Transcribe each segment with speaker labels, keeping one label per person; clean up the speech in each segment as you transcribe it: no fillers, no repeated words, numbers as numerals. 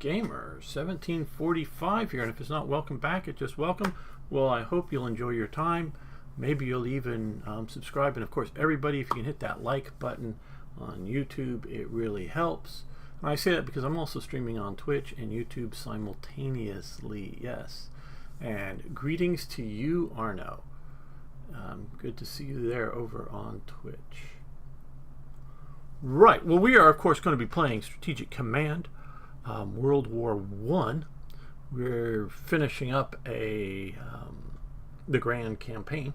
Speaker 1: Gamer 1745 here, and if it's not welcome back, it's just welcome. Well, I hope you'll enjoy your time. Maybe you'll even subscribe, and of course, everybody, if you can hit that like button on YouTube, it really helps. And I say that because I'm also streaming on Twitch and YouTube simultaneously. Yes, and greetings to you, Arno. Good to see you there over on Twitch. Right. Well, we are, of course, going to be playing Strategic Command, World War I. We're finishing up the grand campaign,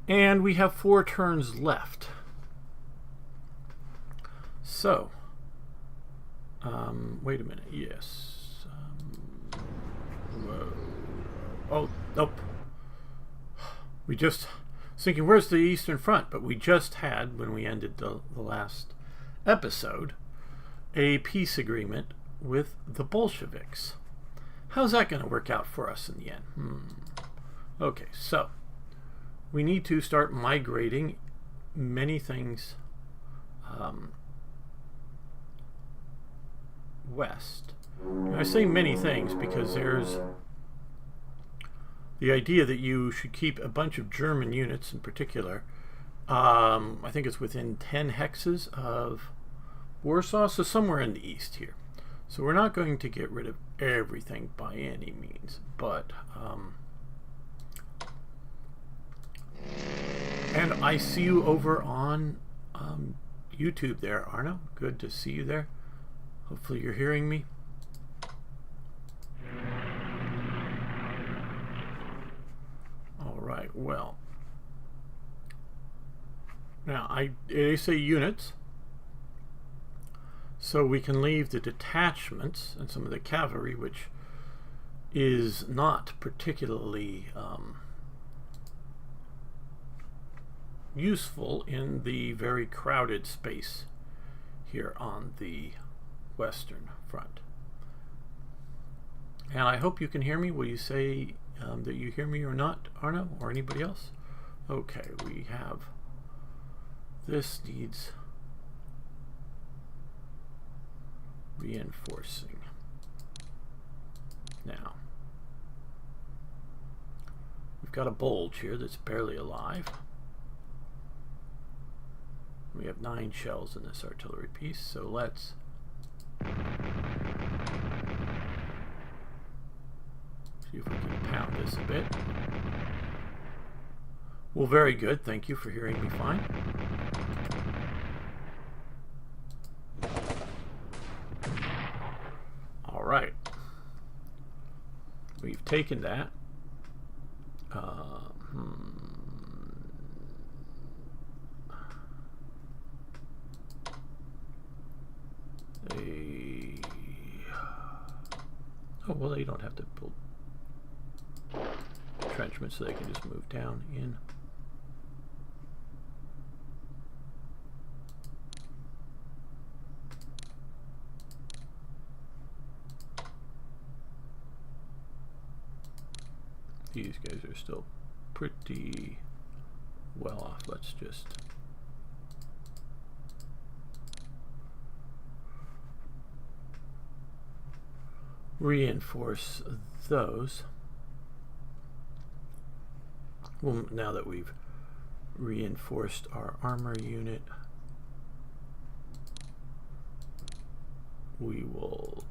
Speaker 1: and we have 4 turns left. So, wait a minute. Yes. Whoa. Oh, nope. We just thinking, where's the Eastern Front? But we just had, when we ended the last episode, a peace agreement with the Bolsheviks. How's that going to work out for us in the end? Okay, so we need to start migrating many things west. And I say many things because there's the idea that you should keep a bunch of German units in particular. I think it's within 10 hexes of Warsaw, so somewhere in the east here. So we're not going to get rid of everything by any means, but and I see you over on YouTube there, Arno. Good to see you there. Hopefully you're hearing me. All right, well, now they say units, so we can leave the detachments and some of the cavalry, which is not particularly useful in the very crowded space here on the Western Front. And I hope you can hear me. Will you say that you hear me or not, Arno, or anybody else? Okay, we have this needs reinforcing. Now, we've got a bulge here that's barely alive. We have 9 shells in this artillery piece, so let's see if we can pound this a bit. Well, very good. Thank you for hearing me fine. All right. We've taken that. Oh, well, they don't have to build entrenchments, so they can just move down in. These guys are still pretty well off. Let's just reinforce those. Well, now that we've reinforced our armor unit, we will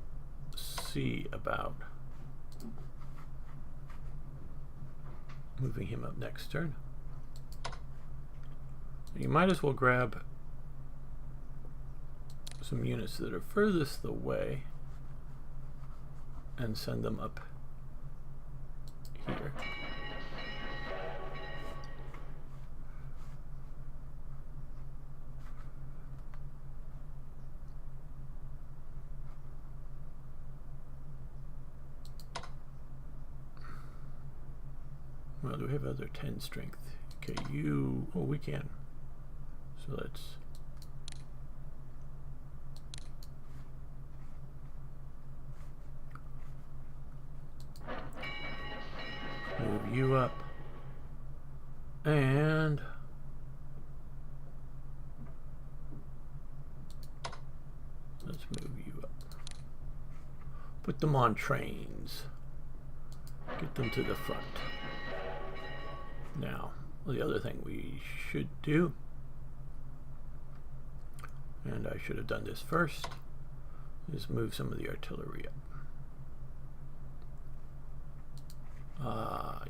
Speaker 1: see about moving him up next turn. You might as well grab some units that are furthest away and send them up here. Well, do we have other 10 strength? Okay, oh, we can. So let's move you up, and let's move you up. Put them on trains. Get them to the front. Now, the other thing we should do, and I should have done this first, is move some of the artillery up.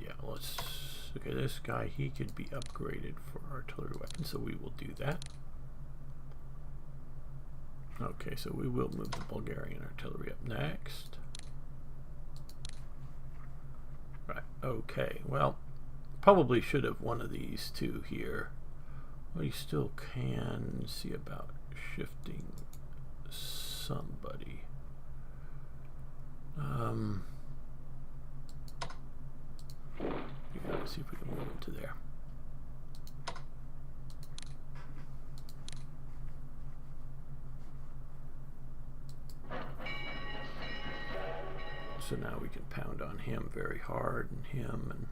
Speaker 1: Yeah, let's, okay, this guy, he could be upgraded for artillery weapons, so we will do that. Okay, so we will move the Bulgarian artillery up next. Right, okay, well, probably should have one of these two here. We still can see about shifting somebody. Yeah, let's see if we can move them to there. So now we can pound on him very hard, and him, and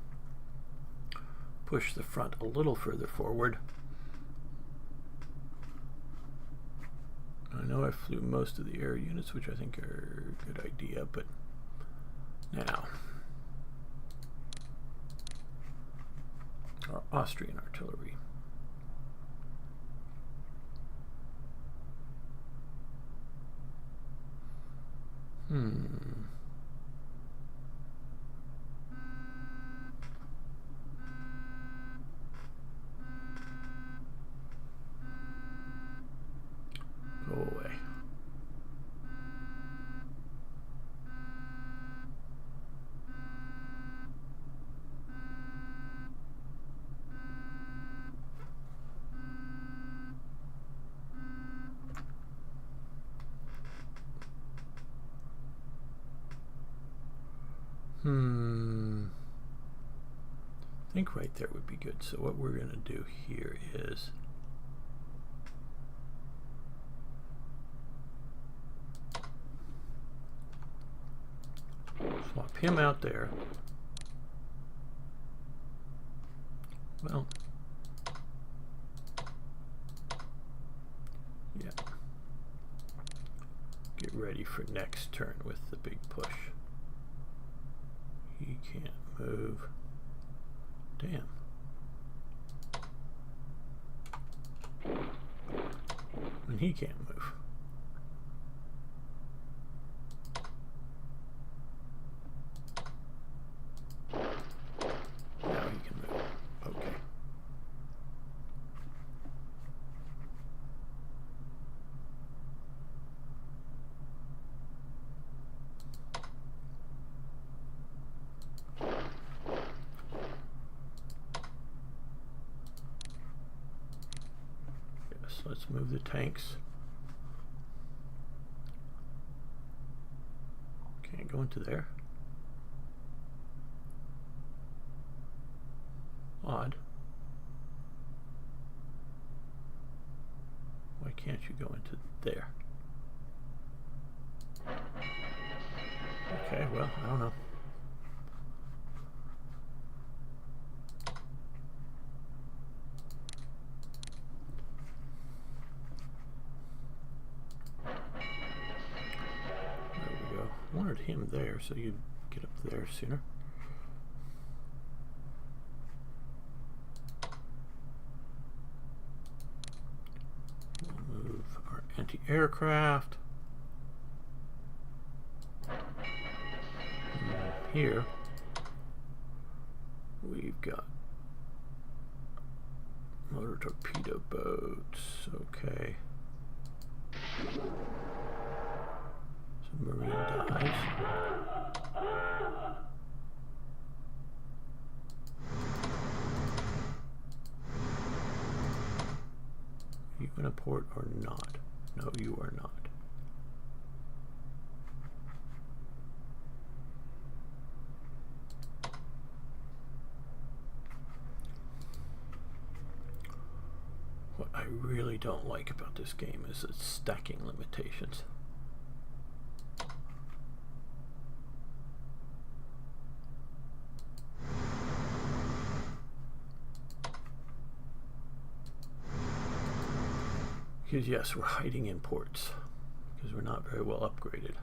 Speaker 1: push the front a little further forward. I know I flew most of the air units, which I think are a good idea, but now our Austrian artillery. Go away. I think right there would be good. So what we're going to do here is swap him out there. Well, yeah. Get ready for next turn with the big push. He can't move. Damn. And he can't move. Now he can move. Okay. Let's move the tanks. Can't go into there. Odd. Why can't you go into there? Okay, well, I don't know. Wanted him there, so you'd get up there sooner. We'll move our anti-aircraft. Here we've got motor torpedo boats. Okay. Submarine dives. Are you going to port or not? No, you are not. What I really don't like about this game is its stacking limitations. Because yes, we're hiding in ports because we're not very well upgraded.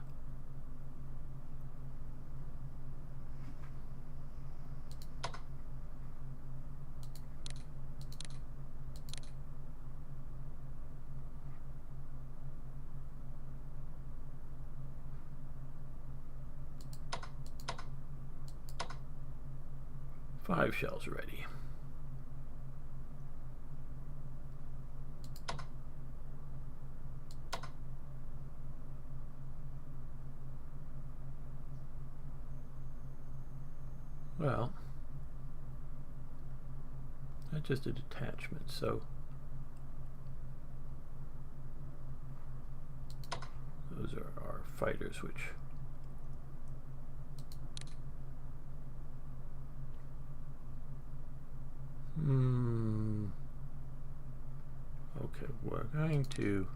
Speaker 1: 5 shells ready. Well, that's just a detachment, so those are our fighters, which okay, we're going to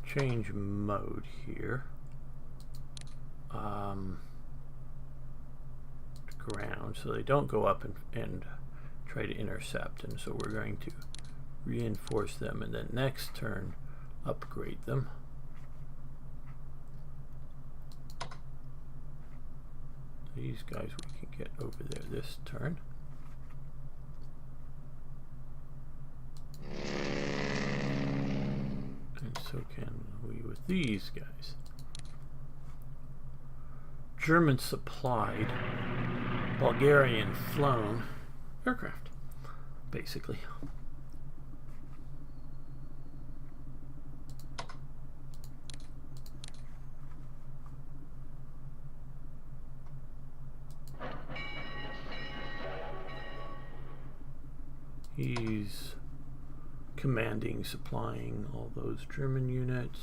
Speaker 1: change mode here. Ground, so they don't go up and try to intercept, and so we're going to reinforce them, and then next turn upgrade them. These guys we can get over there this turn. And so can we with these guys. German supplied, Bulgarian flown aircraft, basically. He's commanding, supplying all those German units.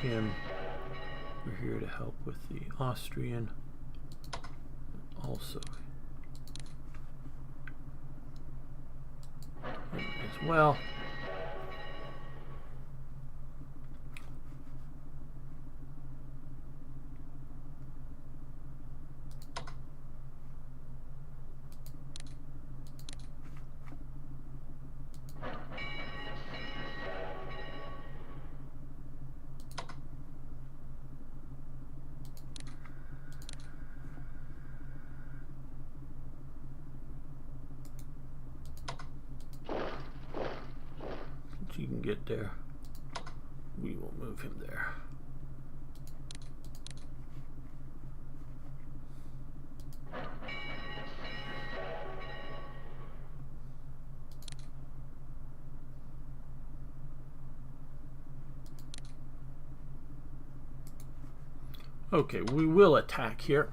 Speaker 1: Him. We're here to help with the Austrian also as well. You can get there, we will move him there. Okay, we will attack here.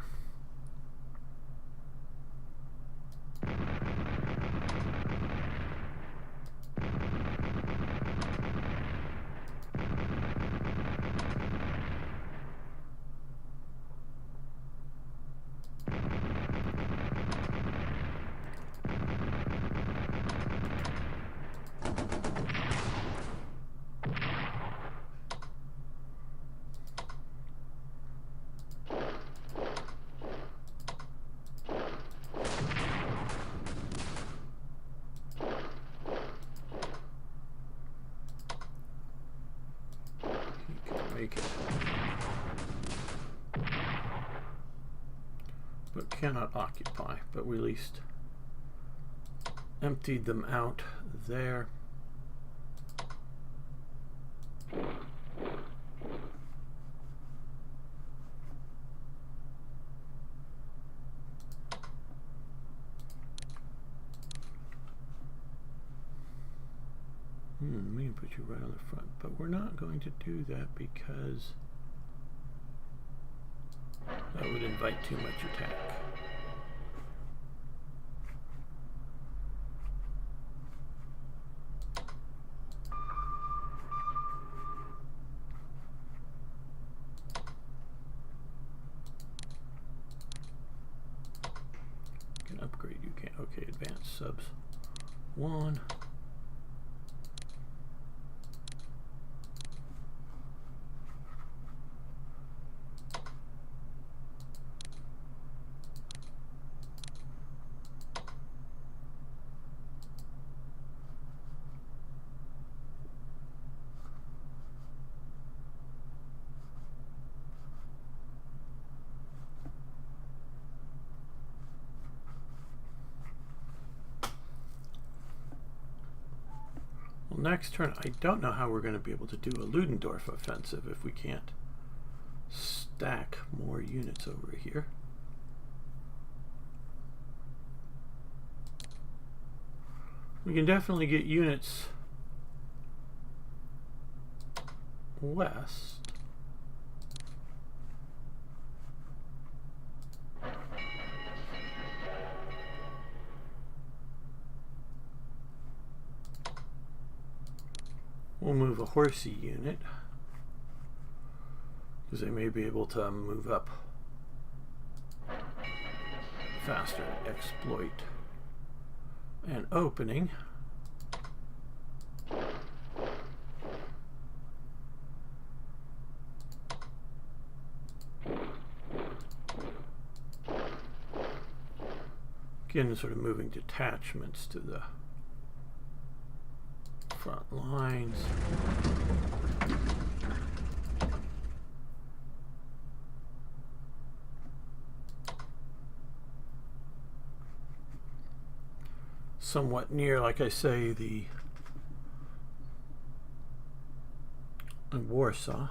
Speaker 1: But cannot occupy, but we at least emptied them out there. We can put you right on the front, but we're not going to do that because that would invite too much attack. You can upgrade, you can't. Okay, advanced subs 1. next turn. I don't know how we're going to be able to do a Ludendorff offensive if we can't stack more units over here. We can definitely get units west. We'll move a horsey unit because they may be able to move up faster and exploit an opening. Again, sort of moving detachments to the front lines. Somewhat near, like I say, the Warsaw.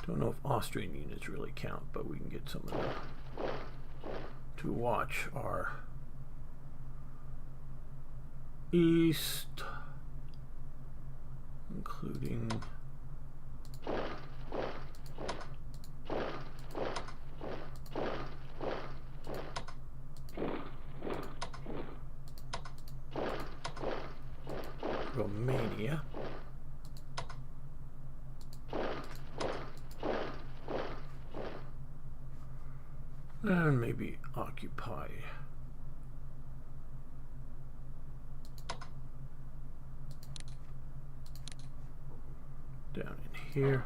Speaker 1: Don't know if Austrian units really count, but we can get some of them to watch our east, including Romania. And maybe occupy down in here.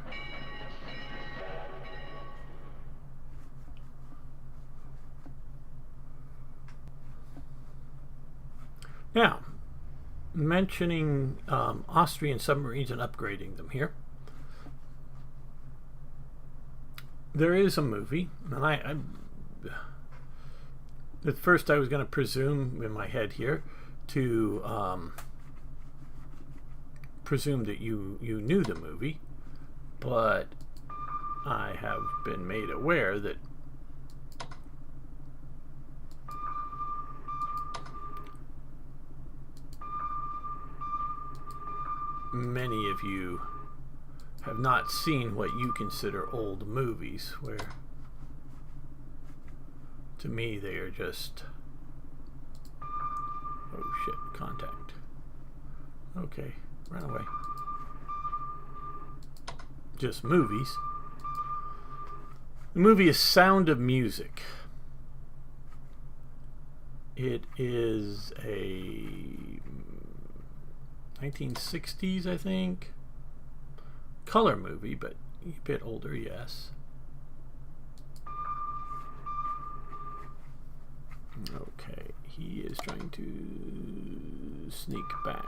Speaker 1: Now, mentioning Austrian submarines and upgrading them here. There is a movie, and at first I was going to presume in my head here to presume that you knew the movie, but I have been made aware that many of you have not seen what you consider old movies, where to me they are just, oh shit, contact. Okay, run away. Just movies. The movie is Sound of Music. It is a 1960s, I think, color movie, but a bit older, yes. Okay, he is trying to sneak back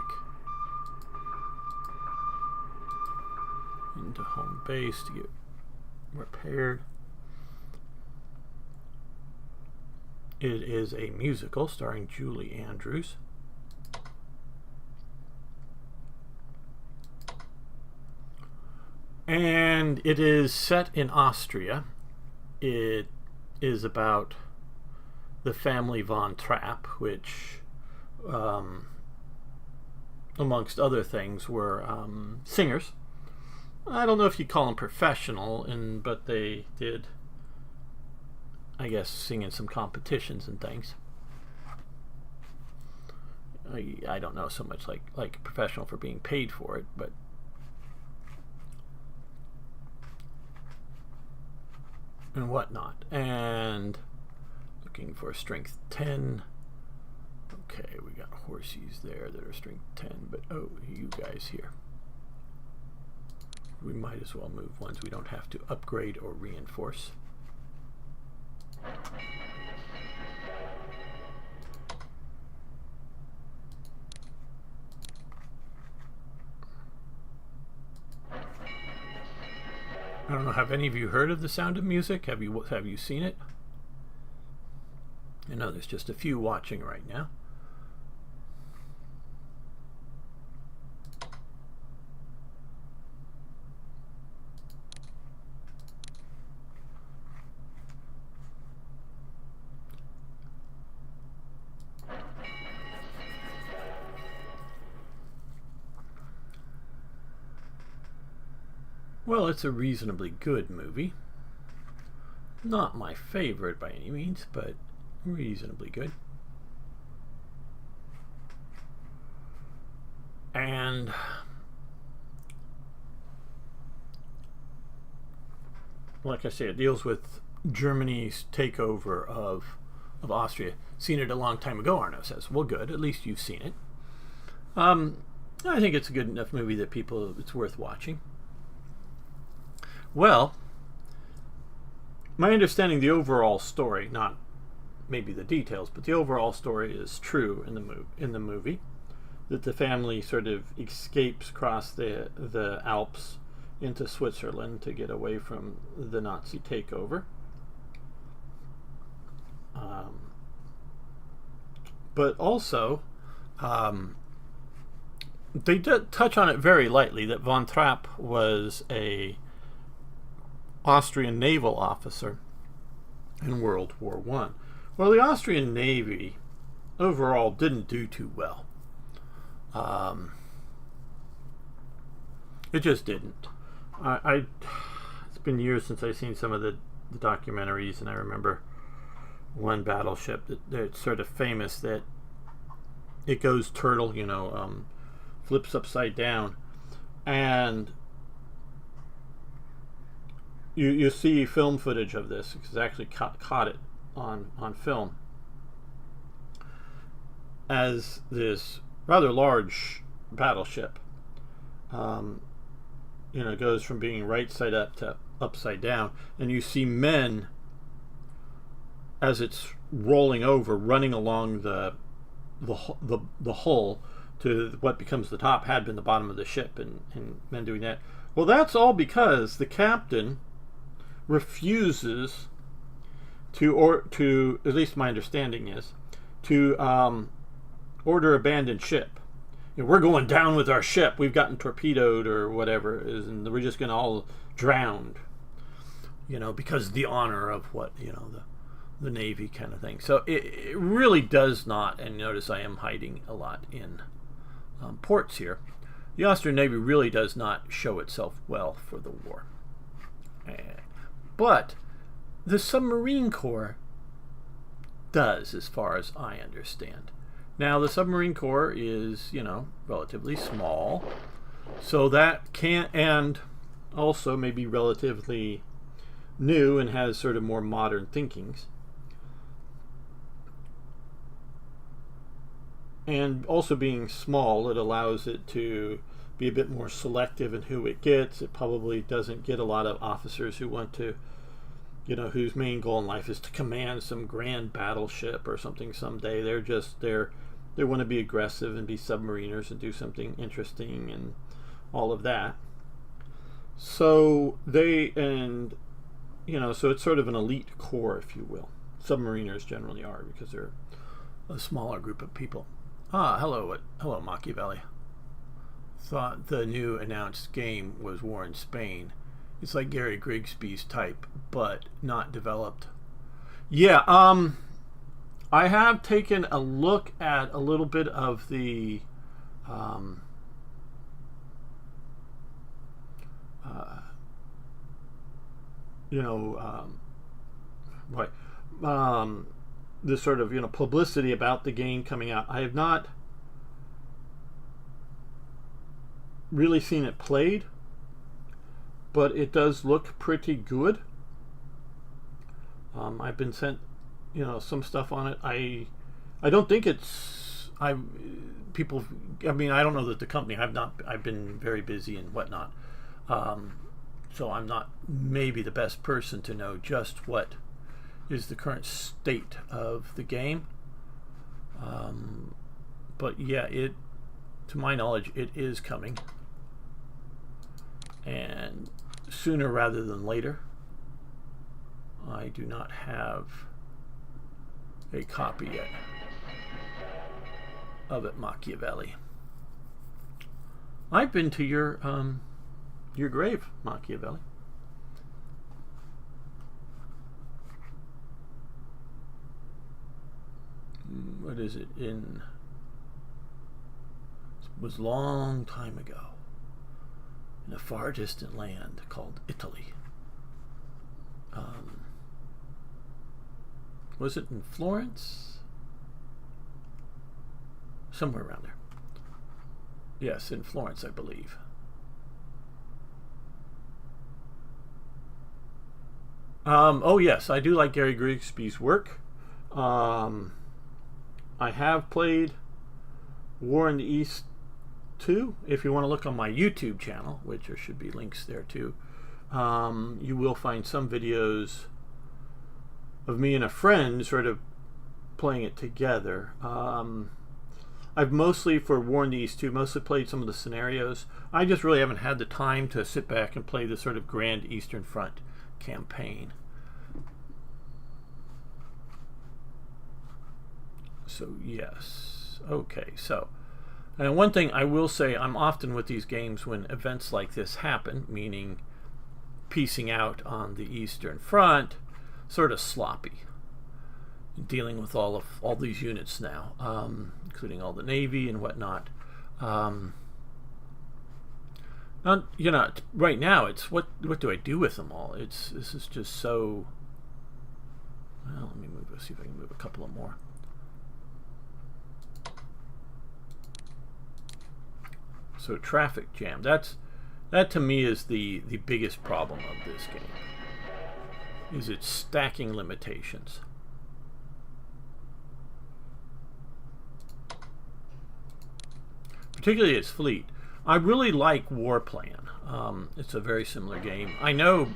Speaker 1: into home base to get repaired. It is a musical starring Julie Andrews. And it is set in Austria. It is about the family von Trapp, which, amongst other things, were singers. I don't know if you call them professional, but they did, I guess, sing in some competitions and things. I don't know so much like professional for being paid for it, but and whatnot. And looking for strength 10. Okay, we got horses there that are strength 10, but oh, you guys here. We might as well move ones we don't have to upgrade or reinforce. I don't know, have any of you heard of The Sound of Music? Have you seen it? I know there's just a few watching right now. Well, it's a reasonably good movie. Not my favorite by any means, but reasonably good. And like I say, it deals with Germany's takeover of Austria. Seen it a long time ago, Arno says. Well, good. At least you've seen it. I think it's a good enough movie that it's worth watching. Well, my understanding, the overall story, not maybe the details, but the overall story is true in the movie. That the family sort of escapes across the Alps into Switzerland to get away from the Nazi takeover. But also, they did touch on it very lightly that von Trapp was a Austrian naval officer in World War I. Well, the Austrian Navy overall didn't do too well. It just didn't. It's been years since I've seen some of the documentaries, and I remember one battleship that's sort of famous that it goes turtle, flips upside down, and you see film footage of this because I actually caught it on film as this rather large battleship goes from being right side up to upside down, and you see men as it's rolling over running along the hull to what becomes the top, had been the bottom of the ship, and men doing that. Well, that's all because the captain refuses to at least my understanding is to order abandon ship. We're going down with our ship. We've gotten torpedoed or whatever it is, and we're just going to all drown. Because the honor of what the Navy kind of thing. So it really does not. And notice I am hiding a lot in ports here. The Austrian Navy really does not show itself well for the war. But the submarine corps does, as far as I understand. Now, the submarine corps is, relatively small, so that and also maybe relatively new and has sort of more modern thinkings. And also being small, it allows it to be a bit more selective in who it gets. It probably doesn't get a lot of officers who want to, whose main goal in life is to command some grand battleship or something someday. They want to be aggressive and be submariners and do something interesting and all of that. So so it's sort of an elite corps, if you will. Submariners generally are, because they're a smaller group of people. Hello Machiavelli. Thought the new announced game was War in Spain. It's like Gary Grigsby's type, but not developed. Yeah, I have taken a look at a little bit of the this sort of publicity about the game coming out. I have not really seen it played, but it does look pretty good. I've been sent some stuff on it. I don't think it's I mean, I don't know that the company, I've been very busy and whatnot, so I'm not maybe the best person to know just what is the current state of the game, but yeah, to my knowledge, it is coming, and sooner rather than later. I do not have a copy yet of it, Machiavelli. I've been to your grave, Machiavelli. What is it? It was a long time ago in a far distant land called Italy. Was it in Florence? Somewhere around there. Yes, in Florence, I believe. Oh yes, I do like Gary Grigsby's work. I have played War in the East 2. If you want to look on my YouTube channel, which there should be links there too, you will find some videos of me and a friend sort of playing it together. I've mostly, for War in the East 2, mostly played some of the scenarios. I just really haven't had the time to sit back and play the sort of Grand Eastern Front campaign. So yes, okay, so and one thing I will say, I'm often with these games when events like this happen, meaning piecing out on the Eastern Front, sort of sloppy, dealing with all these units now, including all the Navy and whatnot. You know, right now it's what do I do with them all? This is just so. Well, let me move. Let's see if I can move a couple of more. So traffic jam. That to me is the biggest problem of this game. Is its stacking limitations. Particularly its fleet. I really like Warplan. It's a very similar game. I know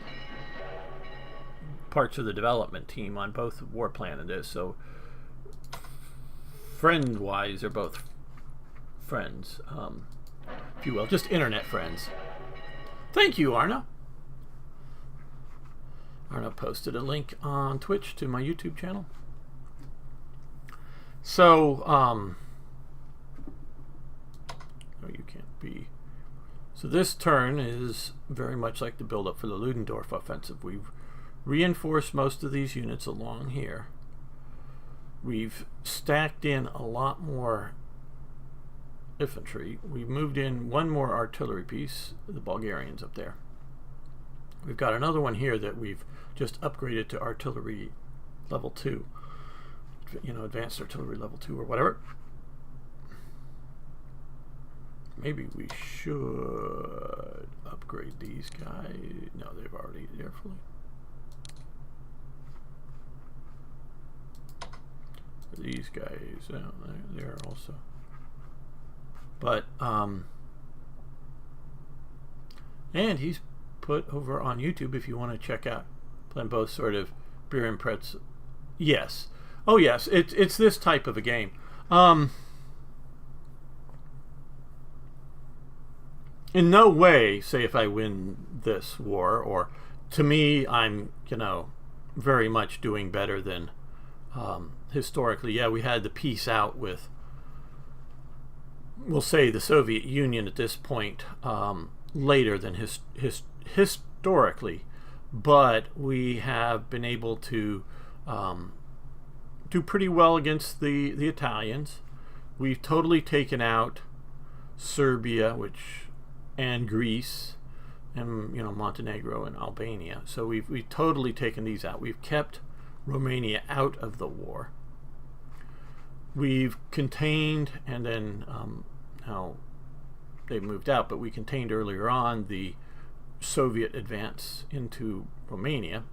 Speaker 1: parts of the development team on both Warplan and this, so friend-wise, they're both friends, if you will, just internet friends. Thank you, Arno. Arno posted a link on Twitch to my YouTube channel. So, oh, you can't be. So this turn is very much like the build-up for the Ludendorff offensive. We've reinforced most of these units along here. We've stacked in a lot more infantry. We've moved in one more artillery piece, the Bulgarians up there. We've got another one here that we've just upgraded to artillery level 2. You know, advanced artillery level 2 or whatever. Maybe we should upgrade these guys. No, they've already, they're fully. These guys, they're also. But, and he's put over on YouTube if you want to check out, playing both sort of beer and pretzel. Yes. Oh, yes. It's this type of a game. In no way, say if I win this war, or to me, I'm, you know, very much doing better than historically. Yeah, we had the peace out with, we'll say, the Soviet Union at this point later than historically, but we have been able to do pretty well against the Italians. We've totally taken out Serbia, and Greece, and you know, Montenegro and Albania. So we've totally taken these out. We've kept Romania out of the war. We've contained, and then now they've moved out, but we contained earlier on the Soviet advance into Romania.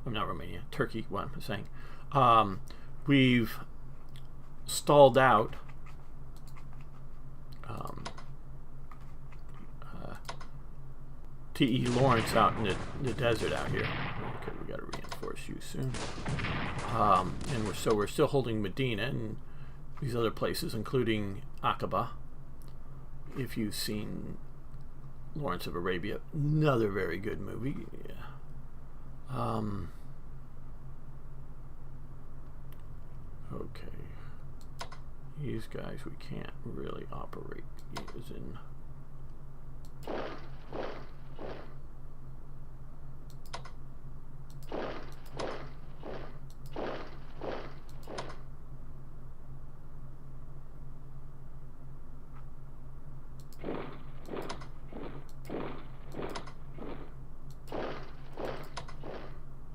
Speaker 1: Well, not Romania, Turkey, what I'm saying. We've stalled out T.E. Lawrence out in the desert out here. Okay, we got to reinforce you soon. And we're still holding Medina and these other places, including Aqaba. If you've seen Lawrence of Arabia, another very good movie. Yeah. Okay. These guys we can't really operate using.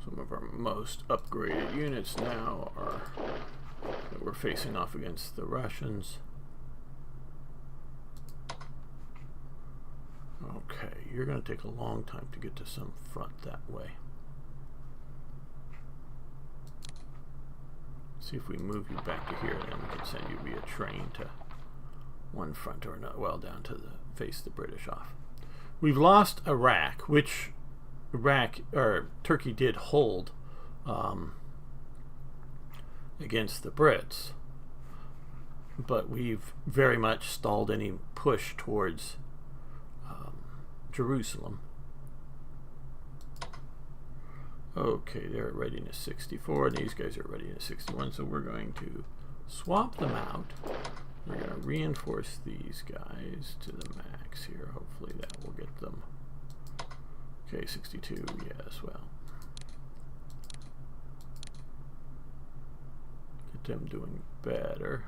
Speaker 1: Some of our most upgraded units now are that we're facing off against the Russians. Okay, you're going to take a long time to get to some front that way. See if we move you back to here, then we can send you via train to one front or another, well, down to the face the British off. We've lost Iraq, which Turkey did hold against the Brits, but we've very much stalled any push towards Jerusalem. Okay, they're at readiness 64, and these guys are at readiness 61, so we're going to swap them out. We're going to reinforce these guys to the max here. Hopefully that will get them. Okay, 62, yes, well. Get them doing better.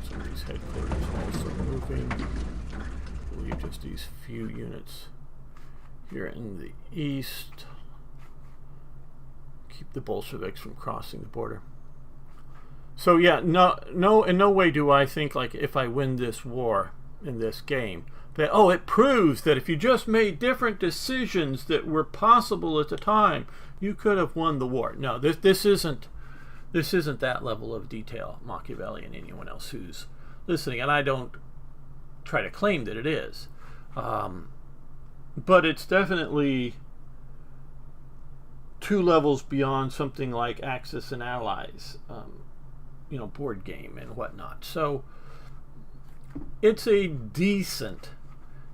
Speaker 1: Some of these headquarters also moving. Leave just these few units here in the east. Keep the Bolsheviks from crossing the border. So yeah, in no way do I think, like, if I win this war in this game, that, oh, it proves that if you just made different decisions that were possible at the time, you could have won the war. No, this isn't that level of detail, Machiavelli and anyone else who's listening, and I don't try to claim that it is, but it's definitely 2 levels beyond something like Axis and Allies, board game and whatnot. So it's a decent,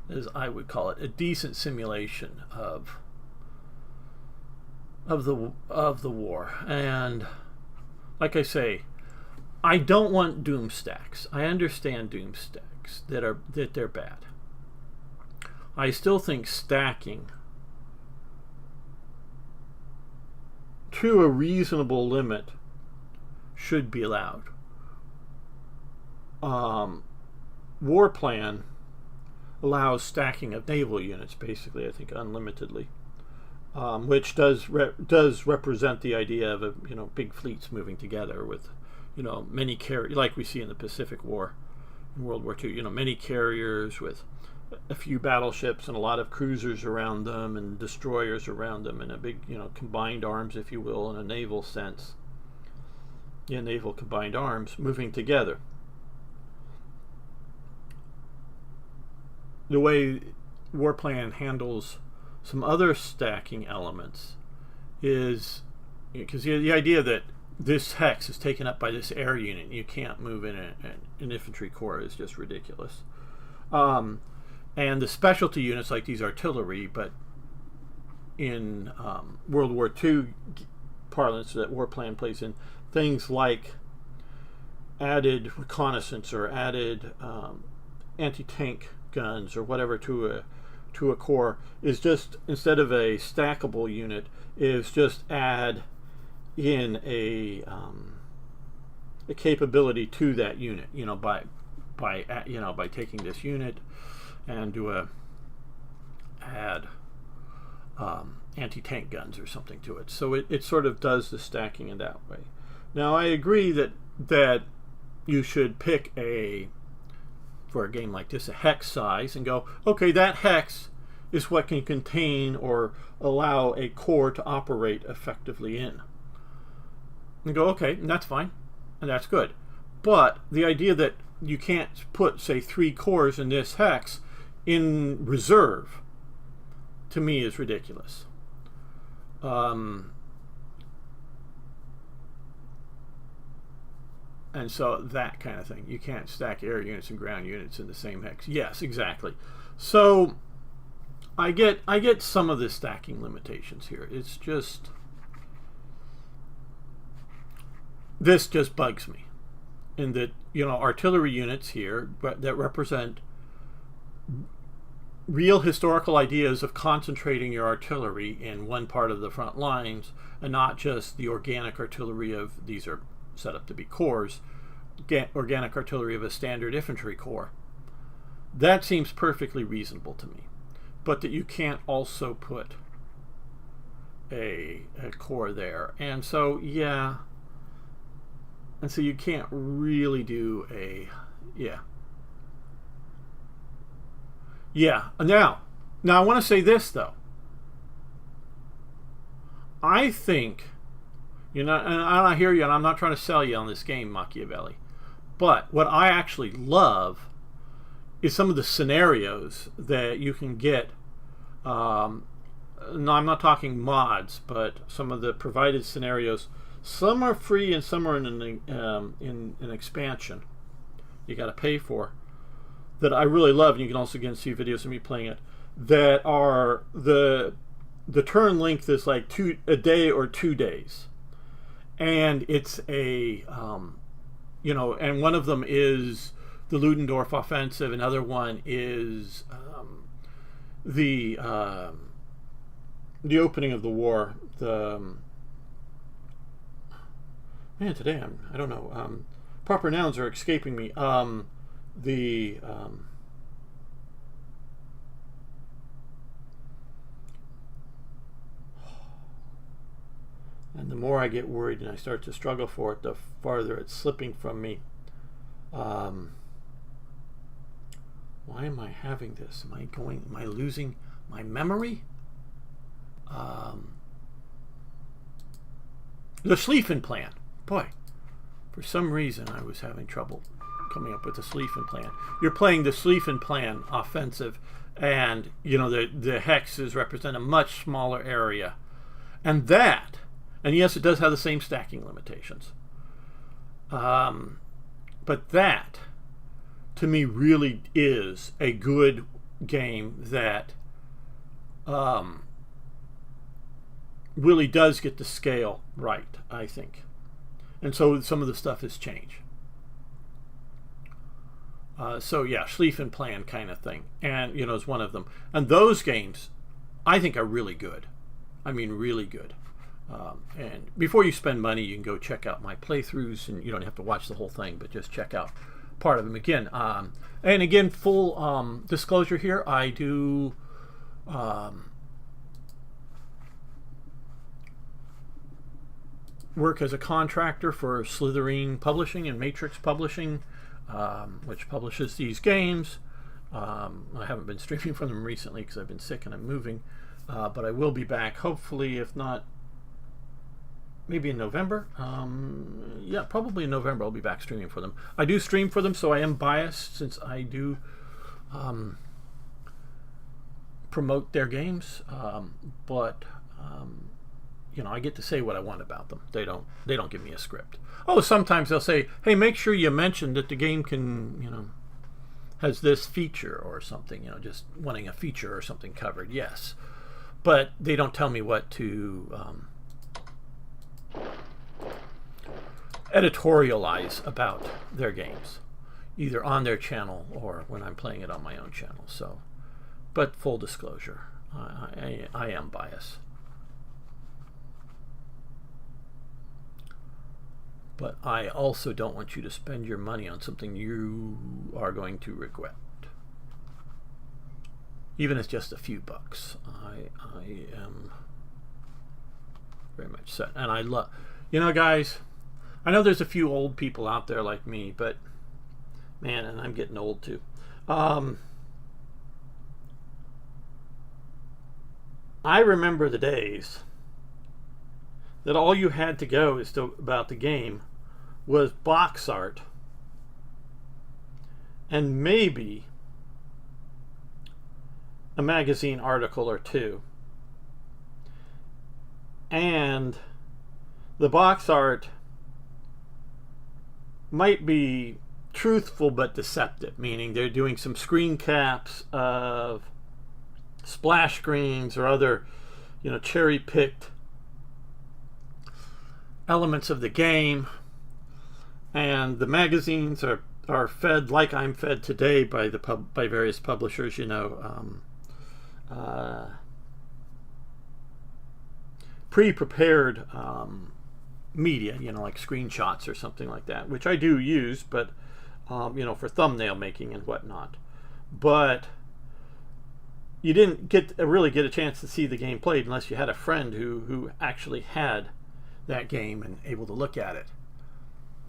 Speaker 1: as I would call it, a decent simulation of the war. And like I say, I don't want doom stacks. I understand doom stacks that they're bad. I still think stacking to a reasonable limit should be allowed. War plan allows stacking of naval units, basically, I think, unlimitedly, which does represent the idea of big fleets moving together with many carriers, like we see in the Pacific War in World War II. Many carriers with a few battleships and a lot of cruisers around them and destroyers around them, and a big combined arms, if you will, in a naval sense. Yeah, naval combined arms moving together. The way Warplan handles some other stacking elements is because the idea that this hex is taken up by this air unit, you can't move in an infantry corps, is just ridiculous. And the specialty units like these artillery, but in World War II parlance that Warplan plays in, things like added reconnaissance or added anti-tank guns or whatever to a corps is just, instead of a stackable unit, is just add in a capability to that unit, by taking this unit and do add anti-tank guns or something to it. So it sort of does the stacking in that way. Now I agree that you should pick for a game like this, a hex size, and go, okay, that hex is what can contain or allow a corps to operate effectively in. And go, okay, and that's fine, and that's good. But the idea that you can't put, say, 3 corps in this hex in reserve, to me, is ridiculous. And so that kind of thing. You can't stack air units and ground units in the same hex. Yes, exactly. So I get some of the stacking limitations here. It's just, this just bugs me, in that, you know, artillery units here that represent real historical ideas of concentrating your artillery in one part of the front lines, and not just the organic artillery of, these are set up to be corps, organic artillery of a standard infantry corps. That seems perfectly reasonable to me. But that you can't also put a corps there. And so, yeah. And so you can't really do a, yeah. Yeah. Now I want to say this, though. I think, you know, and I hear you, and I'm not trying to sell you on this game, Machiavelli. But what I actually love is some of the scenarios that you can get. No, I'm not talking mods, but some of the provided scenarios. Some are free and some are in an expansion you got to pay for, that I really love. And you can also again see videos of me playing it, that are the turn length is like a day or 2 days, and it's a you know, and one of them is the Ludendorff offensive. Another one is the opening of the war. Man, today I don't know. Proper nouns are escaping me. And the more I get worried and I start to struggle for it, the farther it's slipping from me. Why am I having this? Am I losing my memory? The Schlieffen plan. Boy, for some reason I was having trouble coming up with the Schlieffen plan. You're playing the Schlieffen plan offensive, and you know the hexes represent a much smaller area. And yes, it does have the same stacking limitations. But that, to me, really is a good game that really does get the scale right, I think. And so some of the stuff has changed. So yeah, Schlieffen plan kind of thing, and you know, is one of them. And those games, I think, are really good. I mean, really good. And before you spend money, you can go check out my playthroughs, and you don't have to watch the whole thing, but just check out part of them again. And again, full disclosure here, I do work as a contractor for Slytherin Publishing and Matrix Publishing, which publishes these games. I haven't been streaming for them recently because I've been sick and I'm moving, but I will be back, hopefully, if not maybe in November. Yeah, probably in November I'll be back streaming for them. I do stream for them, so I am biased since I do promote their games, but you know, I get to say what I want about them. They don't give me a script. Oh, sometimes they'll say, hey, make sure you mention that the game can, you know, has this feature or something, you know, just wanting a feature or something covered. Yes, but they don't tell me what to editorialize about their games, either on their channel or when I'm playing it on my own channel. So, but full disclosure, I am biased. But I also don't want you to spend your money on something you are going to regret. Even if it's just a few bucks. I am very much set. And I love, you know, guys, I know there's a few old people out there like me, but man, and I'm getting old too. I remember the days that all you had to go is to about the game was box art and maybe a magazine article or two. And the box art might be truthful but deceptive, meaning they're doing some screen caps of splash screens or other, cherry-picked elements of the game, and the magazines are fed like I'm fed today by by various publishers, pre-prepared media, like screenshots or something like that, which I do use, but for thumbnail making and whatnot. But you didn't really get a chance to see the game played unless you had a friend who actually had that game and able to look at it.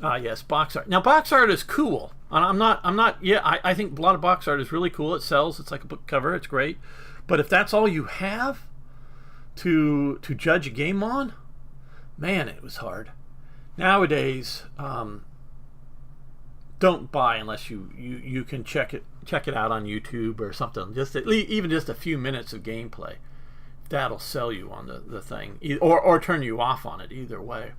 Speaker 1: Yes, box art. Now, box art is cool. I'm not. Yeah, I think a lot of box art is really cool. It sells. It's like a book cover. It's great. But if that's all you have to judge a game on, man, it was hard. Nowadays, don't buy unless you can check it out on YouTube or something. Even just a few minutes of gameplay, that'll sell you on the thing, or turn you off on it. Either way,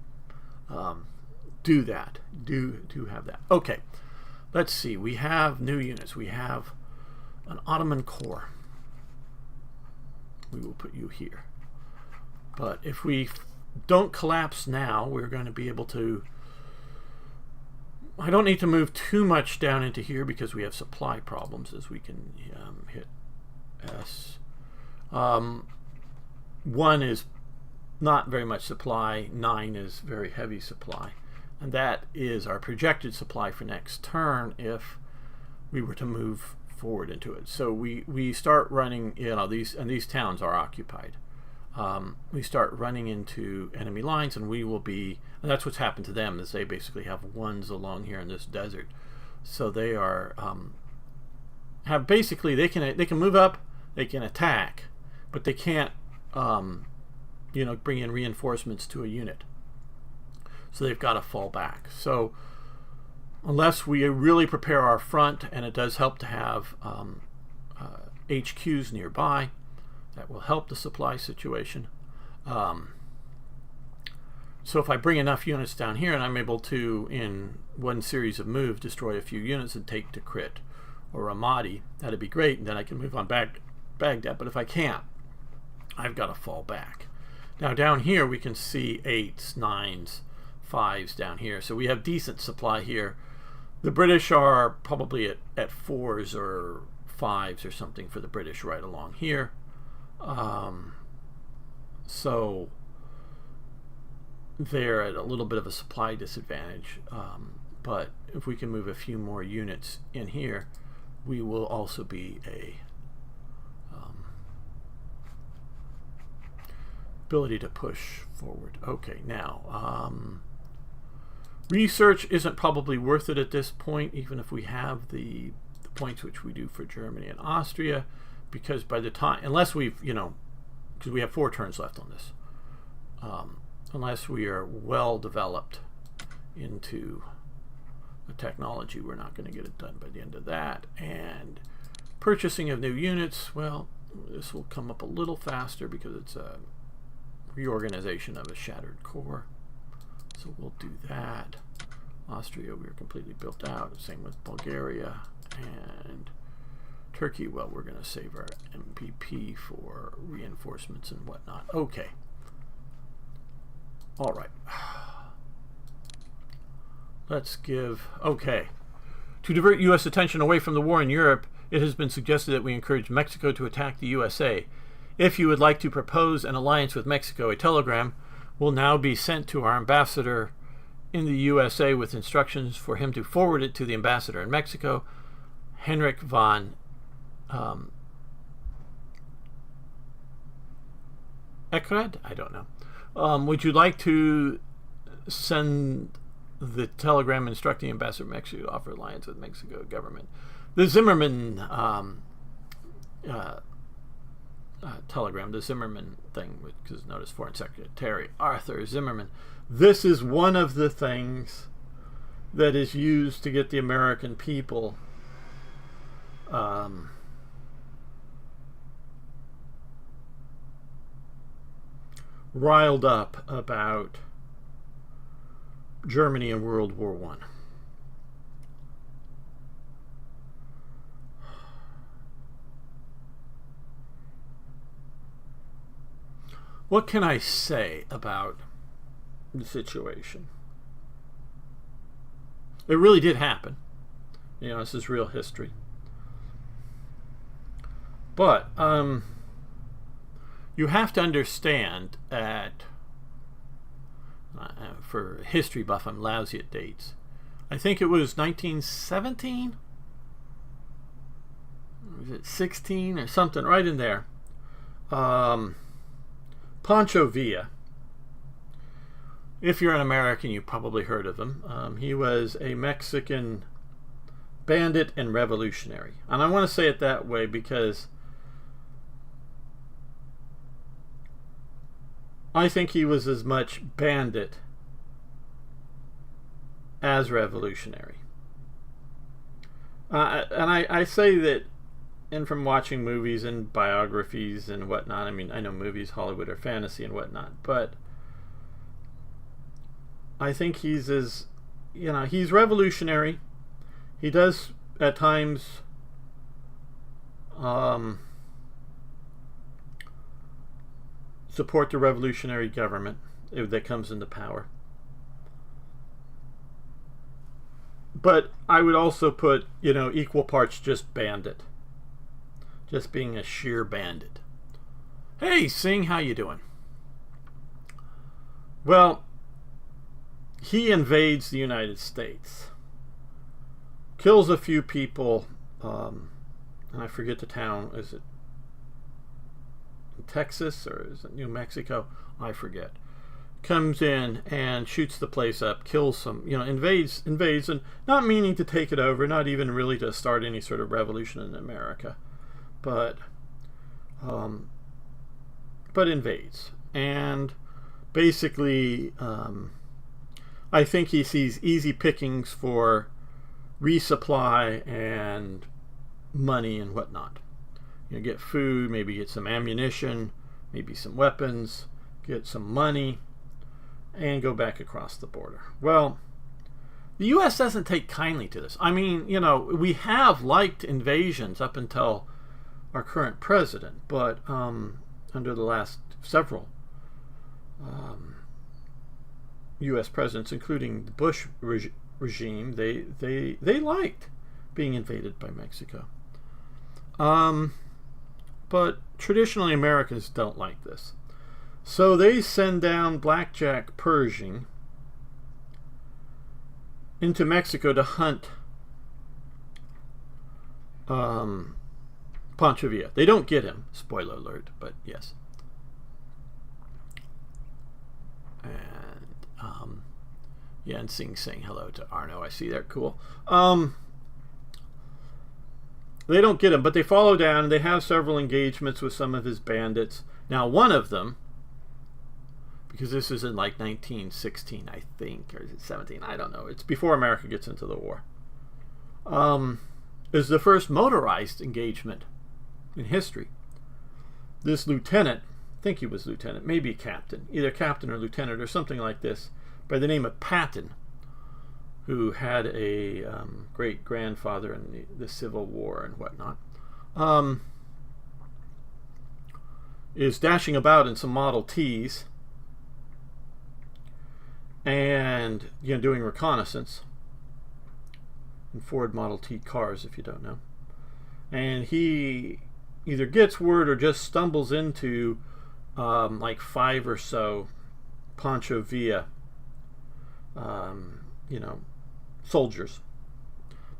Speaker 1: do that. Do have that. Okay, let's see. We have new units. We have an Ottoman Corps. We will put you here. But if we don't collapse now, we're going to be able to. I don't need to move too much down into here because we have supply problems, as we can hit S. 1 is not very much supply, 9 is very heavy supply, and that is our projected supply for next turn if we were to move forward into it. So we start running, these towns are occupied. We start running into enemy lines, and we will be, and that's what's happened to them, is they basically have ones along here in this desert. So they are they can move up, they can attack, but they can't bring in reinforcements to a unit. So they've got to fall back. So unless we really prepare our front, and it does help to have HQs nearby, that will help the supply situation. So if I bring enough units down here and I'm able to, in one series of moves, destroy a few units and take to Crit or Ramadi, that'd be great, and then I can move on back to Baghdad. But if I can't, I've got to fall back. Now down here we can see 8s, 9s, 5s down here. So we have decent supply here. The British are probably at 4s or 5s or something for the British right along here. So they're at a little bit of a supply disadvantage, but if we can move a few more units in here, we will also be a ability to push forward. Okay, now research isn't probably worth it at this point, even if we have the points which we do for Germany and Austria, because by the time, unless we've, because we have 4 turns left on this, unless we are well developed into the technology, we're not going to get it done by the end of that. And purchasing of new units, well, this will come up a little faster because it's a reorganization of a shattered core. So we'll do that. Austria, we're completely built out. Same with Bulgaria. And Turkey, well, we're going to save our MPP for reinforcements and whatnot. Okay. All right. Let's give... Okay. To divert U.S. attention away from the war in Europe, it has been suggested that we encourage Mexico to attack the USA. If you would like to propose an alliance with Mexico, a telegram will now be sent to our ambassador in the USA with instructions for him to forward it to the ambassador in Mexico, Henrik von Eckred? I don't know. Would you like to send the telegram instructing Ambassador of Mexico to offer alliance with Mexico government? The Zimmerman telegram, the Zimmerman thing, which is noticed Foreign Secretary Arthur Zimmerman. This is one of the things that is used to get the American people riled up about Germany in World War I. what can I say about the situation? It really did happen. You know, this is real history. But you have to understand that for a history buff, I'm lousy at dates. I think it was 1917? Was it 16 or something? Right in there. Pancho Villa. If you're an American, you probably heard of him. He was a Mexican bandit and revolutionary. And I want to say it that way because I think he was as much bandit as revolutionary. And I say that, and from watching movies and biographies and whatnot, I mean, I know movies, Hollywood, are fantasy and whatnot, but I think he's as, you know, he's revolutionary. He does, at times, support the revolutionary government that comes into power. But I would also put, you know, equal parts just bandit. Just being a sheer bandit. Hey, Sing, how you doing? Well, he invades the United States. Kills a few people. And I forget the town. Is it Texas or is it New Mexico? I forget. Comes in and shoots the place up, kills some, you know, invades, and not meaning to take it over, not even really to start any sort of revolution in America, but invades, and basically, I think he sees easy pickings for resupply and money and whatnot. You know, get food, maybe get some ammunition, maybe some weapons, get some money, and go back across the border. Well, the U.S. doesn't take kindly to this. I mean, you know, we have liked invasions up until our current president, but under the last several U.S. presidents, including the Bush regime, they liked being invaded by Mexico. But traditionally Americans don't like this. So they send down Blackjack Pershing into Mexico to hunt Pancho Villa. They don't get him, spoiler alert, but yes. And yeah, and Sing saying hello to Arno. I see there, cool. They don't get him, but they follow down and they have several engagements with some of his bandits. Now, one of them, because this is in like 1916, I think, or is it 17? I don't know. It's before America gets into the war. Is the first motorized engagement in history. This lieutenant, I think he was lieutenant, maybe captain, either captain or lieutenant or something like this, by the name of Patton, who had a great grandfather in the Civil War and whatnot, is dashing about in some Model Ts and, you know, doing reconnaissance in Ford Model T cars, if you don't know. And he either gets word or just stumbles into like 5 or so Pancho Villa, you know, soldiers,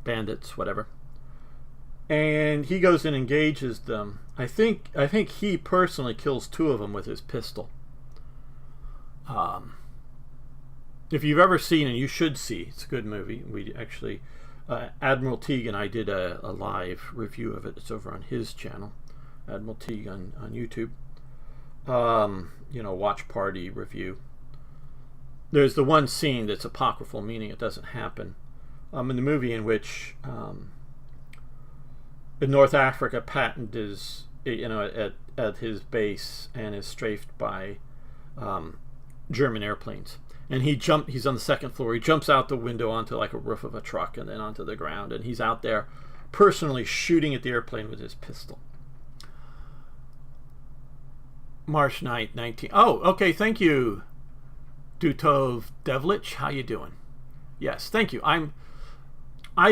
Speaker 1: bandits, whatever. And he goes and engages them. I think he personally kills 2 of them with his pistol. If you've ever seen, and you should see, it's a good movie. We actually, Admiral Teague and I did a live review of it. It's over on his channel, Admiral Teague on YouTube. You know, watch party review. There's the one scene that's apocryphal, meaning it doesn't happen, in the movie, in which in North Africa, Patton is, you know, at his base and is strafed by German airplanes. And he's on the 2nd floor. He jumps out the window onto like a roof of a truck and then onto the ground. And he's out there personally shooting at the airplane with his pistol. March 9th, 19... Oh, okay, thank you, Dutov Devlich. How you doing? Yes, thank you. I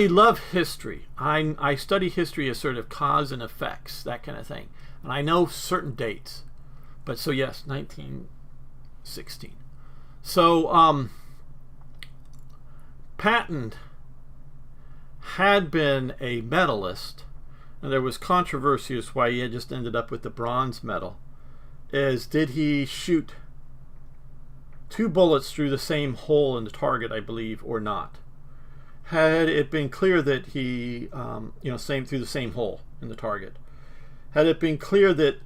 Speaker 1: love history. I study history as sort of cause and effects, that kind of thing. And I know certain dates. But so yes, 1916. So Patton had been a medalist, and there was controversy as why he had just ended up with the bronze medal. Did he shoot 2 bullets through the same hole in the target, I believe, or not? Had it been clear that he, same through the same hole in the target, had it been clear that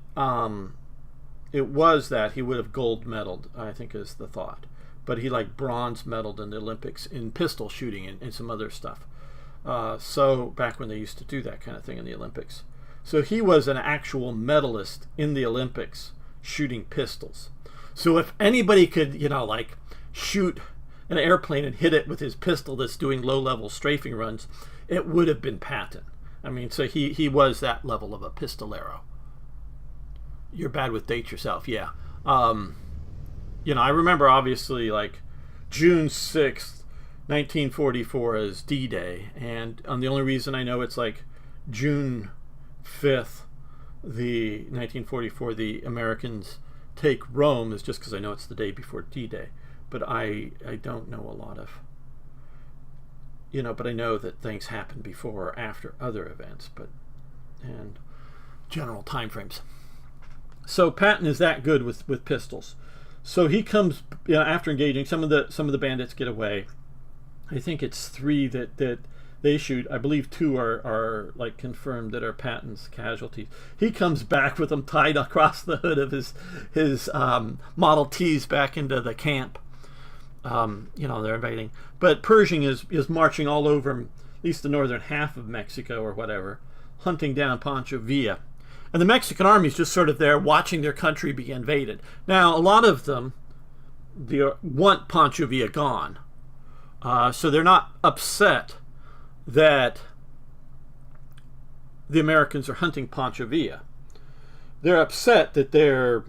Speaker 1: it was that, he would have gold medaled, I think is the thought. But he bronze medaled in the Olympics in pistol shooting and some other stuff. So back when they used to do that kind of thing in the Olympics. So he was an actual medalist in the Olympics shooting pistols. So if anybody could, shoot an airplane and hit it with his pistol that's doing low-level strafing runs, it would have been Patton. I mean, so he was that level of a pistolero. You're bad with dates yourself, yeah. I remember obviously June 6th, 1944 as D-Day, and the only reason I know it's June 5th, the 1944, the Americans take Rome is just because I know it's the day before D-Day. But I don't know a lot of, but I know that things happen before or after other events, and general time frames. So Patton is that good with pistols. So he comes, after engaging, some of the bandits get away. I think it's 3 that they shoot. I believe 2 are confirmed that are Patton's casualties. He comes back with them tied across the hood of his Model Ts back into the camp. They're invading. But Pershing is marching all over, at least the northern half of Mexico or whatever, hunting down Pancho Villa. And the Mexican army's just sort of there watching their country be invaded. Now, a lot of them want Pancho Villa gone. So they're not upset that the Americans are hunting Pancho Villa. They're upset that their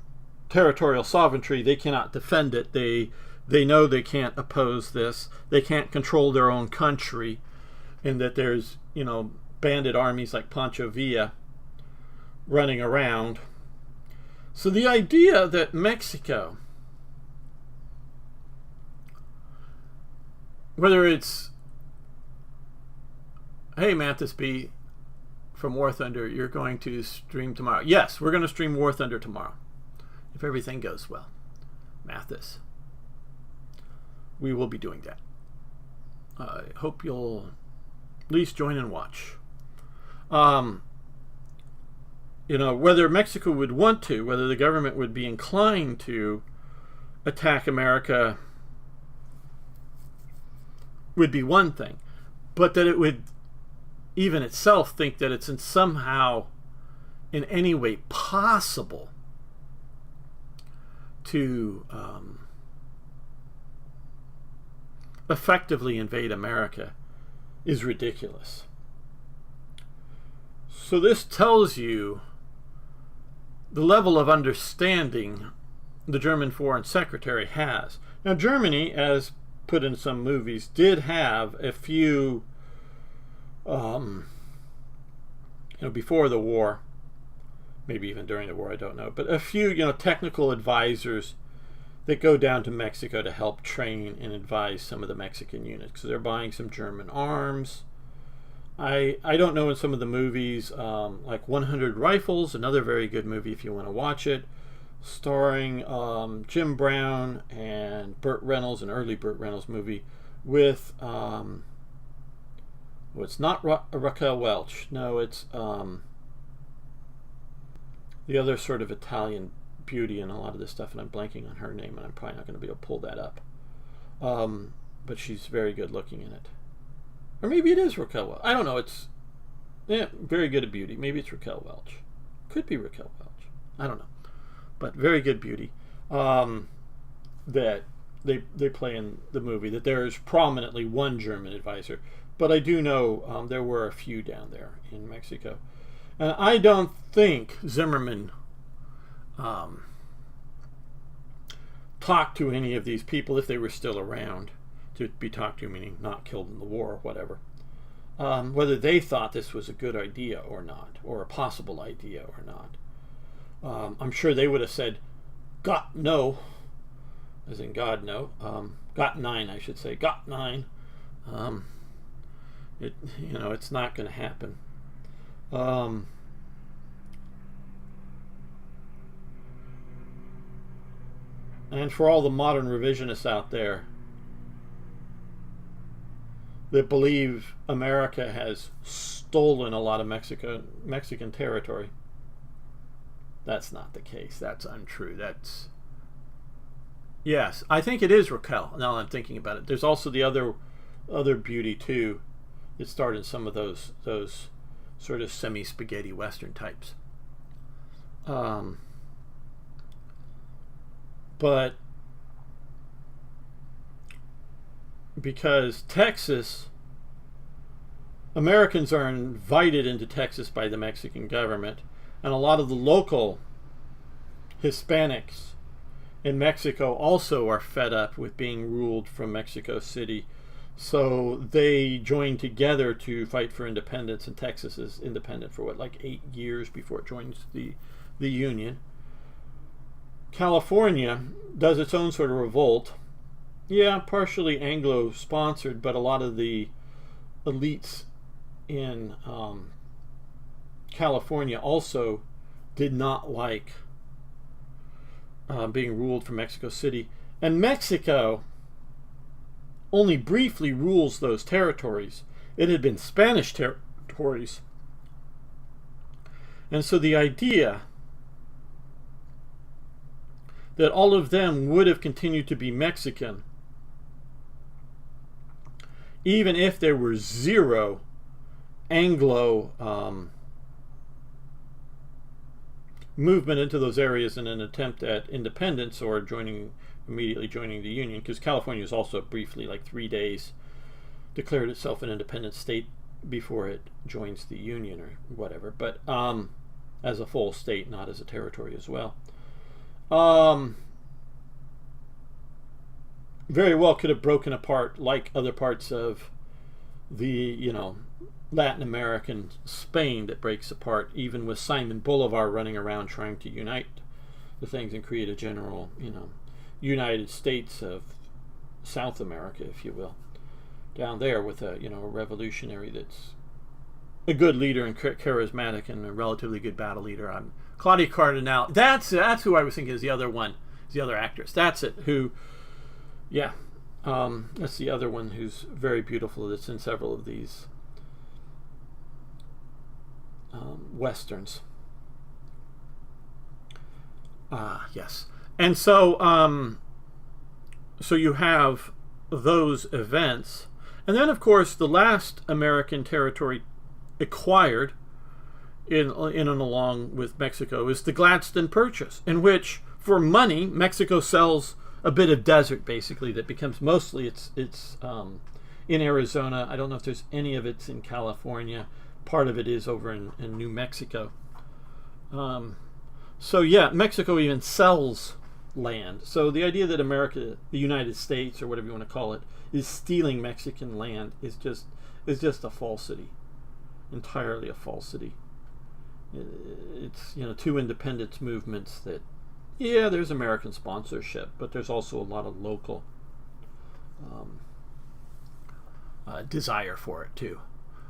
Speaker 1: territorial sovereignty, they cannot defend it. They know they can't oppose this. They can't control their own country, and that there's, bandit armies like Pancho Villa running around. So the idea that Mexico, whether it's, hey, Mantis B from War Thunder, you're going to stream tomorrow. Yes, we're going to stream War Thunder tomorrow, if everything goes well. Mathis. We will be doing that. I hope you'll at least join and watch. Whether Mexico would want to, whether the government would be inclined to attack America would be one thing. But that it would even itself think that it's somehow in any way possible to effectively invade America is ridiculous. So this tells you the level of understanding the German Foreign Secretary has. Now, Germany, as put in some movies, did have a few, before the war, maybe even during the war, I don't know, but a few, technical advisors that go down to Mexico to help train and advise some of the Mexican units, because they're buying some German arms. I don't know, in some of the movies, like 100 Rifles, another very good movie if you want to watch it, starring Jim Brown and Burt Reynolds, an early Burt Reynolds movie with, it's not Raquel Welch. No, it's the other sort of Italian beauty in a lot of this stuff, and I'm blanking on her name, and I'm probably not going to be able to pull that up. But she's very good looking in it. Or maybe it is Raquel Welch. I don't know. It's very good at beauty. Maybe it's Raquel Welch. Could be Raquel Welch. I don't know. But very good beauty. That they play in the movie. That there is prominently one German advisor. But I do know there were a few down there in Mexico. And I don't think Zimmerman talk to any of these people if they were still around, to be talked to, meaning not killed in the war or whatever, whether they thought this was a good idea or not, or a possible idea or not. I'm sure they would have said, "God, no," as in God, no. Got nine, I should say. Got nine. It's not going to happen. And for all the modern revisionists out there that believe America has stolen a lot of Mexican territory, that's not the case. That's untrue. Yes, I think it is Raquel. Now I'm thinking about it. There's also the other beauty too that starred in some of those sort of semi-spaghetti Western types. But because Texas, Americans are invited into Texas by the Mexican government, and a lot of the local Hispanics in Mexico also are fed up with being ruled from Mexico City. So they join together to fight for independence, and Texas is independent for 8 years before it joins the Union. California does its own sort of revolt. Yeah, partially Anglo-sponsored, but a lot of the elites in California also did not like being ruled from Mexico City. And Mexico only briefly rules those territories. It had been Spanish territories. And so the idea that all of them would have continued to be Mexican, even if there were zero Anglo movement into those areas in an attempt at independence or immediately joining the Union, because California was also briefly, 3 days, declared itself an independent state before it joins the Union or whatever, but as a full state, not as a territory as well. Very well could have broken apart like other parts of the, Latin American Spain that breaks apart, even with Simon Bolivar running around trying to unite the things and create a general, United States of South America, if you will, down there with a, a revolutionary that's a good leader and charismatic and a relatively good battle leader. Claudia Cardinal. That's who I was thinking is the other one, the other actress. That's it. That's the other one who's very beautiful. That's in several of these westerns. Yes. And so you have those events, and then of course the last American territory acquired in and along with Mexico is the Gladstone Purchase, in which for money Mexico sells a bit of desert basically that becomes mostly it's in Arizona. I don't know if there's any of it's in California. Part of it is over in New Mexico. Mexico even sells land. So the idea that America, the United States, or whatever you want to call it, is stealing Mexican land is just a falsity, entirely a falsity. It's two independence movements that, there's American sponsorship, but there's also a lot of local desire for it too.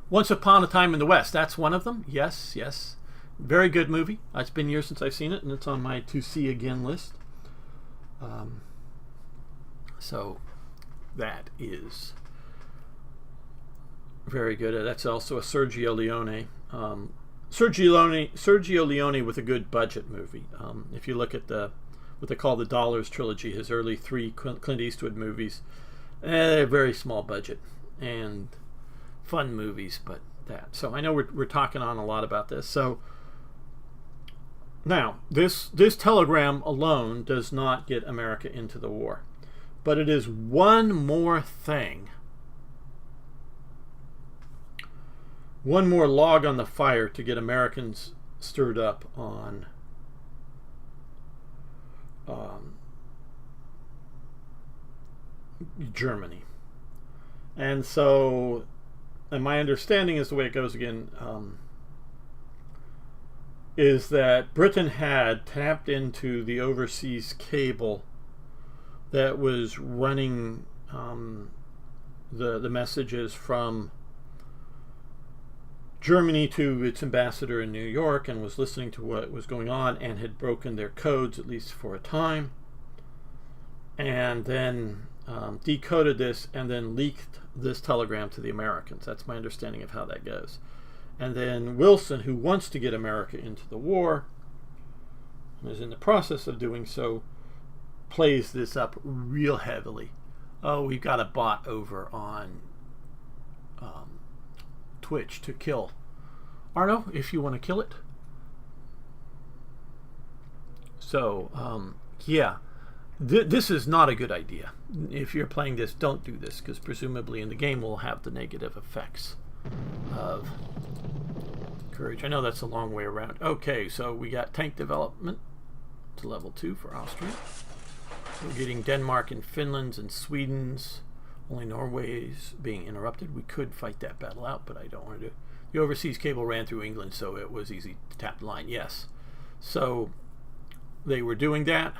Speaker 1: Once Upon a Time in the West, that's one of them. Yes. Very good movie. It's been years since I've seen it, and it's on my to see again list. So that is very good. That's also a Sergio Leone. Sergio Leone with a good budget movie. If you look at what they call the Dollars trilogy, his early 3 Clint Eastwood movies, they're very small budget and fun movies, but that. So I know we're talking on a lot about this. So now this telegram alone does not get America into the war, but it is one more thing, one more log on the fire to get Americans stirred up on Germany. And so, and my understanding is the way it goes again, is that Britain had tapped into the overseas cable that was running the messages from Germany to its ambassador in New York, and was listening to what was going on, and had broken their codes, at least for a time, and then decoded this and then leaked this telegram to the Americans. That's my understanding of how that goes. And then Wilson, who wants to get America into the war, and is in the process of doing so, plays this up real heavily. Oh, we've got a bot over on Twitch to kill Arno, if you want to kill it. So, yeah. This is not a good idea. If you're playing this, don't do this, because presumably in the game we'll have the negative effects of courage. I know that's a long way around. Okay, so we got tank development to level 2 for Austria. We're getting Denmark and Finland's and Sweden's. Only Norway's being interrupted. We could fight that battle out, but I don't want to do it. The overseas cable ran through England, so it was easy to tap the line. Yes. So they were doing that.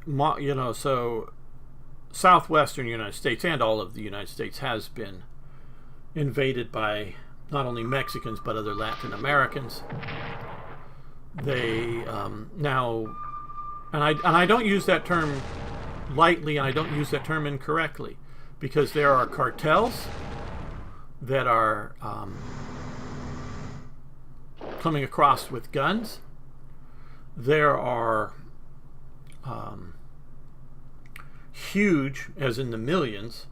Speaker 1: You know, so southwestern United States and all of the United States has been invaded by not only Mexicans but other Latin Americans. They now, and I don't use that term lightly, and I don't use that term incorrectly, because there are cartels that are coming across with guns. There are huge, as in the millions,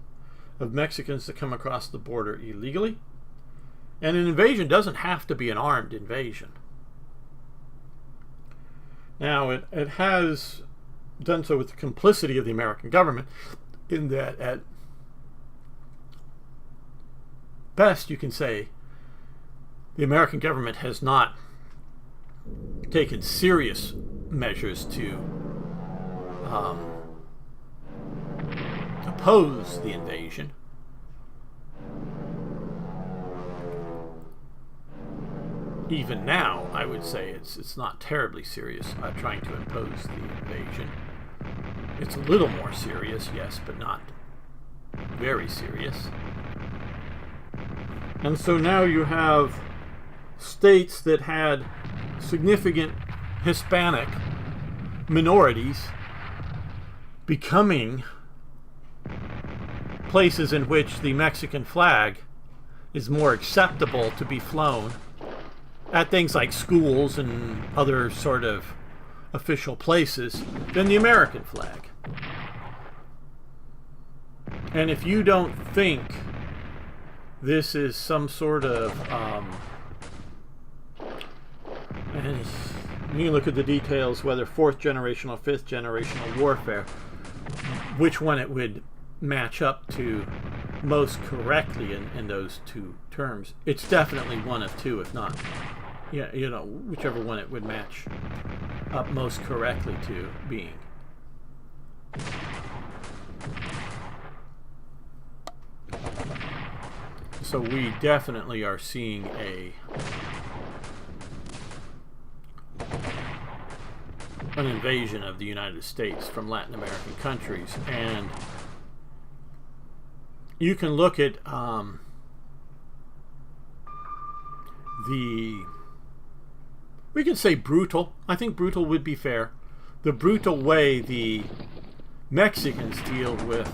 Speaker 1: of Mexicans that come across the border illegally. And an invasion doesn't have to be an armed invasion. Now, it has done so with the complicity of the American government, in that at best you can say the American government has not taken serious measures to oppose the invasion. Even now, I would say it's not terribly serious trying to impose the invasion. It's a little more serious, yes, but not very serious. And so now you have states that had significant Hispanic minorities becoming places in which the Mexican flag is more acceptable to be flown at things like schools and other sort of official places than the American flag. And if you don't think this is some sort of and you can look at the details, whether 4th generational or 5th generational warfare, which one it would match up to most correctly in those two terms. It's definitely one of two, if not, yeah, you know, whichever one it would match up most correctly to being. So we definitely are seeing an invasion of the United States from Latin American countries, and you can look at we could say brutal. I think brutal would be fair. The brutal way the Mexicans deal with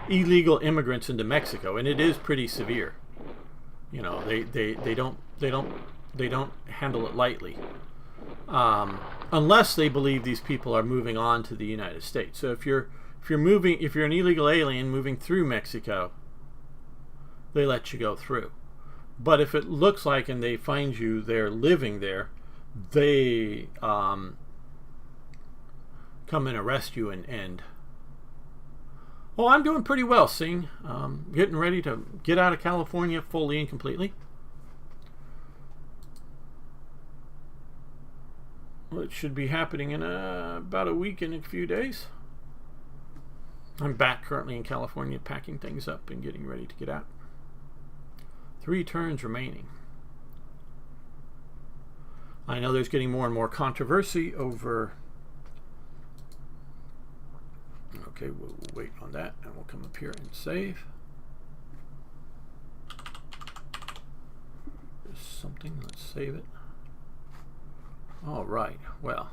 Speaker 1: illegal immigrants into Mexico, and it is pretty severe. You know, they don't handle it lightly, unless they believe these people are moving on to the United States. So if you're an illegal alien moving through Mexico, they let you go through. But if it looks like, and they find you there living there, they come and arrest you and oh, I'm doing pretty well, Sing. Getting ready to get out of California fully and completely. Well, it should be happening in about a week and a few days. I'm back currently in California, packing things up and getting ready to get out. 3 turns remaining. I know there's getting more and more controversy over... Okay, we'll wait on that and we'll come up here and save. There's something, let's save it. All right, well.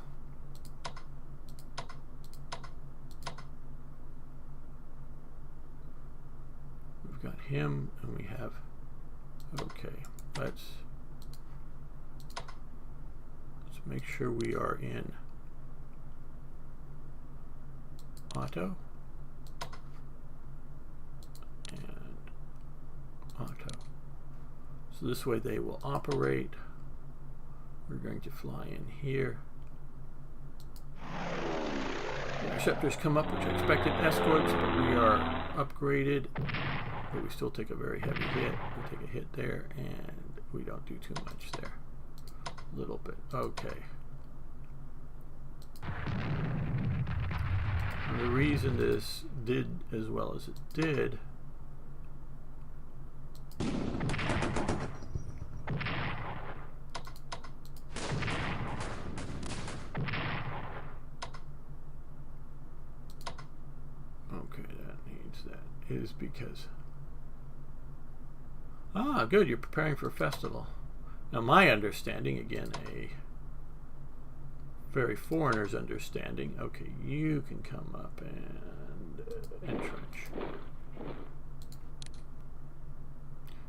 Speaker 1: We've got him and we have, okay, let's make sure we are in auto and auto. So this way they will operate. We're going to fly in here. Interceptors come up, which I expected escorts, but we are upgraded. But we still take a very heavy hit. We take a hit there, and we don't do too much there. A little bit. Okay. And the reason this did as well as it did is because good, you're preparing for a festival. Now my understanding, again a very foreigner's understanding, okay, you can come up and entrench.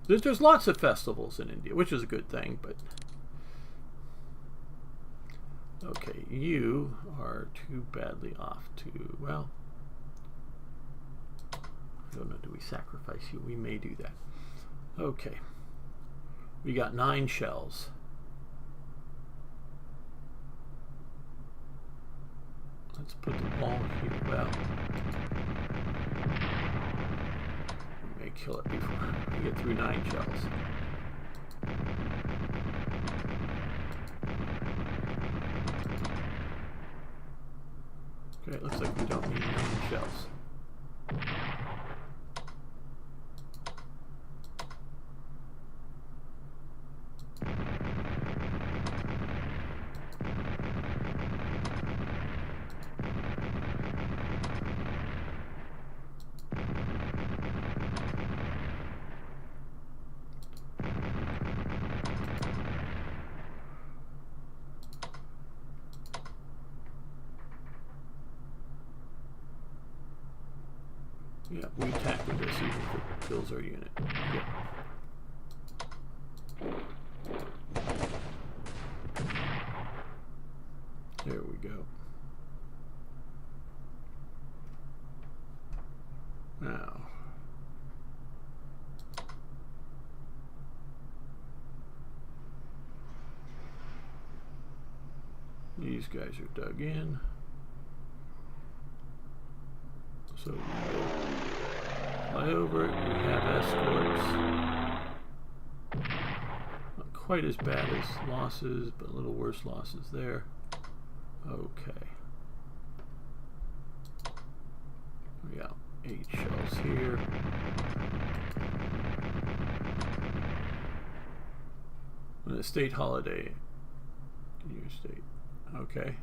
Speaker 1: There's lots of festivals in India, which is a good thing, but okay, you are too badly off to, well, I don't know, do we sacrifice you? We may do that. Okay. We got 9 shells. Let's put them all here. Well, we may kill it before we get through 9 shells. Okay, it looks like we don't need 9 shells. Yeah, we tackle this even if it kills our unit. Yep. There we go. Now, these guys are dug in. So we'll fly over it. We have escorts. Not quite as bad as losses, but a little worse losses there. Okay. We got 8 shells here. And a state holiday in your state. Okay.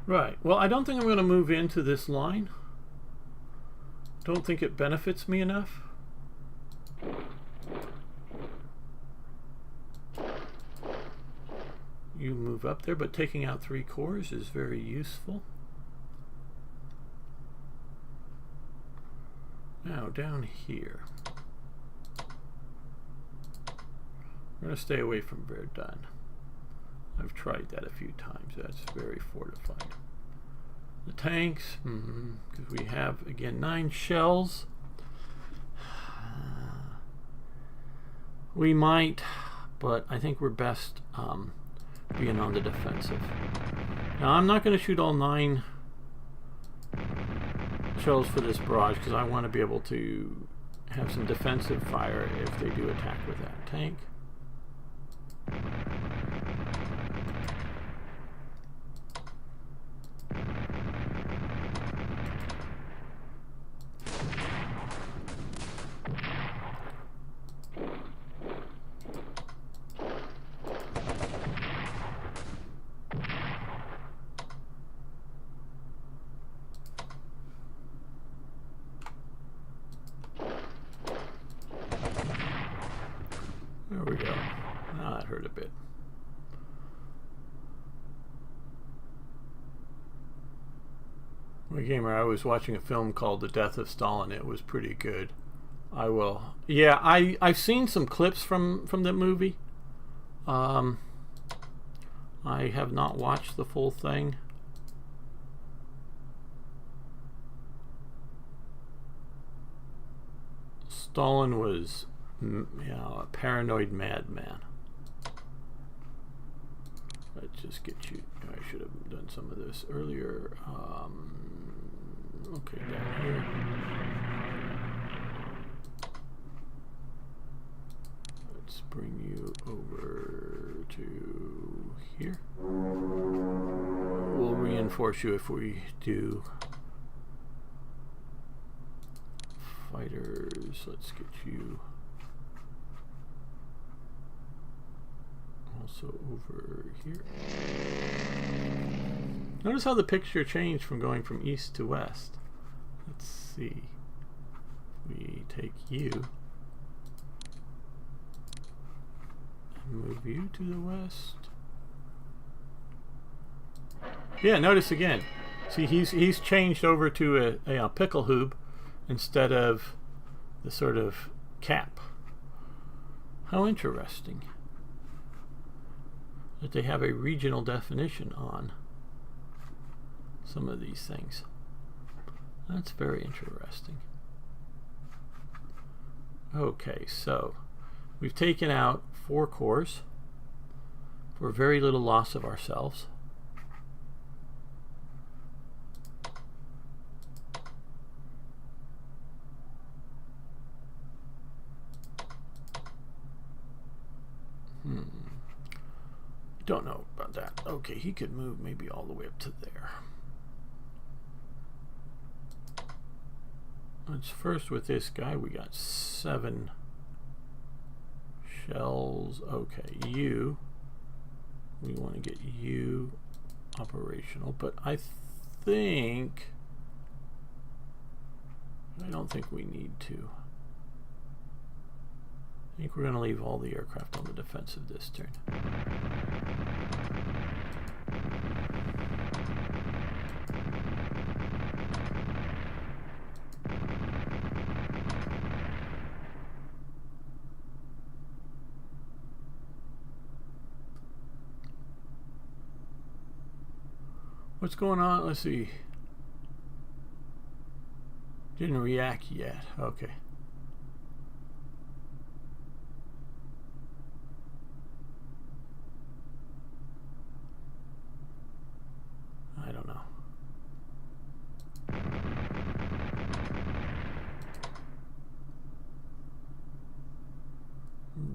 Speaker 1: Right. Well, I don't think I'm going to move into this line. Don't think it benefits me enough. You move up there, but taking out 3 cores is very useful. Now down here. We're going to stay away from Verdun. I've tried that a few times. That's very fortified. The tanks, because we have, again, 9 shells. We might, but I think we're best being on the defensive. Now, I'm not going to shoot all 9 shells for this barrage because I want to be able to have some defensive fire if they do attack with that tank. There we go. Now that hurt a bit. Gamer, I was watching a film called The Death of Stalin. It was pretty good. I will. Yeah, I've seen some clips from that movie. I have not watched the full thing. Stalin was, you know, a paranoid madman. Let's just get you. I should have done some of this earlier. Okay, down here. Let's bring you over to here. We'll reinforce you if we do. Fighters, let's get you also over here. Notice how the picture changed from going from east to west. Let's see. We take you and move you to the west. Yeah, notice again. See, he's changed over to a pickle hoob instead of the sort of cap. How interesting that they have a regional definition on some of these things. That's very interesting. Okay, so we've taken out 4 cores for very little loss of ourselves. Don't know about that. Okay, he could move maybe all the way up to there. Let's first with this guy. We got 7 shells. Okay, you. We want to get you operational, but I don't think we need to. I think we're going to leave all the aircraft on the defensive this turn. What's going on? Let's see. Didn't react yet. Okay. I don't know.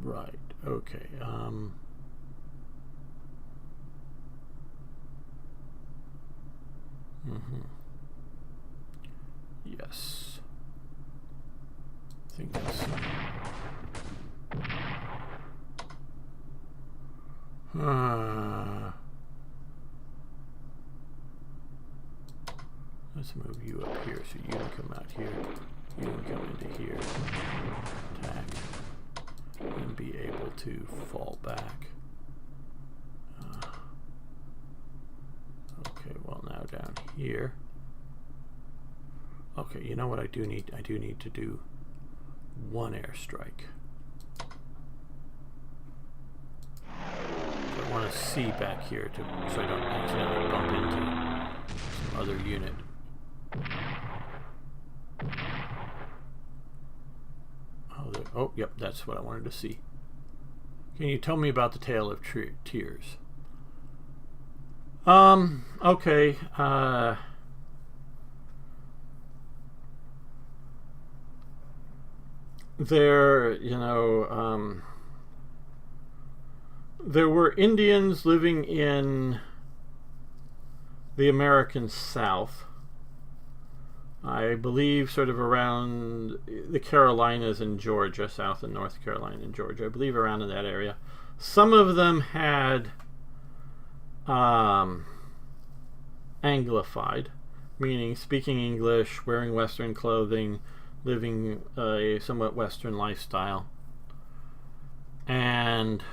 Speaker 1: Right. Okay. Yes. I think that's. Let's move you up here so you can come out here. You can come into here, attack, and be able to fall back. Okay, well now down here. Okay, you know what I do need? I do need to do one airstrike. So I want to see back here so I don't accidentally bump into some other unit. Oh, yep, that's what I wanted to see. Can you tell me about the Tale of Tears? Okay, there, there were Indians living in the American South. I believe sort of around the Carolinas and Georgia, South and North Carolina and Georgia. I believe around in that area. Some of them had Anglified, meaning speaking English, wearing Western clothing, living a somewhat Western lifestyle. And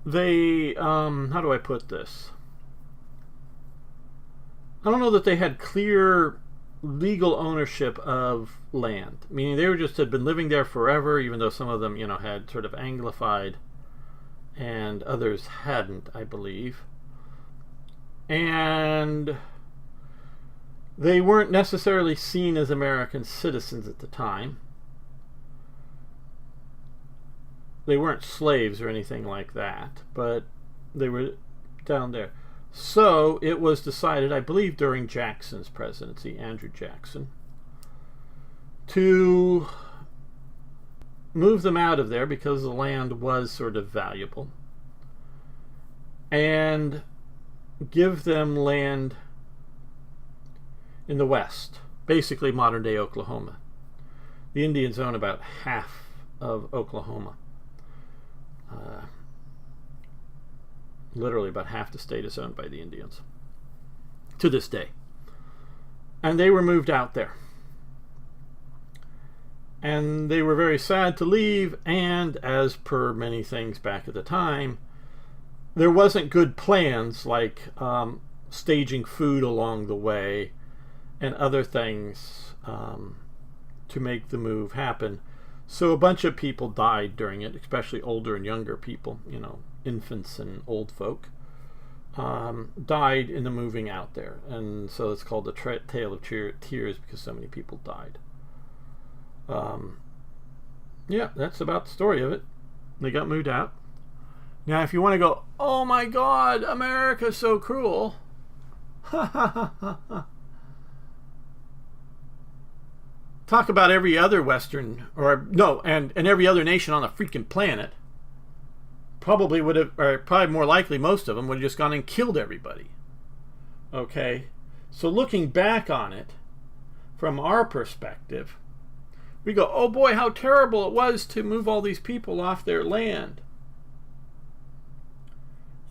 Speaker 1: they, how do I put this? I don't know that they had clear legal ownership of land. Meaning they had been living there forever, even though some of them, had sort of Anglified and others hadn't, I believe. And they weren't necessarily seen as American citizens at the time. They weren't slaves or anything like that, but they were down there. So it was decided, I believe during Jackson's presidency, Andrew Jackson, to move them out of there because the land was sort of valuable, and give them land in the West, basically modern-day Oklahoma. The Indians own about half of Oklahoma. Literally about half the state is owned by the Indians to this day. And they were moved out there. And they were very sad to leave, and as per many things back at the time, there wasn't good plans like staging food along the way and other things to make the move happen. So a bunch of people died during it, especially older and younger people, infants and old folk, died in the moving out there. And so it's called the Tale of Tears because so many people died. Yeah, that's about the story of it. They got moved out. Now, if you want to go, oh my God, America's so cruel. Talk about every other Western, and every other nation on the freaking planet. Probably would have, or probably more likely most of them would have just gone and killed everybody. Okay? So looking back on it, from our perspective, we go, oh boy, how terrible it was to move all these people off their land.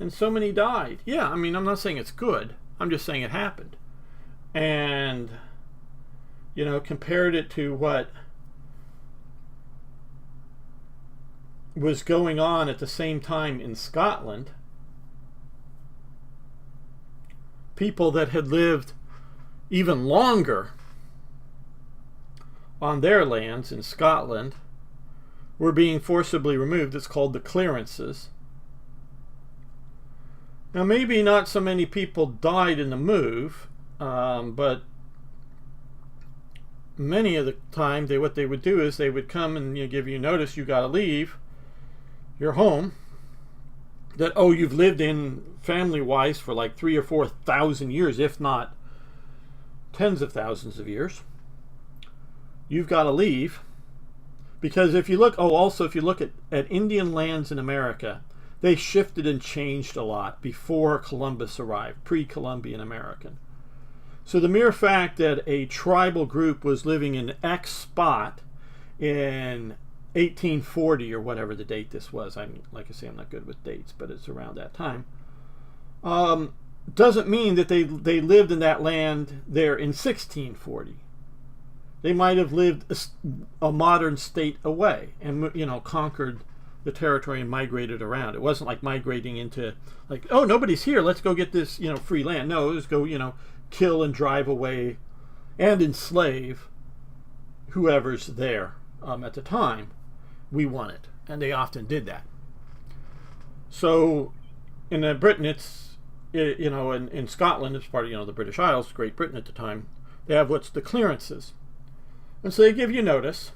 Speaker 1: And so many died. Yeah, I mean, I'm not saying it's good. I'm just saying it happened. And, compared it to what was going on at the same time in Scotland, people that had lived even longer on their lands in Scotland were being forcibly removed. It's called the clearances. Now, maybe not so many people died in the move, but many of the time, what they would do is they would come and give you notice you got to leave your home that, you've lived in family-wise for like 3,000 or 4,000 years, if not tens of thousands of years. You've got to leave, because if you look, if you look at Indian lands in America, they shifted and changed a lot before Columbus arrived, pre-Columbian American. So the mere fact that a tribal group was living in X spot in 1840 or whatever the date this was, like I say, I'm not good with dates, but it's around that time, doesn't mean that they lived in that land there in 1640. They might have lived a modern state away and conquered the territory and migrated around. It wasn't like migrating into, like, oh, nobody's here, let's go get this, free land. No, it was go, kill and drive away and enslave whoever's there at the time. We won it, and they often did that. So in Britain, in Scotland, it's part of the British Isles, Great Britain at the time. They have what's the clearances, and so they give you notice.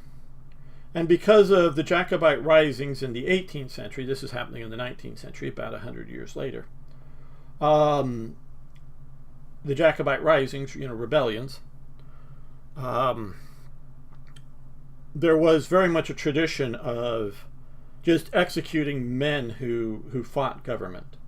Speaker 1: And because of the Jacobite risings in the 18th century, this is happening in the 19th century, about 100 years later. The Jacobite risings, rebellions. There was very much a tradition of just executing men who fought government.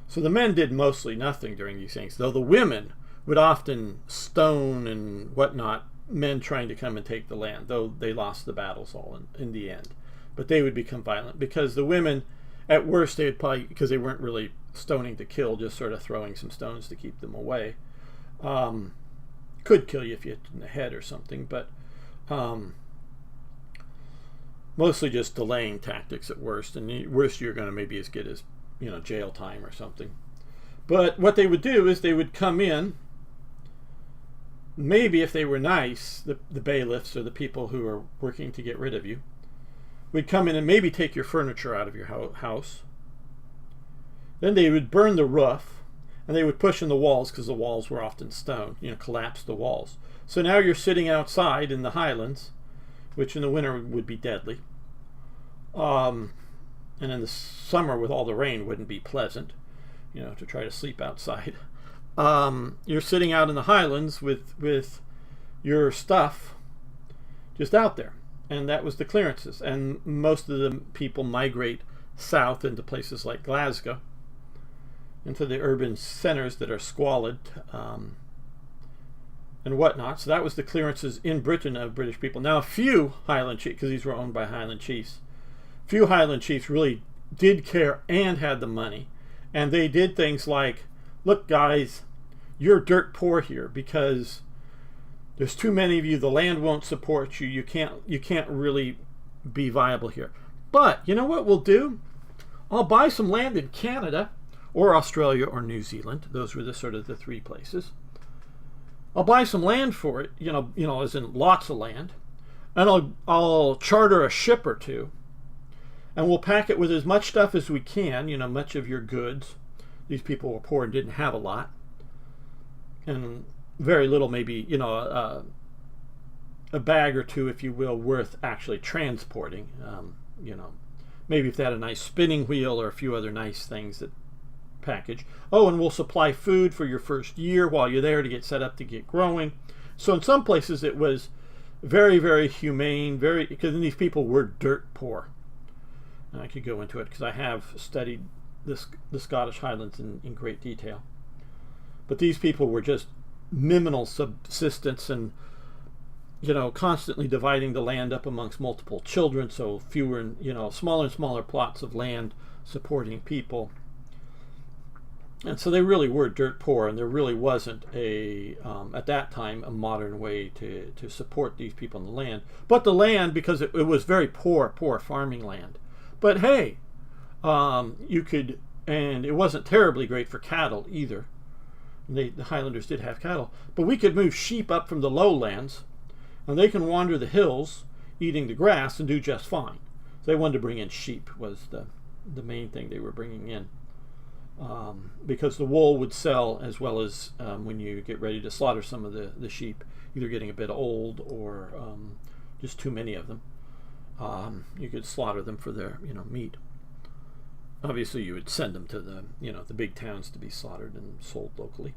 Speaker 1: So the men did mostly nothing during these things, though the women would often stone and whatnot men trying to come and take the land, though they lost the battles all in the end. But they would become violent because the women, at worst, they would probably, because they weren't really stoning to kill, just sort of throwing some stones to keep them away. Could kill you if you hit in the head or something, but mostly just delaying tactics at worst, and the worst you're going to maybe as get as jail time or something. But what they would do is they would come in. Maybe if they were nice, the bailiffs or the people who are working to get rid of you would come in and maybe take your furniture out of your house. Then they would burn the roof, and they would push in the walls, because the walls were often stone, collapse the walls. So now you're sitting outside in the Highlands, which in the winter would be deadly. And in the summer with all the rain wouldn't be pleasant, to try to sleep outside. You're sitting out in the Highlands with your stuff just out there. And that was the clearances. And most of the people migrate south into places like Glasgow, into the urban centers that are squalid and whatnot. So that was the clearances in Britain of British people. Now, a few Highland chiefs, because these were owned by Highland chiefs, few Highland chiefs really did care and had the money. And they did things like, look, guys, you're dirt poor here because there's too many of you. The land won't support you. You can't really be viable here. But you know what we'll do? I'll buy some land in Canada or Australia or New Zealand. Those were the sort of the three places. I'll buy some land for it, as in lots of land, and I'll charter a ship or two, and we'll pack it with as much stuff as we can, much of your goods. These people were poor and didn't have a lot, and very little, maybe, a bag or two, if you will, worth actually transporting. Maybe if they had a nice spinning wheel or a few other nice things that package. Oh, and we'll supply food for your first year while you're there to get set up to get growing. So in some places it was very, very humane, because these people were dirt poor. And I could go into it because I have studied the Scottish Highlands in great detail. But these people were just minimal subsistence and constantly dividing the land up amongst multiple children, so fewer and smaller and smaller plots of land supporting people. And so they really were dirt poor, and there really wasn't at that time a modern way to support these people in the land. But the land, because it was very poor farming land. But hey, you could, and it wasn't terribly great for cattle either. The Highlanders did have cattle, but we could move sheep up from the lowlands, and they can wander the hills eating the grass and do just fine. So they wanted to bring in sheep was the main thing they were bringing in. Because the wool would sell as well as when you get ready to slaughter some of the sheep, either getting a bit old or just too many of them. You could slaughter them for their meat. Obviously, you would send them to the big towns to be slaughtered and sold locally.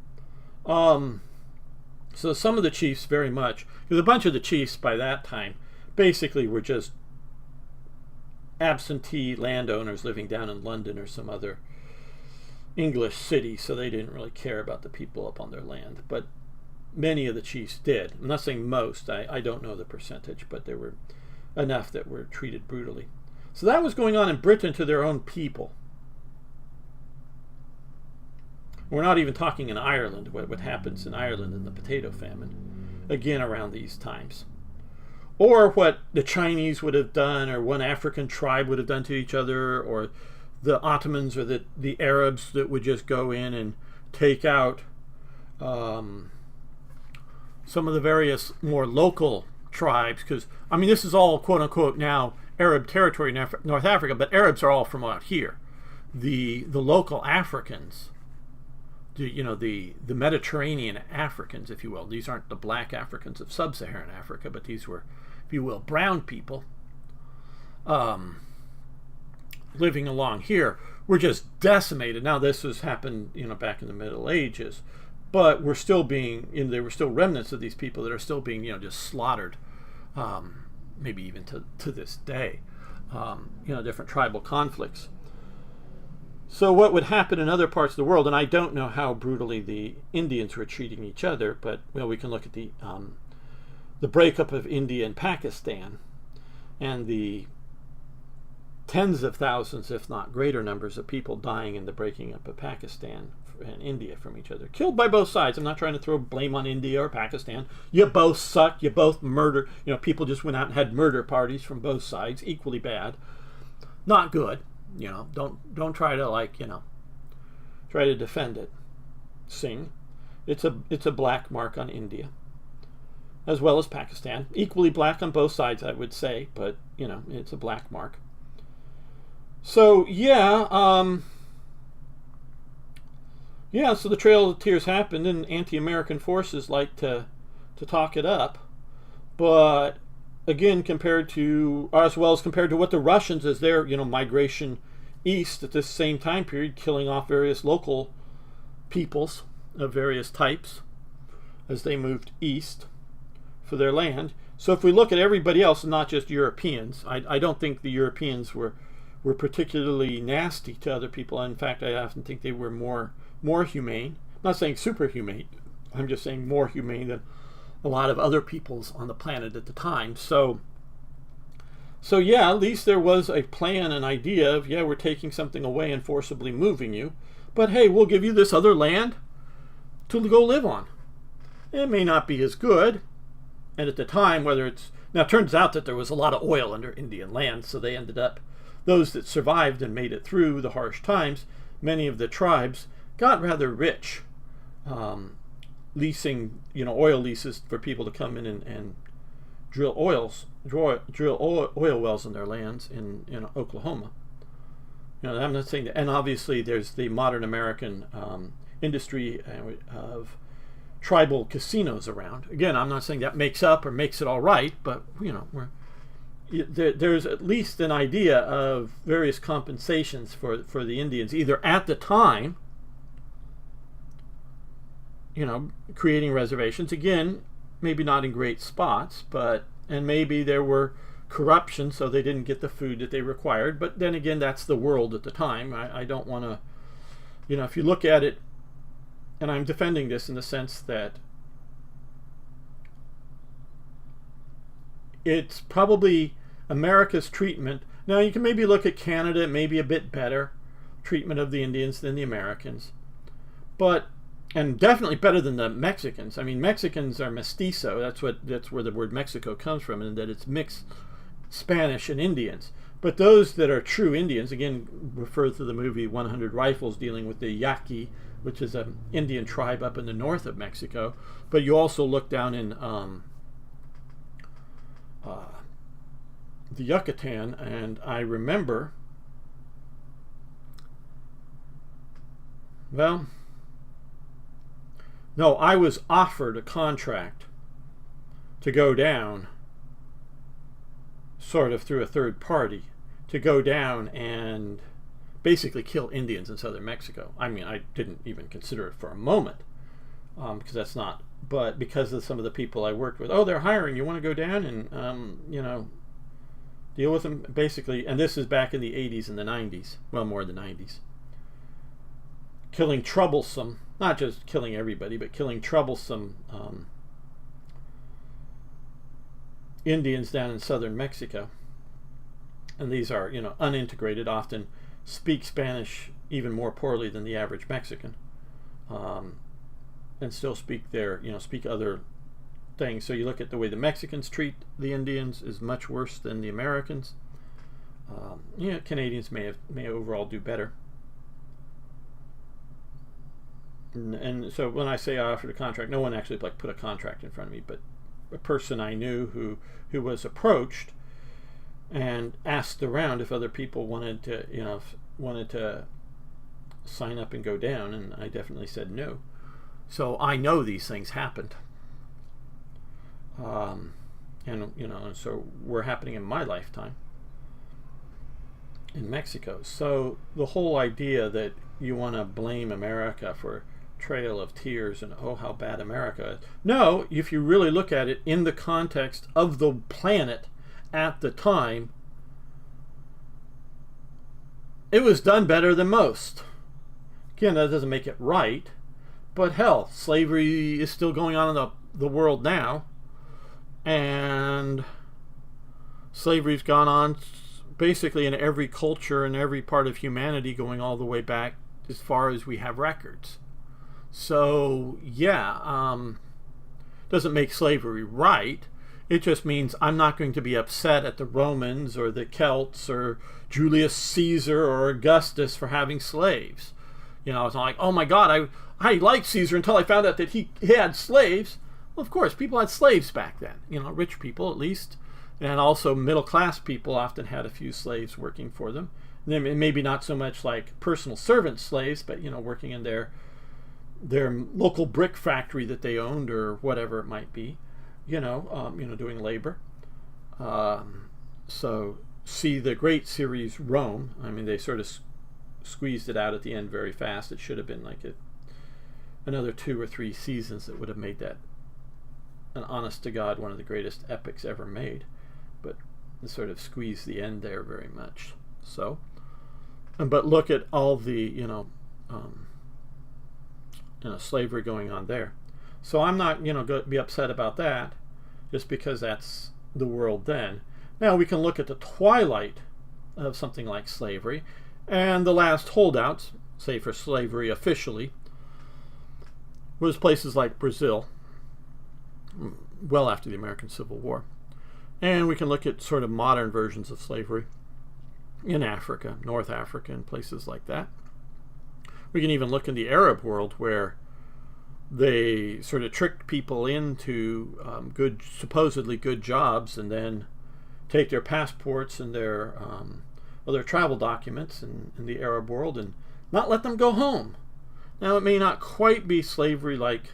Speaker 1: So some of the chiefs very much, because a bunch of the chiefs by that time basically were just absentee landowners living down in London or some other English city, so they didn't really care about the people up on their land. But many of the chiefs did. I'm not saying most, I don't know the percentage, but there were enough that were treated brutally. So that was going on in Britain to their own people. We're not even talking in Ireland, what happens in Ireland in the potato famine, again around these times. or what the Chinese would have done, or one African tribe would have done to each other, or the Ottomans or the Arabs that would just go in and take out some of the various more local tribes. Because, I mean, this is all quote unquote now Arab territory in North Africa, but Arabs are all from out here. The local Africans, the Mediterranean Africans, if you will. These aren't the black Africans of sub-Saharan Africa, but these were, if you will, brown people living along here. Were just decimated. Now this has happened, back in the Middle Ages, but we're still being, there were still remnants of these people that are still being, just slaughtered, maybe even to this day. Different tribal conflicts. So what would happen in other parts of the world, and I don't know how brutally the Indians were treating each other, but we can look at the breakup of India and Pakistan, and the tens of thousands, if not greater numbers, of people dying in the breaking up of Pakistan and India from each other, killed by both sides. I'm not trying to throw blame on India or Pakistan. You both suck. You both murder. People just went out and had murder parties from both sides, equally bad. Not good. Don't try to try to defend it. Sing. It's a black mark on India, as well as Pakistan. Equally black on both sides, I would say, but it's a black mark. So so the Trail of Tears happened, and anti-American forces like to talk it up, but again, compared to what the Russians, as their migration east at this same time period, killing off various local peoples of various types as they moved east for their land. So if we look at everybody else, not just Europeans, I don't think the Europeans were particularly nasty to other people. In fact, I often think they were more humane. I'm not saying super humane. I'm just saying more humane than a lot of other peoples on the planet at the time. So at least there was a plan, an idea of, we're taking something away and forcibly moving you, but hey, we'll give you this other land to go live on. It may not be as good, and at the time, it turns out that there was a lot of oil under Indian land, so they ended up, those that survived and made it through the harsh times, many of the tribes got rather rich, leasing, oil leases for people to come in and drill oil wells in their lands in Oklahoma. I'm not saying that, and obviously there's the modern American industry of tribal casinos around. Again, I'm not saying that makes up or makes it all right, but there's at least an idea of various compensations for the Indians, either at the time, creating reservations, again, maybe not in great spots, and maybe there were corruption, so they didn't get the food that they required. But then again, that's the world at the time. I don't want to, if you look at it, and I'm defending this in the sense that it's probably America's treatment. Now, you can maybe look at Canada, maybe a bit better treatment of the Indians than the Americans, and definitely better than the Mexicans. I mean, Mexicans are mestizo. That's where the word Mexico comes from, and that it's mixed Spanish and Indians. But those that are true Indians, again, refer to the movie 100 Rifles, dealing with the Yaqui, which is an Indian tribe up in the north of Mexico. But you also look down in the Yucatan, and I remember, I was offered a contract to go down, sort of through a third party, to go down and basically kill Indians in southern Mexico. I mean, I didn't even consider it for a moment, because that's not, but because of some of the people I worked with, they're hiring, you want to go down and, deal with them, basically. And this is back in the 80s and the 90s, well, more the 90s. Killing troublesome, not just killing everybody, but killing troublesome Indians down in southern Mexico. And these are, unintegrated, often speak Spanish even more poorly than the average Mexican, and still speak other things. So you look at the way the Mexicans treat the Indians is much worse than the Americans. Canadians may overall do better. And so when I say I offered a contract, no one actually put a contract in front of me, but a person I knew who was approached and asked around if other people wanted to sign up and go down, and I definitely said no. So I know these things happened, and so were happening in my lifetime in Mexico. So the whole idea that you want to blame America for Trail of Tears and oh how bad America is. No, if you really look at it in the context of the planet at the time, it was done better than most. Again, that doesn't make it right, but hell, slavery is still going on in the world now, and slavery's gone on basically in every culture and every part of humanity, going all the way back as far as we have records. So yeah, doesn't make slavery right. It just means I'm not going to be upset at the Romans or the Celts or Julius Caesar or Augustus for having slaves. It's not like, oh my God, I liked Caesar until I found out that he had slaves. Well, of course, people had slaves back then. Rich people at least, and also middle class people often had a few slaves working for them. And maybe not so much like personal servant slaves, but working in their local brick factory that they owned or whatever it might be. Doing labor. So see the great series Rome. I mean, they sort of squeezed it out at the end very fast. It should have been like another 2 or 3 seasons that would have made that an honest to God one of the greatest epics ever made. But it sort of squeezed the end there very much. So, but look at all the slavery going on there. So I'm not going to be upset about that, just because that's the world then. Now we can look at the twilight of something like slavery, and the last holdouts, say for slavery officially, was places like Brazil, well after the American Civil War. And we can look at sort of modern versions of slavery in Africa, North Africa, and places like that. We can even look in the Arab world, where they sort of tricked people into supposedly good jobs, and then take their passports and their travel documents in the Arab world and not let them go home. Now, it may not quite be slavery like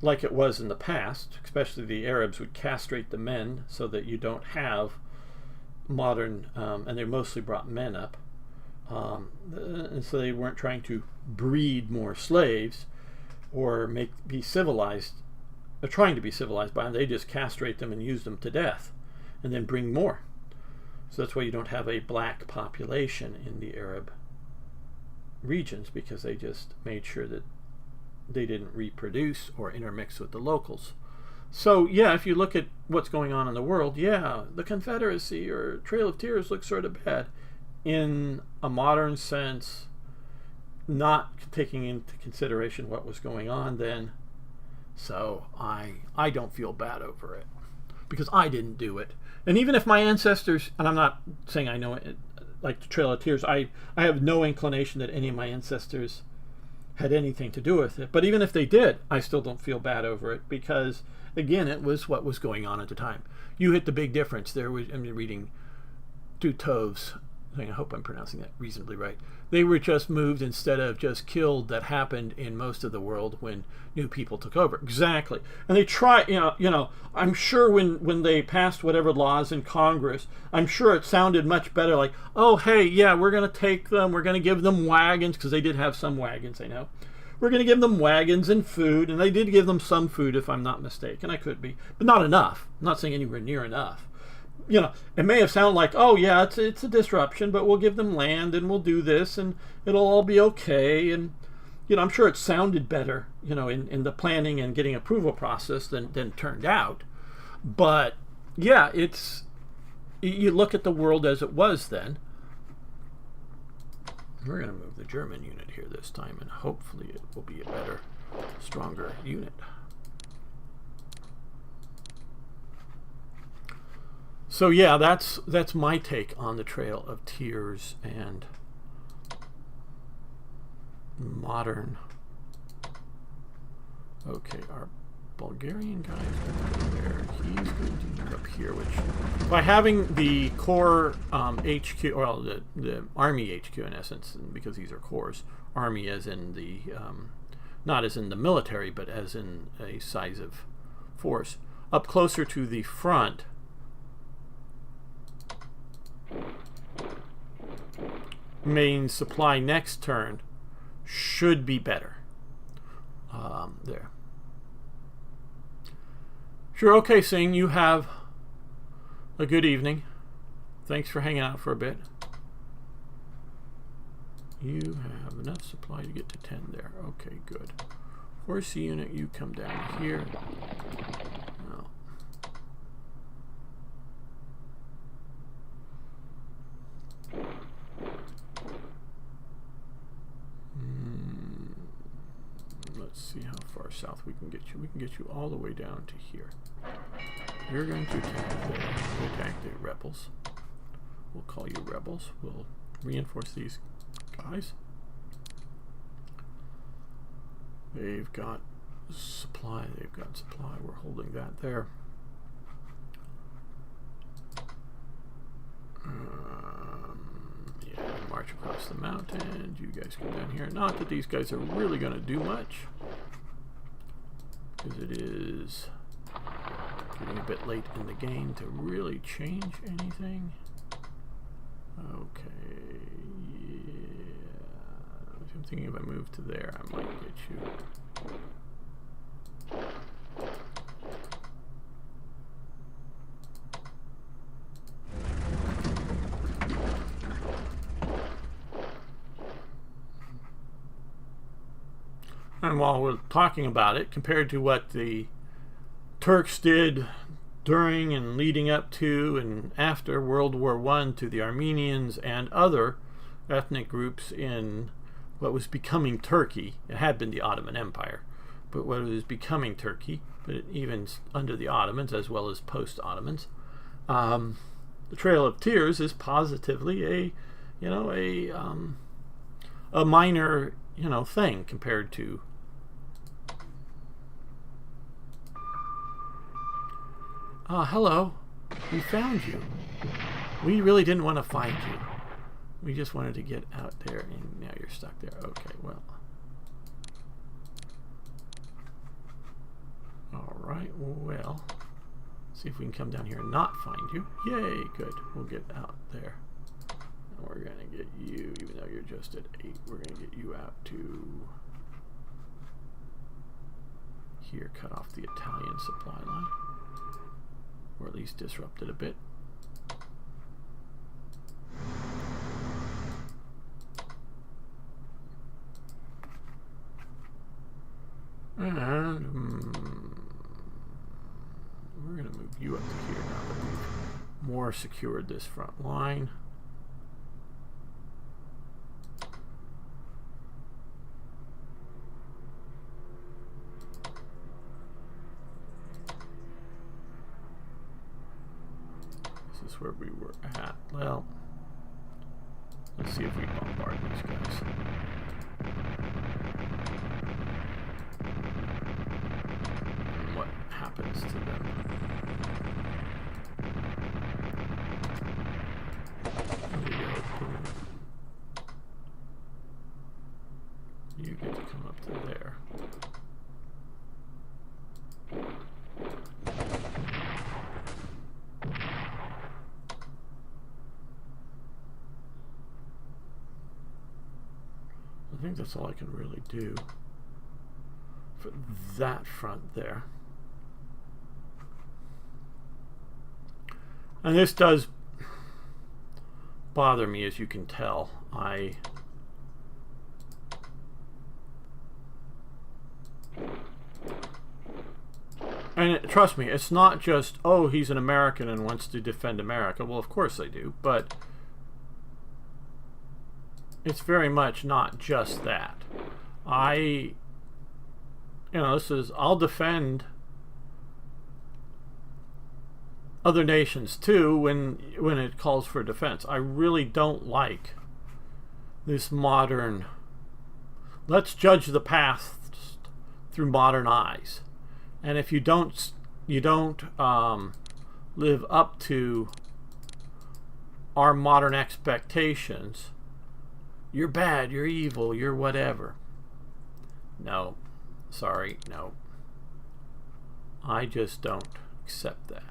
Speaker 1: it was in the past. Especially the Arabs would castrate the men so that you don't have modern, and they mostly brought men up. And so they weren't trying to breed more slaves or be civilized, or trying to be civilized by them. They just castrate them and use them to death and then bring more. So that's why you don't have a black population in the Arab regions, because they just made sure that they didn't reproduce or intermix with the locals. So yeah, if you look at what's going on in the world, yeah, the Confederacy or Trail of Tears looks sort of bad in a modern sense, not taking into consideration what was going on then. So I don't feel bad over it, because I didn't do it. And even if my ancestors, and I'm not saying I know it, like the Trail of Tears, I have no inclination that any of my ancestors had anything to do with it. But even if they did, I still don't feel bad over it, because again, it was what was going on at the time. You hit the big difference. There was, I'm reading Dutov's, I hope I'm pronouncing that reasonably right. They were just moved instead of just killed. That happened in most of the world when new people took over. Exactly. And they try, I'm sure when they passed whatever laws in Congress, I'm sure it sounded much better, like, oh, hey, yeah, we're going to take them, we're going to give them wagons, because they did have some wagons, I know. We're going to give them wagons and food, and they did give them some food, if I'm not mistaken. I could be, but not enough. I'm not saying anywhere near enough. It may have sounded like, oh yeah, it's a disruption, but we'll give them land and we'll do this and it'll all be okay. And I'm sure it sounded better, in the planning and getting approval process than turned out. But yeah, you look at the world as it was then. We're going to move the German unit here this time, and hopefully it will be a better, stronger unit. So yeah, that's my take on the Trail of Tears and modern. Okay, our Bulgarian guy is going there. He's going to move up here, which by having the Corps HQ, well, the Army HQ in essence, because these are corps, Army as in the not as in the military, but as in a size of force, up closer to the front. Main supply next turn should be better. There. Sure, okay, Singh, you have a good evening. Thanks for hanging out for a bit. You have enough supply to get to 10 there. Okay, good. Horse unit, you come down here. No. Let's see how far south we can get you. We can get you all the way down to here. You're going to attack the rebels. We'll call you rebels. We'll reinforce these guys. They've got supply. They've got supply. We're holding that there. Yeah, march across the mountain. You guys come down here. Not that these guys are really going to do much, because it is getting a bit late in the game to really change anything. Okay, yeah. I'm thinking if I move to there, I might get you. And while we're talking about it, compared to what the Turks did during and leading up to and after World War I to the Armenians and other ethnic groups in what was becoming Turkey, it had been the Ottoman Empire, but what was becoming Turkey, but even under the Ottomans as well as post-Ottomans, the Trail of Tears is positively a minor thing compared to. Hello. We found you. We really didn't want to find you. We just wanted to get out there, and now you're stuck there. Okay, well. Alright, well. See if we can come down here and not find you. Yay, good. We'll get out there. And we're going to get you, even though you're just at 8, we're going to get you out to here, cut off the Italian supply line. Or at least disrupt it a bit. And we're going to move you up to here now that we've more secured this front line. This is where we were at. Well, let's see if we bombard these guys. What happens to them? There we go. You get to come up to there. I think that's all I can really do for that front there. And this does bother me, as you can tell. And trust me, it's not just, oh, he's an American and wants to defend America. Well, of course they do, but it's very much not just that. This is, I'll defend other nations too when it calls for defense. I really don't like this modern, let's judge the past through modern eyes, and if you don't live up to our modern expectations, you're bad, you're evil, you're whatever. No, sorry, no. I just don't accept that.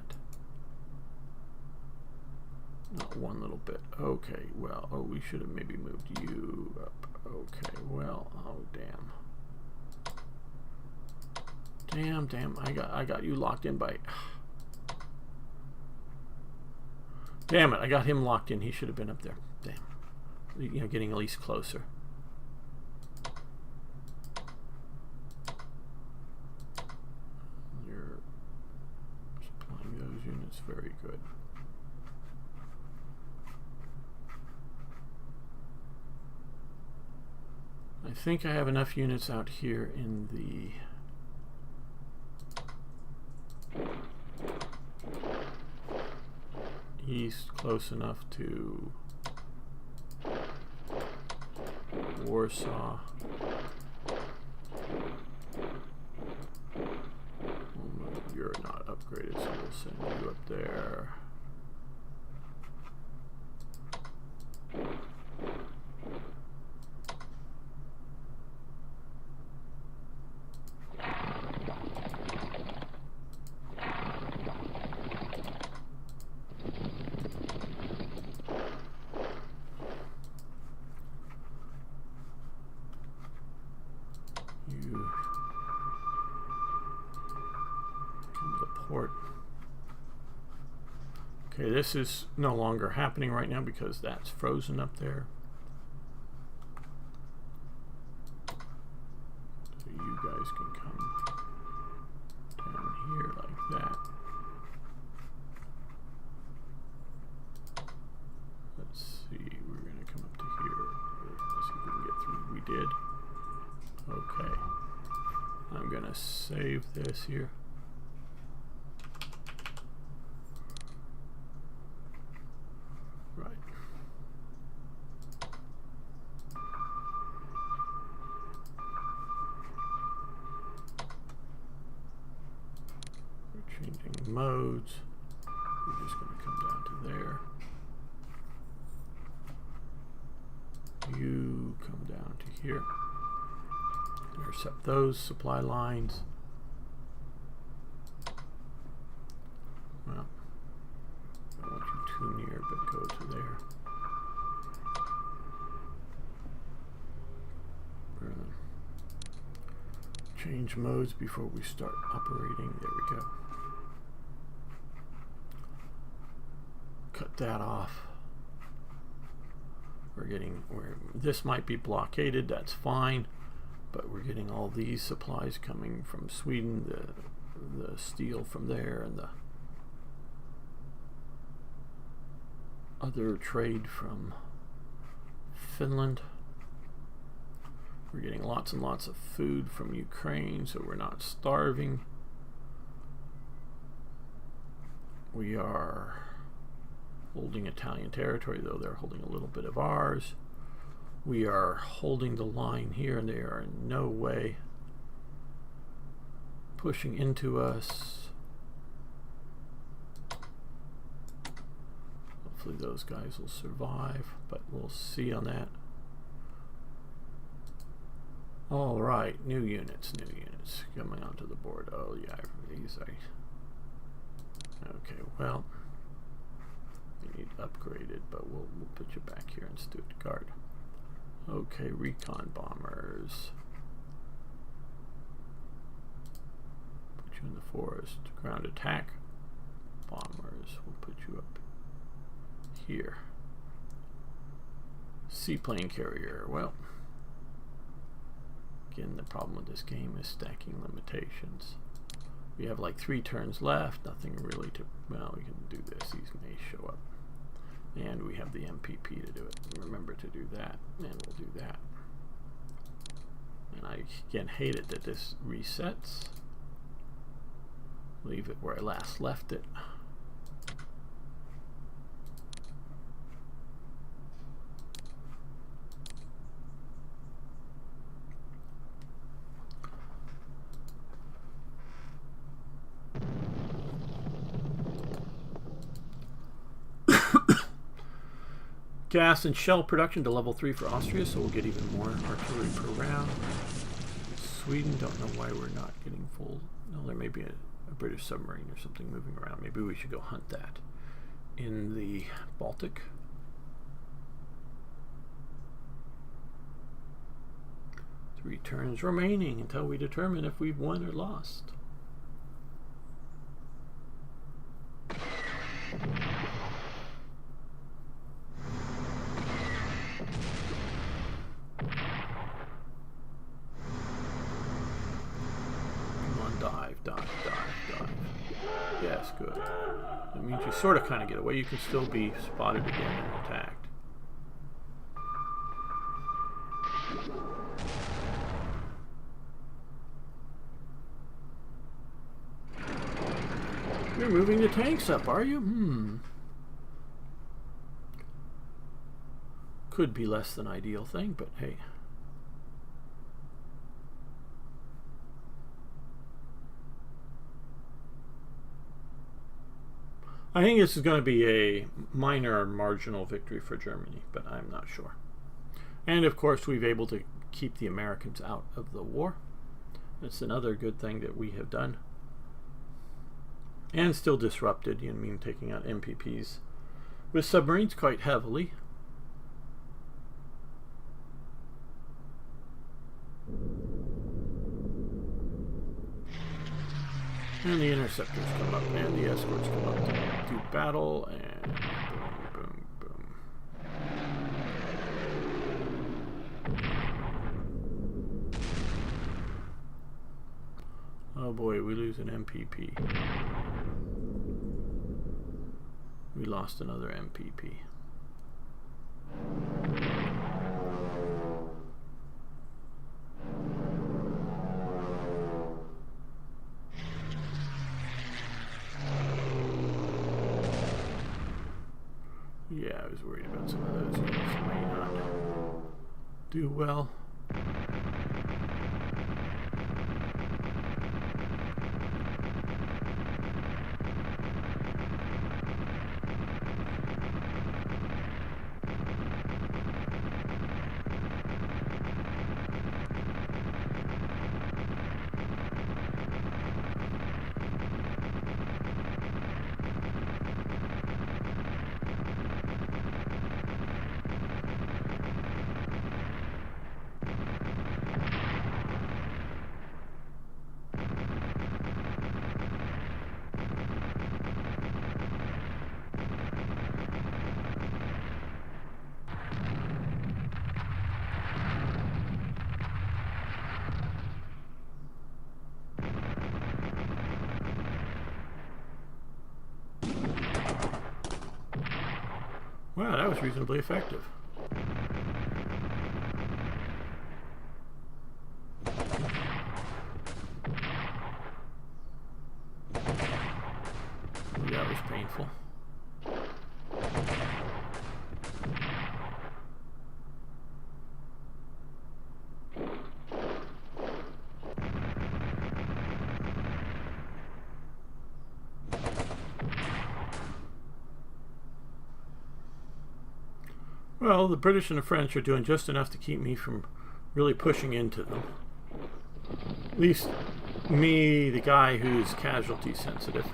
Speaker 1: Not one little bit. Okay, well, oh, we should have maybe moved you up. Okay, well, oh, damn. Damn, I got you locked in by... Damn it, I got him locked in. He should have been up there. Damn. You know, getting at least closer. You're supplying those units. Very good. I think I have enough units out here in the east, close enough to Warsaw. You're not upgraded, so we'll send you up there. Okay, this is no longer happening right now because that's frozen up there. So you guys can come down here like that. Let's see, we're going to come up to here. Let's see if we can get through. We did. Okay. I'm going to save this here. Modes. We're just going to come down to there. You come down to here. Intercept those supply lines. Well, I don't want you too near, but go to there. We're going to change modes before we start operating. There we go. Cut that off. This might be blockaded, that's fine, but we're getting all these supplies coming from Sweden, the steel from there, and the other trade from Finland. We're getting lots and lots of food from Ukraine, so we're not starving. We are holding Italian territory, though they're holding a little bit of ours. We are holding the line here, and they are in no way pushing into us. Hopefully those guys will survive, but we'll see on that. All right, new units coming onto the board. Oh yeah, these are okay. Well, you need upgraded, but we'll put you back here in Stuttgart. Okay, recon bombers. Put you in the forest. Ground attack bombers. We'll put you up here. Seaplane carrier. Well, again, the problem with this game is stacking limitations. We have like 3 turns left. Nothing really to. Well, we can do this. These may show up. And we have the MPP to do it. Remember to do that, and we'll do that. And I again hate it that this resets. Leave it where I last left it. gas and shell production to level 3 for Austria, so we'll get even more artillery per round. Sweden, don't know why we're not getting full. No, there may be a British submarine or something moving around. Maybe we should go hunt that in the Baltic. Three turns remaining until we determine if we've won or lost. Dive. Yes, good. That means you sort of kind of get away. You can still be spotted again and attacked. You're moving the tanks up, are you? Could be less than ideal thing, but hey. I think this is going to be a minor marginal victory for Germany, but I'm not sure. And of course, we've able to keep the Americans out of the war. That's another good thing that we have done. And still disrupted, you know, I mean, taking out MPPs with submarines quite heavily. And the interceptors come up, and the escorts come up to do battle, and boom, boom, boom. Oh boy, we lose an MPP. We lost another MPP. Yeah, I was worried about some of those units may not do well. Wow, that was reasonably effective. That was painful. Well, the British and the French are doing just enough to keep me from really pushing into them. At least me, the guy who's casualty sensitive,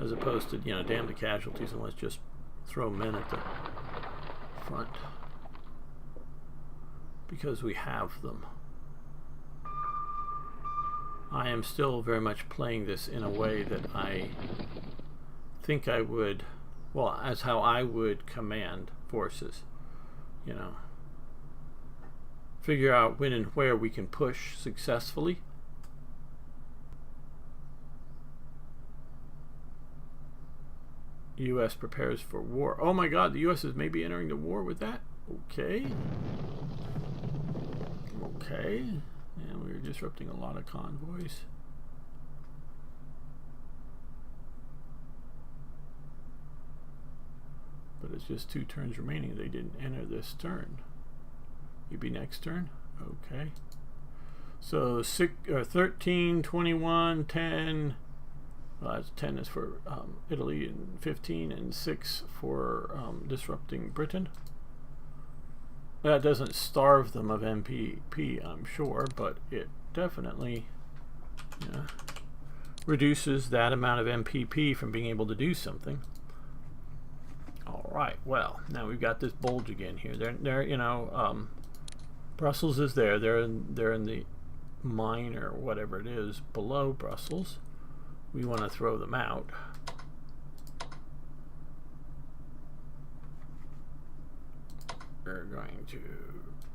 Speaker 1: as opposed to, you know, damn the casualties and let's just throw men at the front. Because we have them. I am still very much playing this in a way that I think I would, well, as how I would command forces, you know, figure out when and where we can push successfully. U.S. prepares for war. Oh my God, the U.S. is maybe entering the war with that? Okay. Okay. And we're disrupting a lot of convoys. But it's just 2 turns remaining. They didn't enter this turn. Maybe next turn? Okay. So 13, 21, 10. Well, that's 10 is for Italy, and 15 and 6 for disrupting Britain. That doesn't starve them of MPP, I'm sure, but it definitely, yeah, reduces that amount of MPP from being able to do something. All right, well, now we've got this bulge again here. They're you know, Brussels is there. They're in the mine or whatever it is below Brussels. We want to throw them out. We're going to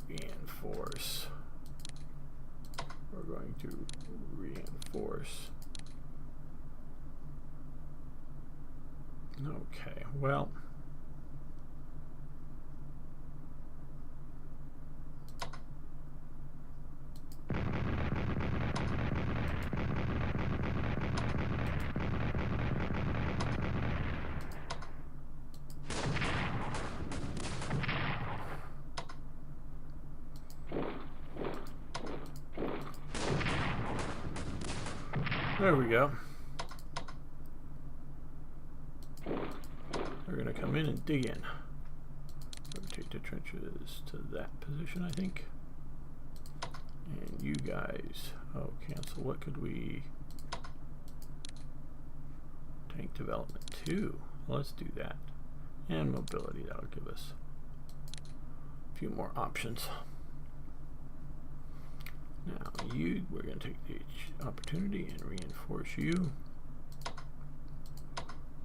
Speaker 1: reinforce. We're going to reinforce. Okay, well. There we go. We're going to come in and dig in. Rotate the trenches to that position, I think. And you guys, oh, cancel. What could we? Tank development 2. Let's do that. And mobility, that'll give us a few more options. Now you, we're going to take the opportunity and reinforce you.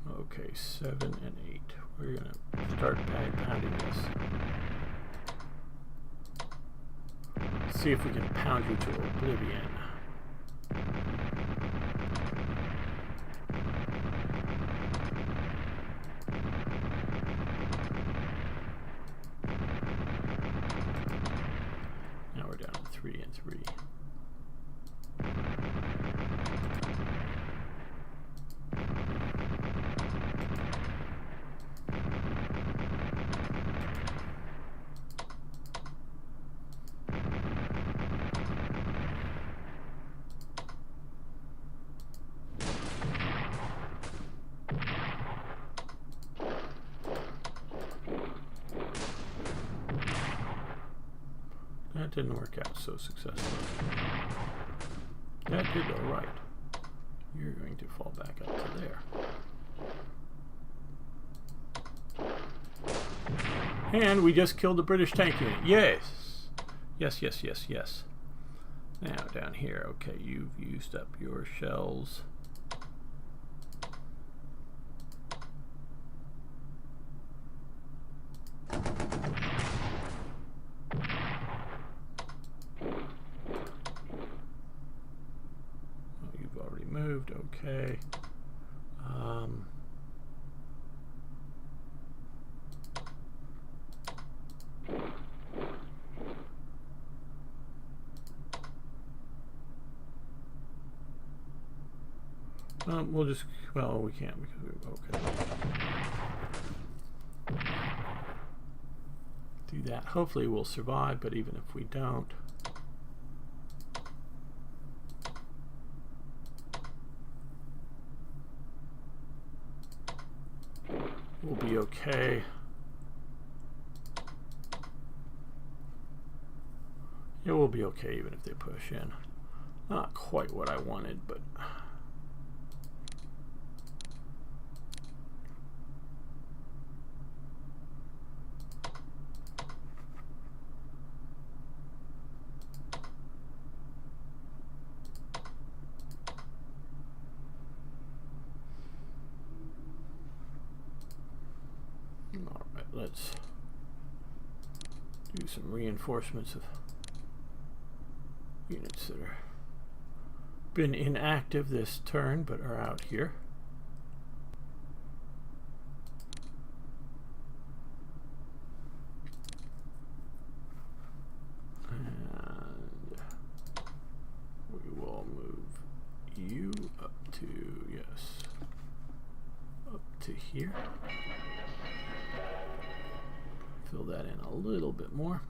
Speaker 1: Okay, 7 and 8. We're going to start pounding this. See if we can pound you to oblivion. Now we're down to 3 and 3. That didn't work out so successfully. That did all right. You're going to fall back up to there. And we just killed the British tank unit. Yes! Yes, yes, yes, yes. Now down here, okay, you've used up your shells. Moved, okay. We'll just, well, we can't because we, okay. Do that. Hopefully we'll survive, but even if we don't, we'll be okay. It will be okay even if they push in. Not quite what I wanted, but alright, let's do some reinforcements of units that are been inactive this turn but are out here. And we will move you up to, yes, up to here. Fill that in a little bit more.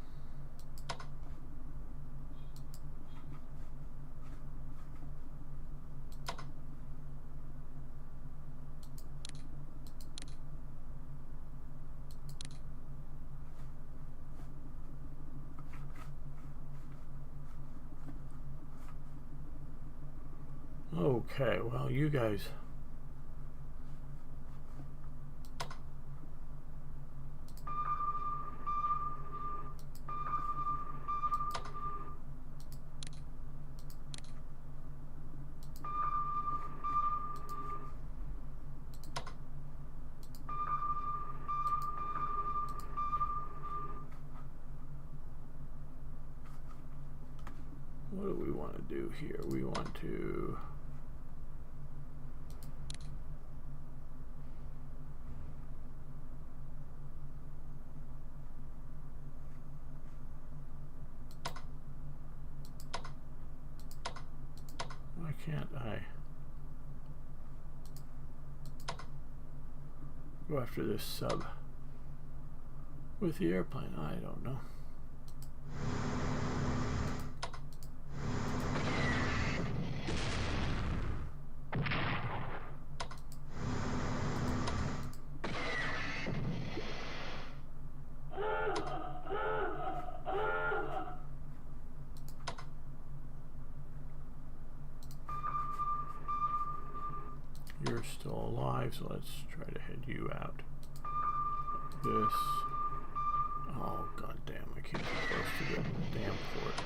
Speaker 1: Okay, well, you guys. What do we want to do here? We want to why can't I go after this sub with the airplane? I don't know. You're still alive, so let's try to head you out. This. Oh, god damn, I can't get close to the damn port.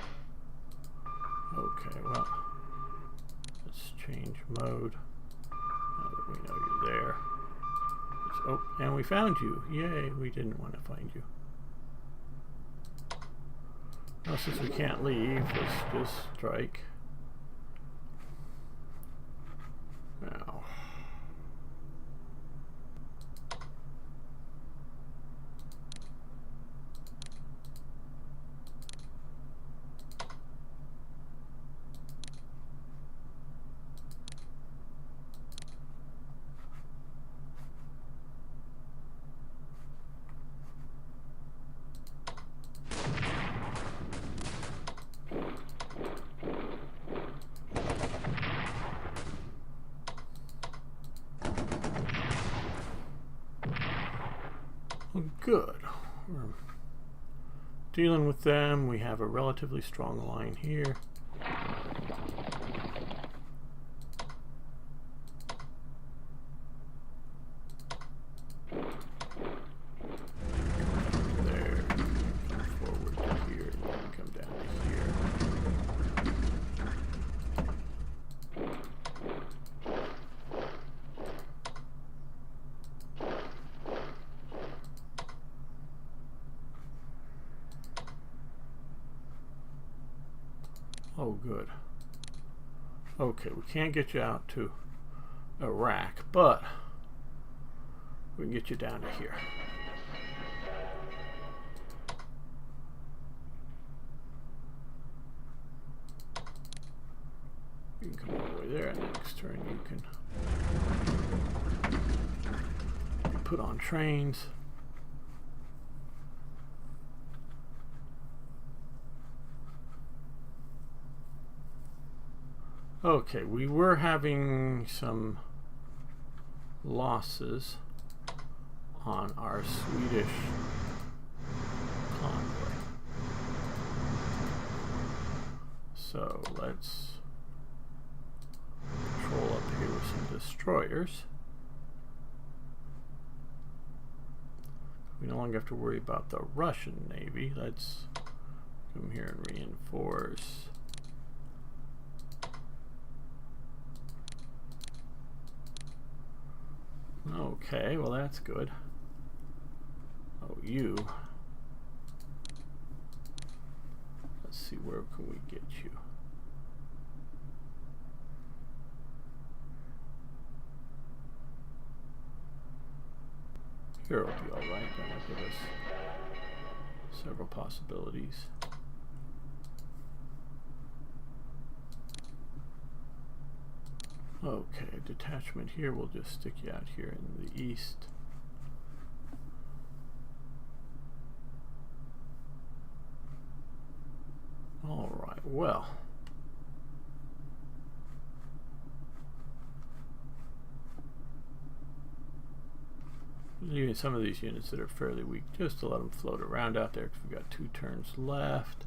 Speaker 1: Okay, well, let's change mode. Now that we know you're there. Oh, and we found you. Yay, we didn't want to find you. Well, since we can't leave, let's just strike. Now. Good. We're dealing with them. We have a relatively strong line here. There. Come forward to here and then come down to here. Oh, good. Okay, we can't get you out to Iraq, but we can get you down to here. You can come all the way there, and next turn you can put on trains. Okay, we were having some losses on our Swedish convoy. So let's patrol up here with some destroyers. We no longer have to worry about the Russian Navy. Let's come here and reinforce. Okay, well that's good. Oh, you. Let's see, where can we get you? Here will be alright. That'll give us several possibilities. Okay, detachment here, we'll just stick you out here in the east. Alright, well. Leaving some of these units that are fairly weak just to let them float around out there because we've got 2 turns left.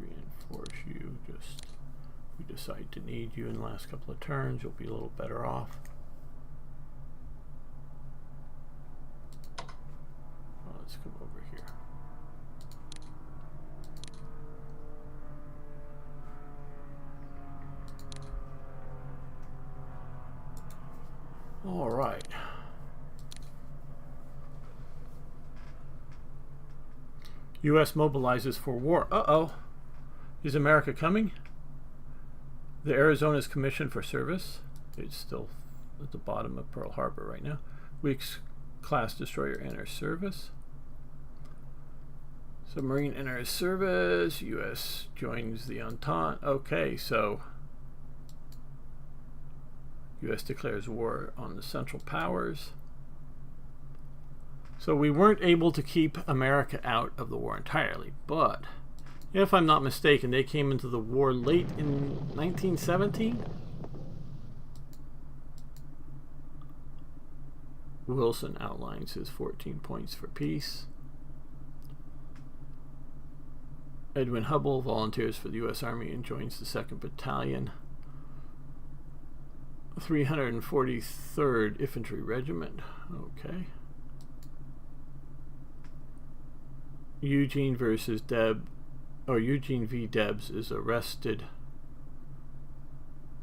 Speaker 1: reinforce you. Just we decide to need you in the last couple of turns, you'll be a little better off. Let's come over here. All right. U.S. mobilizes for war. Uh-oh. Is America coming? The Arizona's commissioned for service. It's still at the bottom of Pearl Harbor right now. Weeks class destroyer enters service. Submarine enters service. U.S. joins the Entente. Okay, so U.S. declares war on the Central Powers. So we weren't able to keep America out of the war entirely, but if I'm not mistaken, they came into the war late in 1917. Wilson outlines his 14 points for peace. Edwin Hubble volunteers for the U.S. Army and joins the 2nd Battalion, 343rd Infantry Regiment. Okay. Eugene versus Eugene V. Debs is arrested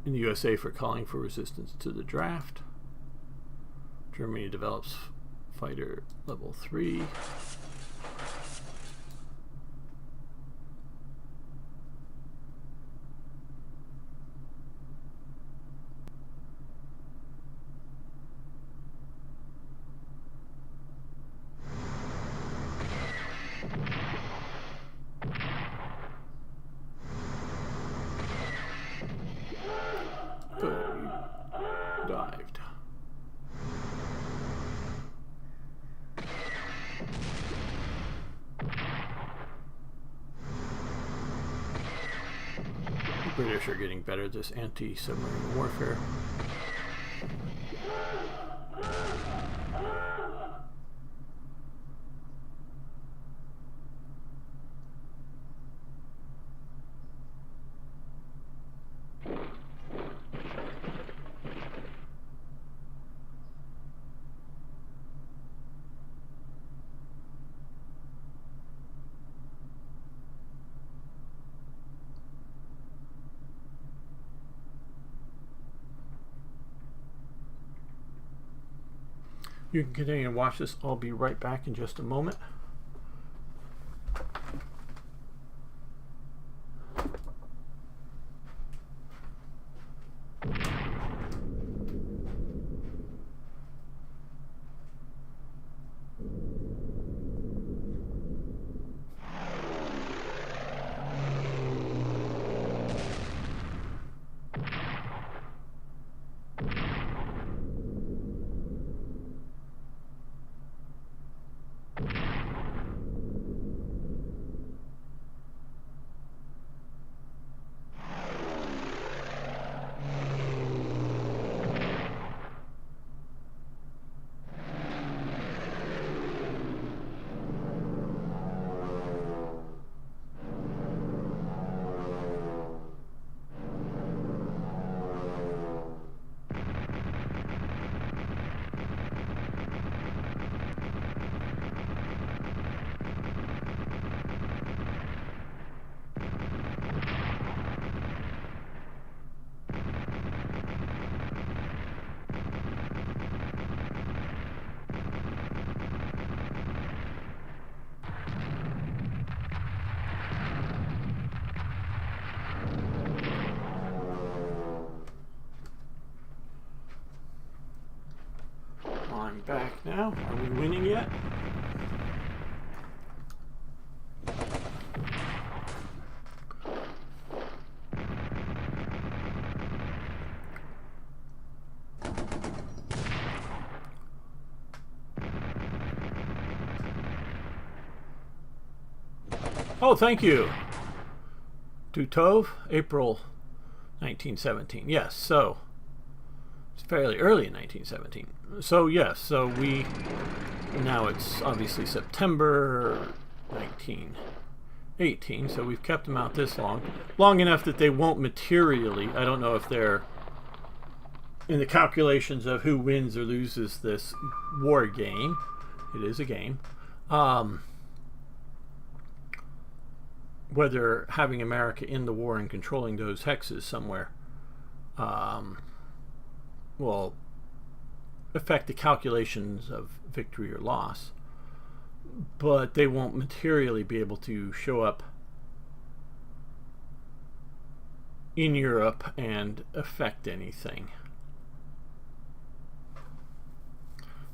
Speaker 1: in the USA for calling for resistance to the draft. Germany develops fighter level 3. Dived. The British are getting better at this anti-submarine warfare. You can continue to watch this. I'll be right back in just a moment. I'm back now. Are we winning yet? Oh, thank you. Dutov, April 1917. Yes, so it's fairly early in 1917. So yes, so now it's obviously September 1918. 18, so we've kept them out this long enough that they won't materially, I don't know if they're in the calculations of who wins or loses this war game. It is a game. Whether having America in the war and controlling those hexes somewhere will affect the calculations of victory or loss. But they won't materially be able to show up in Europe and affect anything.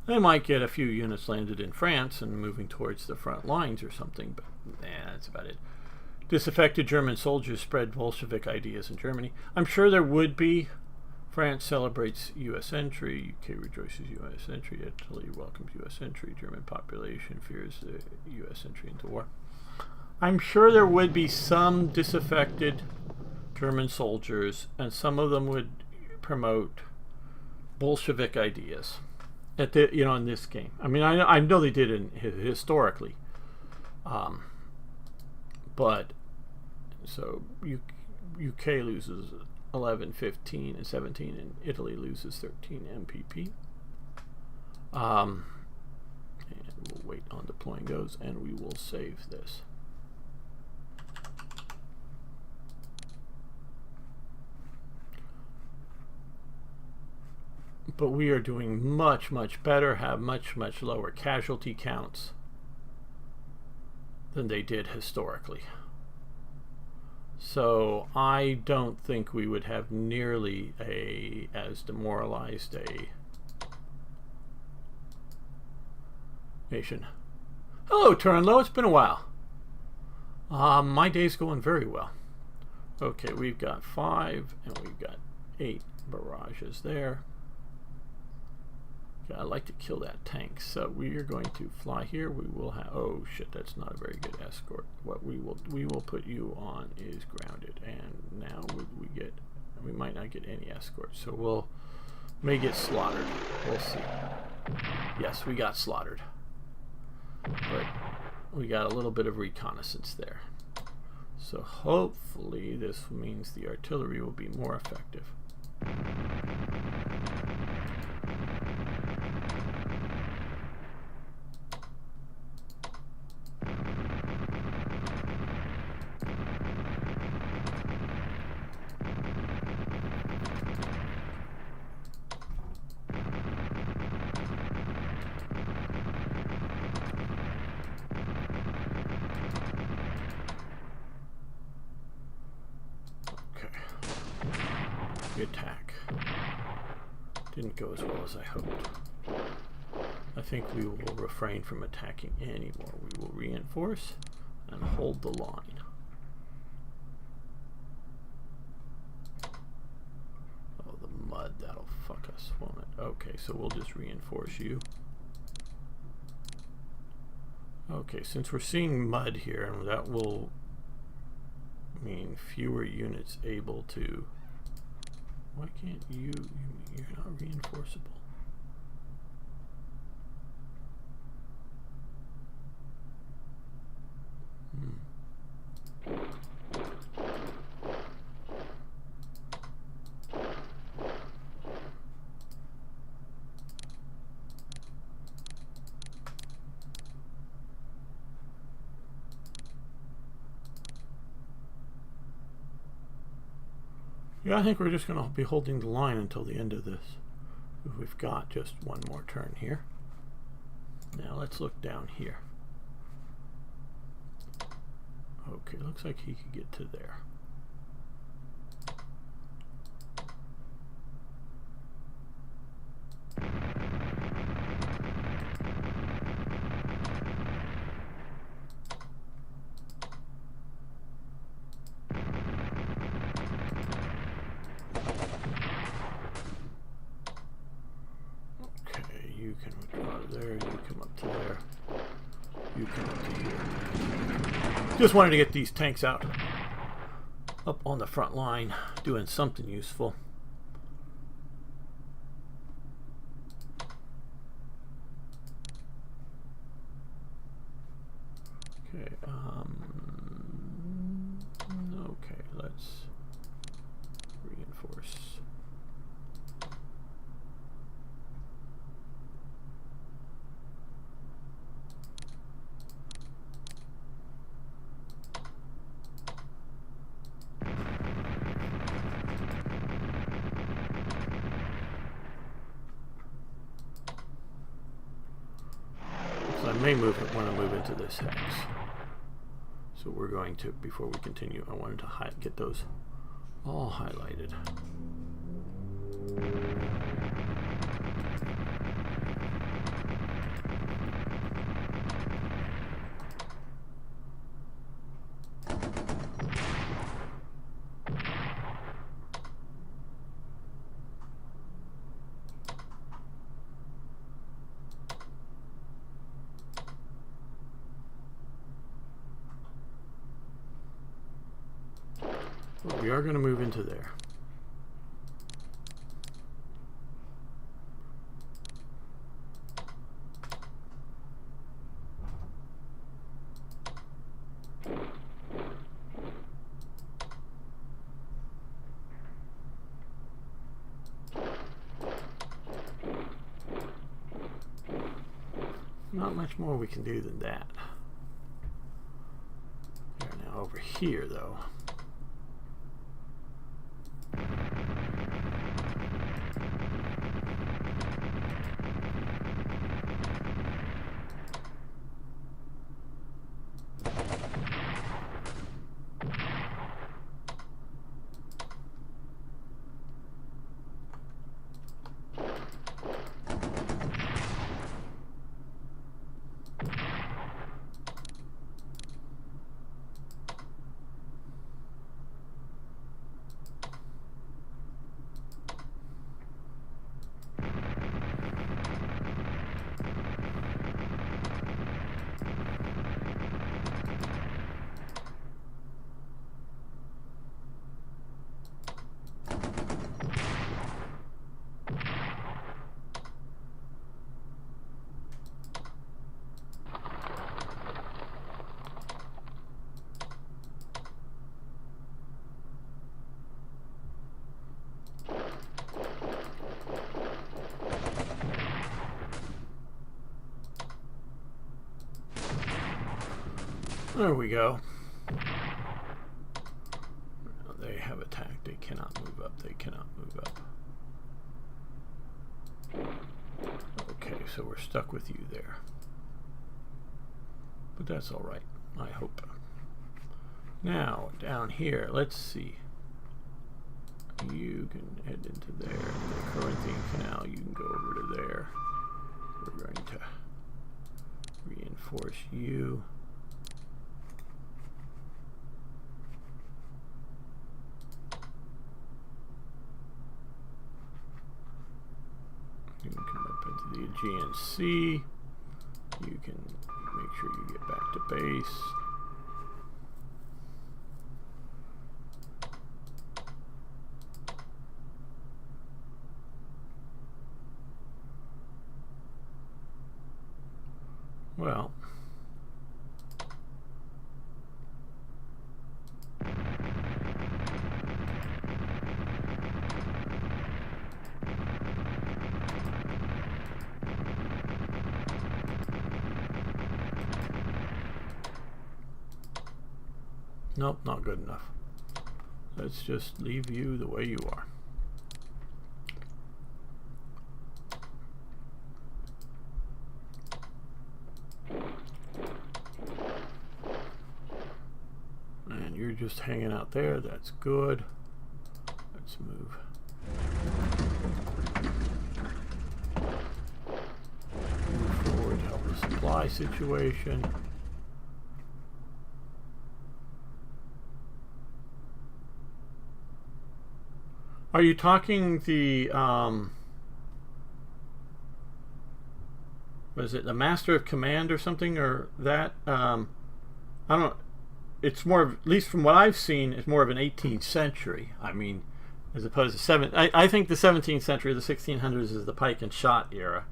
Speaker 1: They might get a few units landed in France and moving towards the front lines or something, but that's about it. Disaffected German soldiers spread Bolshevik ideas in Germany. I'm sure there would be. France celebrates U.S. entry. UK rejoices U.S. entry. Italy welcomes U.S. entry. German population fears the U.S. entry into war. I'm sure there would be some disaffected German soldiers, and some of them would promote Bolshevik ideas at the, in this game. I mean, I know they did historically, but so UK loses 11, 15, and 17, and Italy loses 13 MPP. And we'll wait on deploying those, and we will save this. But we are doing much, much better, have much, much lower casualty counts than they did historically. So I don't think we would have nearly as demoralized a nation. Hello, Turnlow. It's been a while. My day's going very well. Okay, we've got 5 and we've got 8 barrages there. I like to kill that tank, so we are going to fly here. We will have, oh shit, that's not a very good escort. What we will put you on is grounded, and now we might not get any escort, so may get slaughtered. We'll see. Yes, we got slaughtered, but we got a little bit of reconnaissance there. So hopefully this means the artillery will be more effective. Attack didn't go as well as I hoped. I think we will refrain from attacking anymore. We will reinforce and hold the line. Oh, the mud, that'll fuck us, won't it? Okay, so we'll just reinforce you. Okay, since we're seeing mud here, and that will mean fewer units able to. Why can't you're not reinforceable? Yeah, I think we're just going to be holding the line until the end of this. We've got just one more turn here. Now let's look down here. Okay, looks like he could get to there. You can withdraw there, you come up to there, you come up to here. Just wanted to get these tanks out up on the front line, doing something useful. Okay, Okay, let's reinforce. So I may want to move into this hex. So we're going to, before we continue, I wanted to get those all highlighted. But we are going to move into there. Not much more we can do than that. Now over here, though. There we go. They have attacked. They cannot move up. They cannot move up. Okay, so we're stuck with you there. But that's all right, I hope. Now, down here, let's see. You can head into there. The Corinthian Canal, you can go over to there. We're going to reinforce you. You can come up into the Aegean Sea. You can make sure you get back to base. Well, nope, not good enough. Let's just leave you the way you are. And you're just hanging out there. That's good. Let's move. Move forward, help the supply situation. Are you talking the, was it the Master of Command or something, or that? I don't, it's more of, at least from what I've seen, it's more of an 18th century. I mean, as opposed to I think the 17th century, the 1600s is the pike and shot era.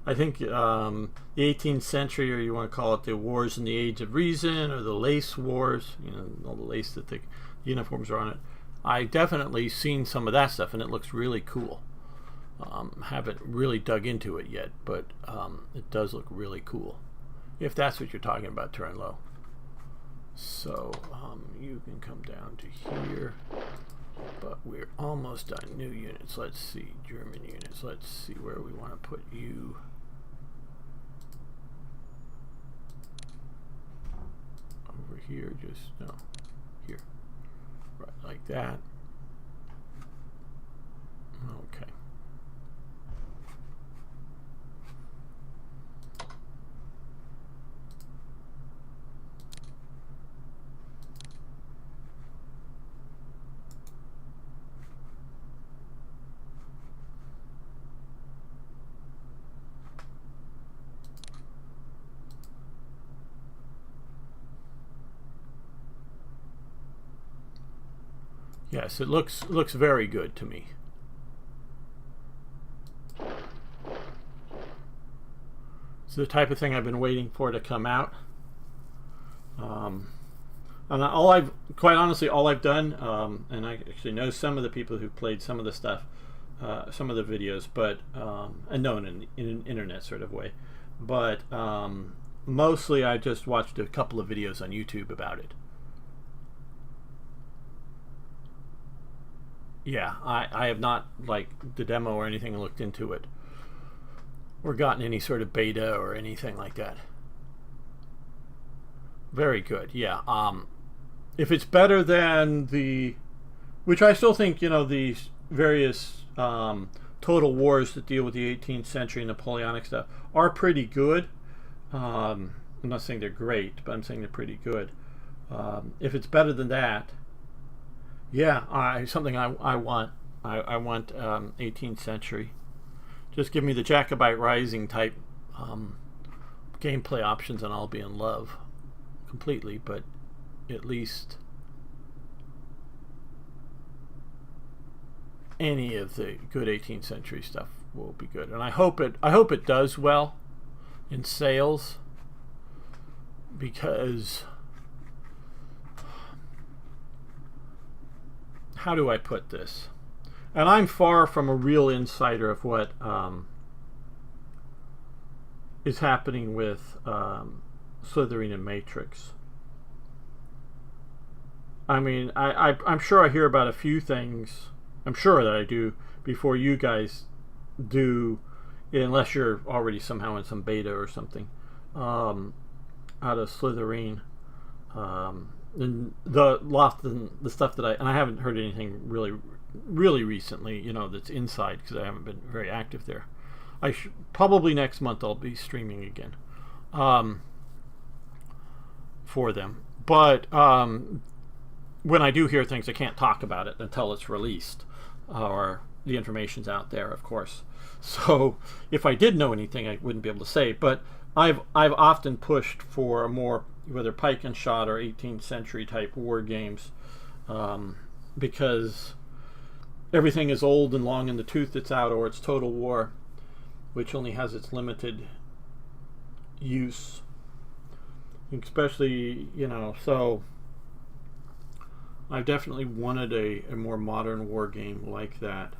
Speaker 1: I think the 18th century, or you want to call it the wars in the Age of Reason, or the lace wars, you know, all the lace that the uniforms are on it. I definitely seen some of that stuff, and it looks really cool. Haven't really dug into it yet, but it does look really cool. If that's what you're talking about, turn low. So you can come down to here, but we're almost done. New units. Let's see. German units. Let's see where we want to put you. Over here, just no. Here. Right, like that. Okay. Yes, it looks very good to me. It's the type of thing I've been waiting for to come out. And quite honestly, all I've done, and I actually know some of the people who played some of the stuff, some of the videos, but and known in an internet sort of way, but mostly I just watched a couple of videos on YouTube about it. Yeah, I have not, like, the demo or anything, looked into it or gotten any sort of beta or anything like that. Very good. Yeah. If it's better than which I still think, these various total wars that deal with the 18th century Napoleonic stuff are pretty good. I'm not saying they're great, but I'm saying they're pretty good. If it's better than that, yeah, something I want. I want 18th century. Just give me the Jacobite Rising type gameplay options, and I'll be in love completely. But at least any of the good 18th century stuff will be good, and I hope it does well in sales, because how do I put this? And I'm far from a real insider of what is happening with Slytherin and Matrix. I mean, I'm sure I hear about a few things. I'm sure that I do before you guys do, unless you're already somehow in some beta or something, out of Slytherin. And the stuff that I haven't heard anything really recently, that's inside, because I haven't been very active there. Probably next month I'll be streaming again for them. But when I do hear things, I can't talk about it until it's released, or the information's out there, of course. So if I did know anything, I wouldn't be able to say. But I've often pushed for a more, whether pike and shot or 18th century type war games, because everything is old and long in the tooth that's out, or it's Total War, which only has its limited use, especially, so I've definitely wanted a more modern war game like that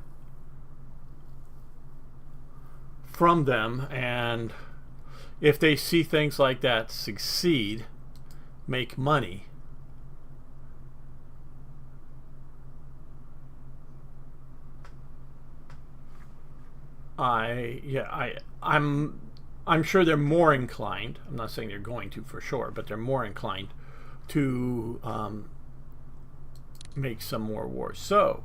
Speaker 1: from them. And if they see things like that succeed, make money, I'm sure they're more inclined. I'm not saying they're going to for sure, but they're more inclined to make some more wars. So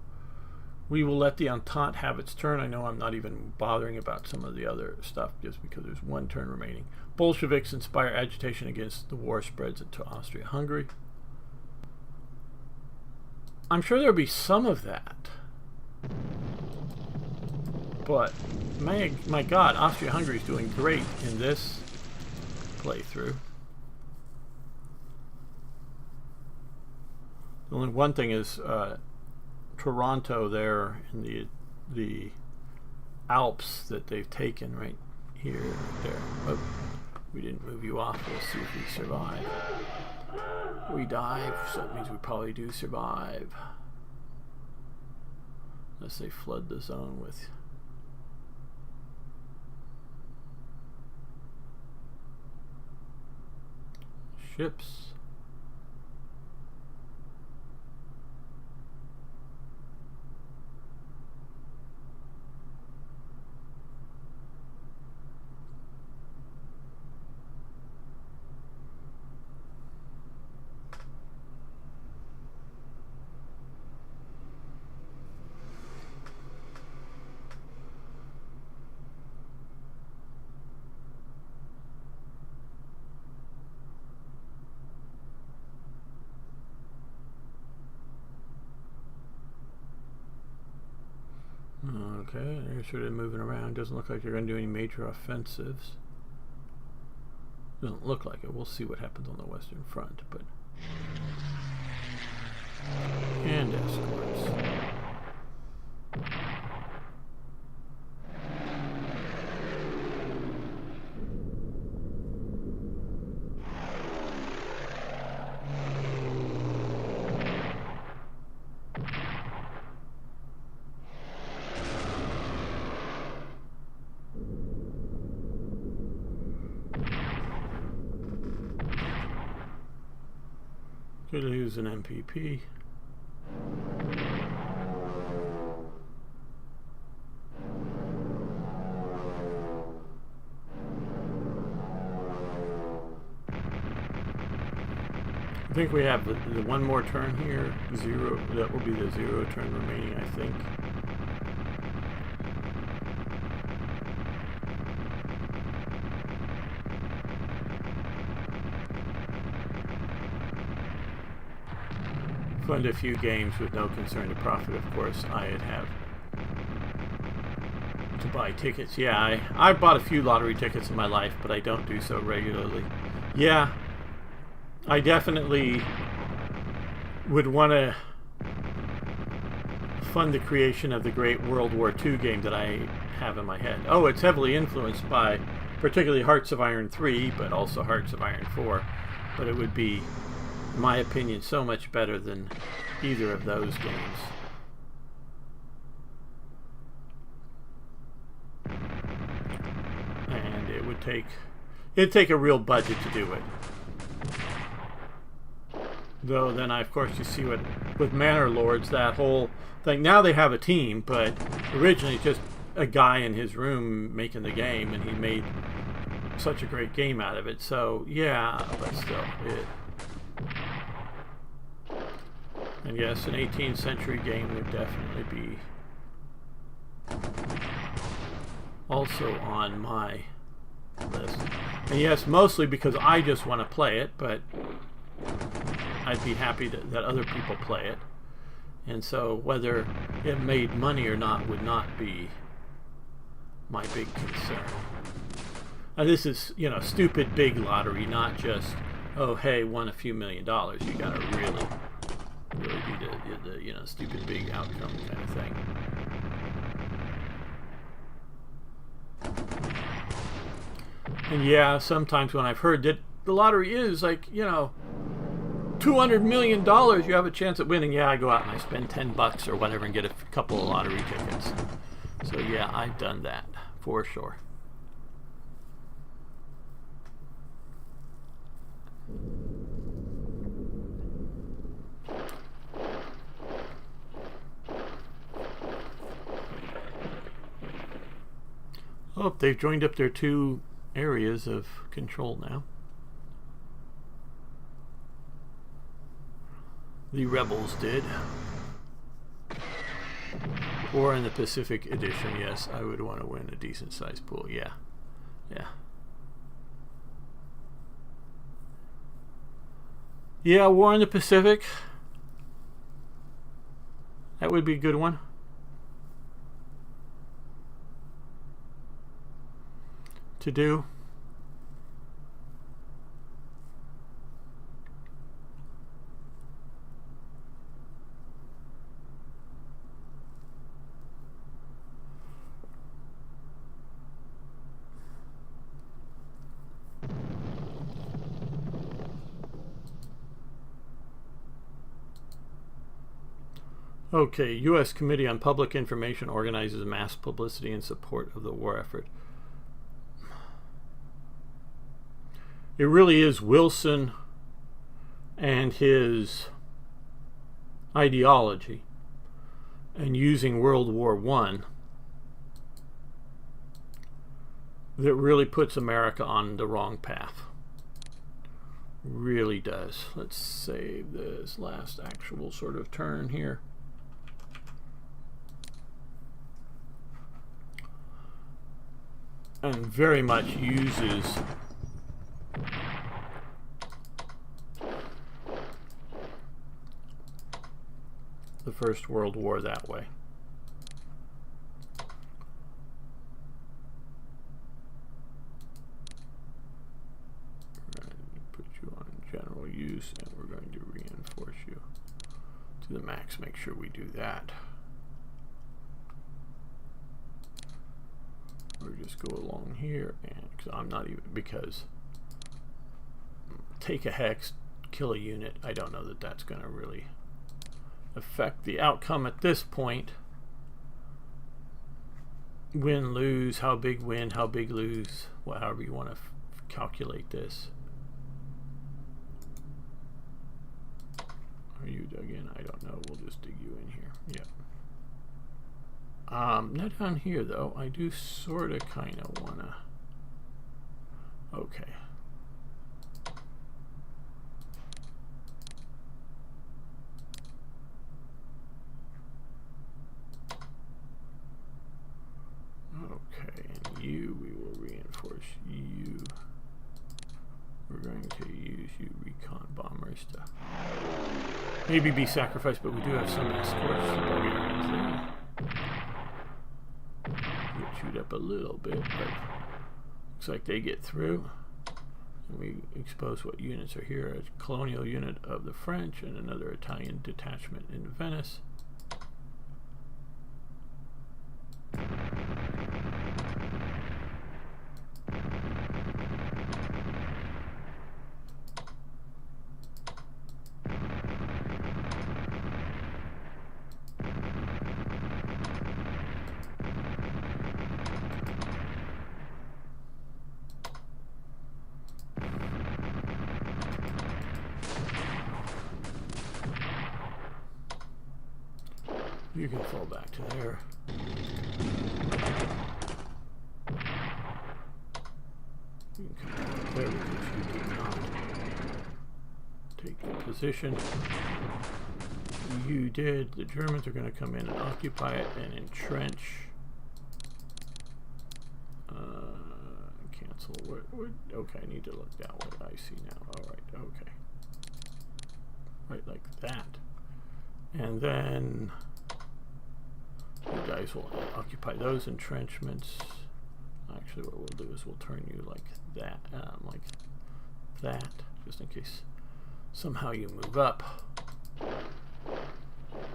Speaker 1: we will let the Entente have its turn. I know I'm not even bothering about some of the other stuff just because there's one turn remaining. Bolsheviks inspire agitation against the war spreads into Austria-Hungary. I'm sure there'll be some of that. But my God, Austria-Hungary is doing great in this playthrough. The only one thing is Toronto there in the Alps that they've taken right here, right there. Oh, We didn't move you off. We'll see if we survive. We dive, so that means we probably do survive. Unless they flood the zone with ships. Okay, they're sort of moving around. Doesn't look like they're going to do any major offensives. Doesn't look like it. We'll see what happens on the Western Front, but... And escorts. Could use an MPP. I think we have the one more turn here. Zero. That will be the 0 turn remaining, I think. Fund a few games with no concern to profit. Of course, I'd have to buy tickets. Yeah, I bought a few lottery tickets in my life, but I don't do so regularly. Yeah, I definitely would want to fund the creation of the great World War II game that I have in my head. Oh, it's heavily influenced by particularly Hearts of Iron 3, but also Hearts of Iron 4. But it would be, in my opinion, so much better than either of those games. And it'd take a real budget to do it. Though then of course you see what with Manor Lords, that whole thing, now they have a team, but originally just a guy in his room making the game, and he made such a great game out of it. So yeah, but still and yes, an 18th century game would definitely be also on my list. And yes, mostly because I just want to play it, but I'd be happy that other people play it. And so whether it made money or not would not be my big concern. Now this is, stupid big lottery, not just, oh hey, won a few $1 million. You gotta really do the stupid big outcome kind of thing. And yeah, sometimes when I've heard that the lottery is like, $200 million, you have a chance at winning. Yeah, I go out and I spend $10 or whatever and get a couple of lottery tickets. So yeah, I've done that for sure. Oh, they've joined up their two areas of control now. The rebels did. Or in the Pacific edition, yes, I would want to win a decent sized pool. Yeah. Yeah, War in the Pacific. That would be a good one. To do. Okay, U.S. Committee on Public Information organizes mass publicity in support of the war effort. It really is Wilson and his ideology and using World War I that really puts America on the wrong path. Really does. Let's save this last actual sort of turn here. And very much uses the First World War that way. Put you on general use, and we're going to reinforce you to the max. Make sure we do that. Or just go along here, and because I'm not even, because take a hex, kill a unit. I don't know that that's going to really affect the outcome at this point. Win, lose, how big win, how big lose, well, however you want to calculate this. Are you dug in? I don't know. We'll just dig you in here. Yep. Not down here though. I do sort of kind of want to. Okay. Okay, and you, we will reinforce you. We're going to use you recon bombers to maybe be sacrificed, but we do have some escorts. Bulgarians there. Get chewed up a little bit, but looks like they get through. And we expose what units are here. A colonial unit of the French and another Italian detachment in Venice. You can fall back to there. You can come back there because you did not take the position. You did. The Germans are going to come in and occupy it and entrench. Cancel. Okay, I need to look that way. I see now. All right. Okay. Right like that. And then you guys will occupy those entrenchments. Actually, what we'll do is we'll turn you like that, just in case somehow you move up.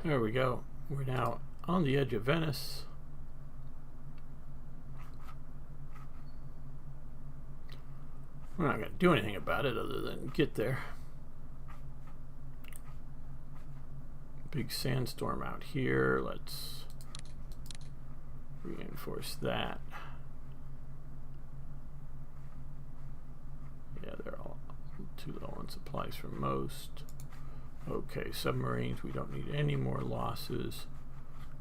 Speaker 1: There we go. We're now on the edge of Venice. We're not going to do anything about it other than get there. Big sandstorm out here. Let's reinforce that. Yeah, they're all too low on supplies for most. Okay, submarines, we don't need any more losses.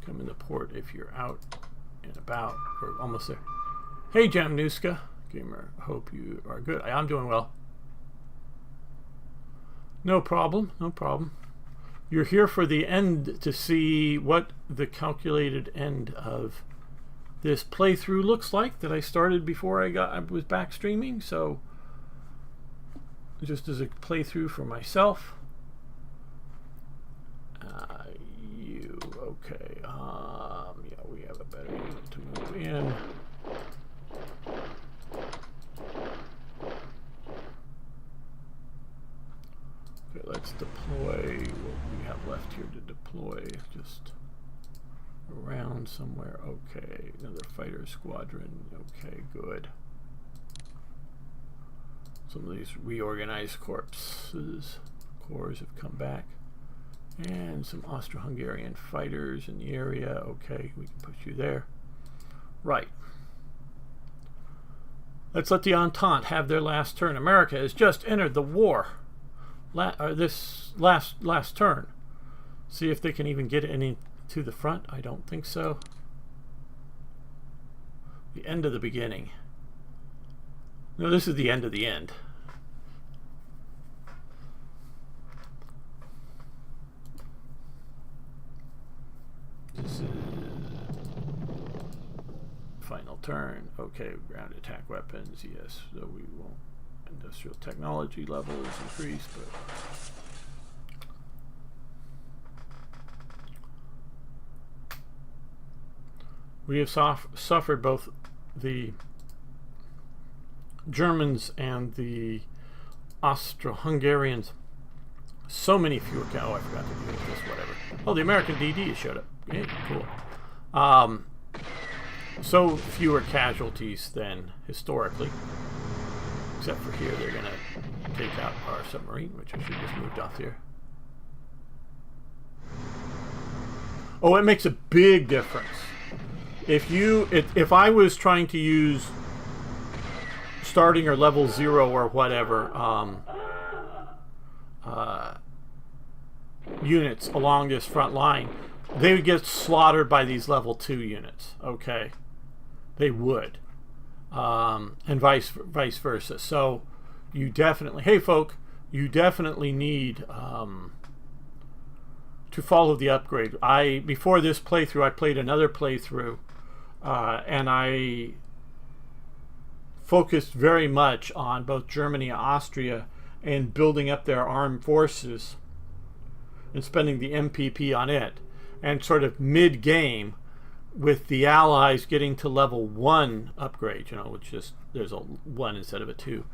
Speaker 1: Come into port if you're out and about. We're almost there. Hey, Jamnuska. Gamer, hope you are good. I'm doing well. No problem, no problem. You're here for the end to see what the calculated end of this playthrough looks like that I started before I was back streaming. So just as a playthrough for myself. You okay? Yeah, we have a better unit to move in. Okay, let's deploy what we have left here to deploy. Just around somewhere. Okay, another fighter squadron. Okay, good. Some of these reorganized corps have come back. And some Austro-Hungarian fighters in the area. Okay, we can push you there. Right. Let's let the Entente have their last turn. America has just entered the war. This last turn. See if they can even get any to the front. I don't think so. The end of the beginning. No, this is the end of the end. This is final turn. Okay, ground attack weapons. Yes, so we won't. Industrial technology level is increased, but we have suffered both the Germans and the Austro-Hungarians so many fewer. Oh, I forgot to do this. Whatever. Oh, the American DD showed up. Yeah, cool. So fewer casualties than historically. Except for here, they're going to take out our submarine, which I should have just moved off here. Oh, it makes a big difference. If I was trying to use starting or level 0 or whatever units along this front line, they would get slaughtered by these level 2 units. Okay, they would. And vice versa. So you definitely, hey folk, you definitely need to follow the upgrade. Before this playthrough, I played another playthrough, and I focused very much on both Germany and Austria and building up their armed forces and spending the MPP on it. And sort of mid-game, with the Allies getting to level 1 upgrade, which just there's a 1 instead of a 2.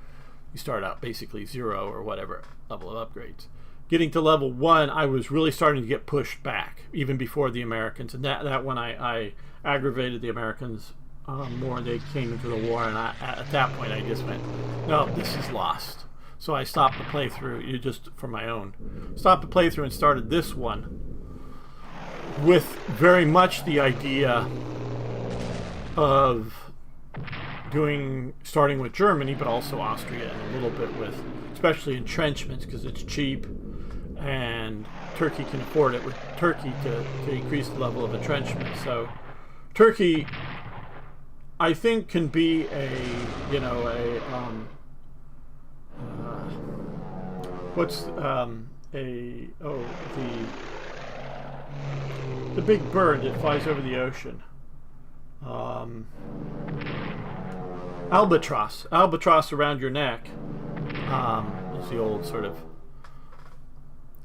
Speaker 1: You start out basically 0 or whatever level of upgrades. Getting to level 1, I was really starting to get pushed back, even before the Americans. And that one I aggravated the Americans more. They came into the war, and at that point I just went, no, this is lost. So I stopped the playthrough, just for my own. Stopped the playthrough and started this one, with very much the idea of starting with Germany, but also Austria, and a little bit with, especially entrenchments, because it's cheap, and Turkey can afford it with Turkey to increase the level of entrenchment. So Turkey, I think, can be the big bird that flies over the ocean. Albatross around your neck. Is the old sort of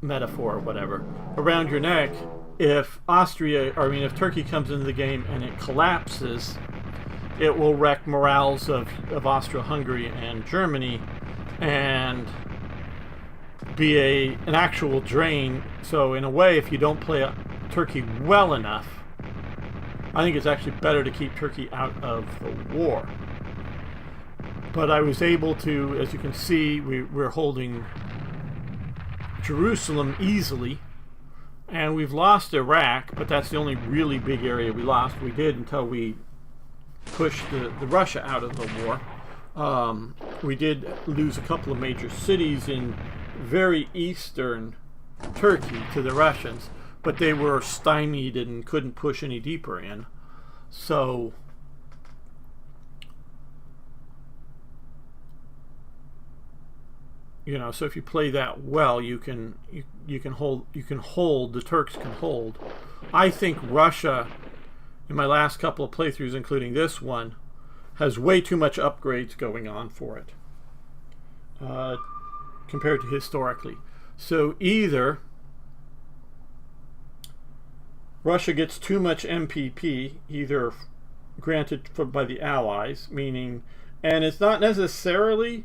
Speaker 1: metaphor or whatever. Around your neck, if Turkey comes into the game and it collapses, it will wreck morales of Austro-Hungary and Germany and be an actual drain. So in a way, if you don't play Turkey well enough, I think it's actually better to keep Turkey out of the war. But I was able to, as you can see, we're holding Jerusalem easily, and we've lost Iraq, but that's the only really big area we lost. We did until we pushed the Russia out of the war. We did lose a couple of major cities in very eastern Turkey to the Russians, but they were stymied and couldn't push any deeper in. So so if you play that well, you can hold, the Turks can hold. I think Russia, in my last couple of playthroughs, including this one, has way too much upgrades going on for it compared to historically. So either Russia gets too much MPP, either granted by the Allies, meaning, and it's not necessarily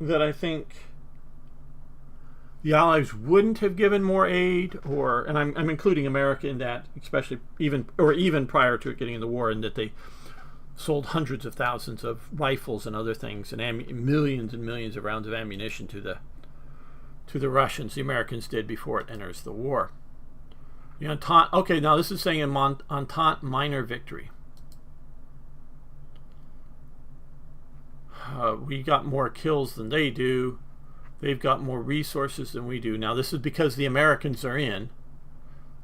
Speaker 1: that I think the Allies wouldn't have given more aid, and I'm including America in that, especially even prior to it getting in the war, and that sold hundreds of thousands of rifles and other things, and millions and millions of rounds of ammunition to the Russians. The Americans did before it enters the war. The Entente. Okay, now this is saying an Entente minor victory. We got more kills than they do. They've got more resources than we do. Now, this is because the Americans are in.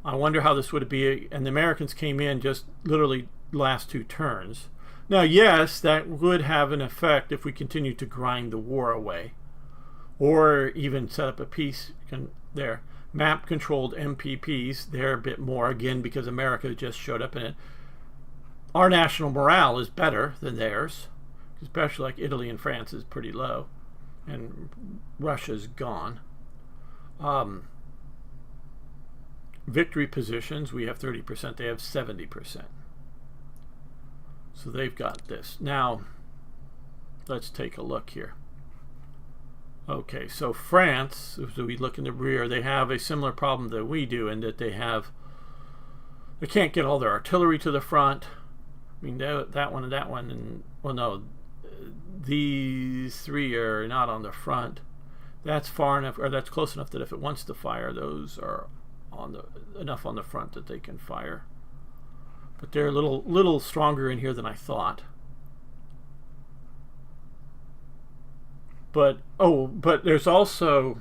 Speaker 1: I wonder how this would be. And the Americans came in just literally last 2 turns. Now, yes, that would have an effect if we continue to grind the war away. Or even set up a peace there. Map-controlled MPPs, they're a bit more, again, because America just showed up in it. Our national morale is better than theirs. Especially like Italy and France is pretty low. And Russia's gone. Victory positions, we have 30%, they have 70%. So they've got this. Now, let's take a look here. Okay, so France, if we look in the rear, they have a similar problem that we do in that they can't get all their artillery to the front. I mean, that one and that one, and, well, no, these 3 are not on the front. That's far enough, or that's close enough that if it wants to fire, those are enough on the front that they can fire. But they're a little stronger in here than I thought. But there's also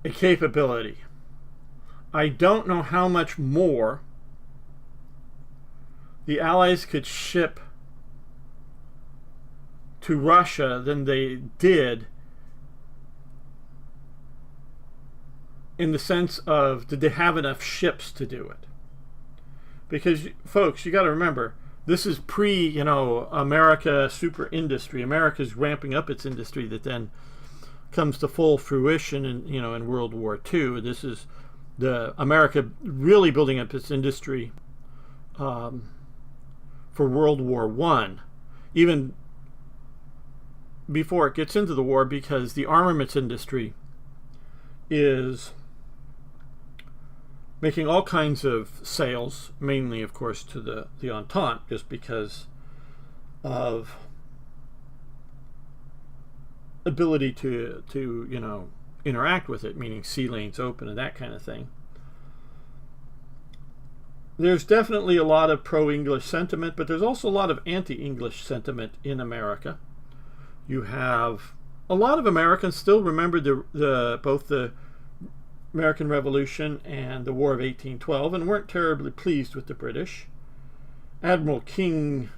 Speaker 1: a capability. I don't know how much more the Allies could ship to Russia than they did, in the sense of, did they have enough ships to do it? Because, folks, you got to remember, this is America super industry. America's ramping up its industry that then comes to full fruition in World War II. This is the America really building up its industry for World War I, even before it gets into the war, because the armaments industry is making all kinds of sales, mainly, of course, to the Entente, just because of ability to interact with it, meaning sea lanes open and that kind of thing. There's definitely a lot of pro-English sentiment, but there's also a lot of anti-English sentiment in America. You have a lot of Americans still remember both the American Revolution and the War of 1812 and weren't terribly pleased with the British. Admiral King,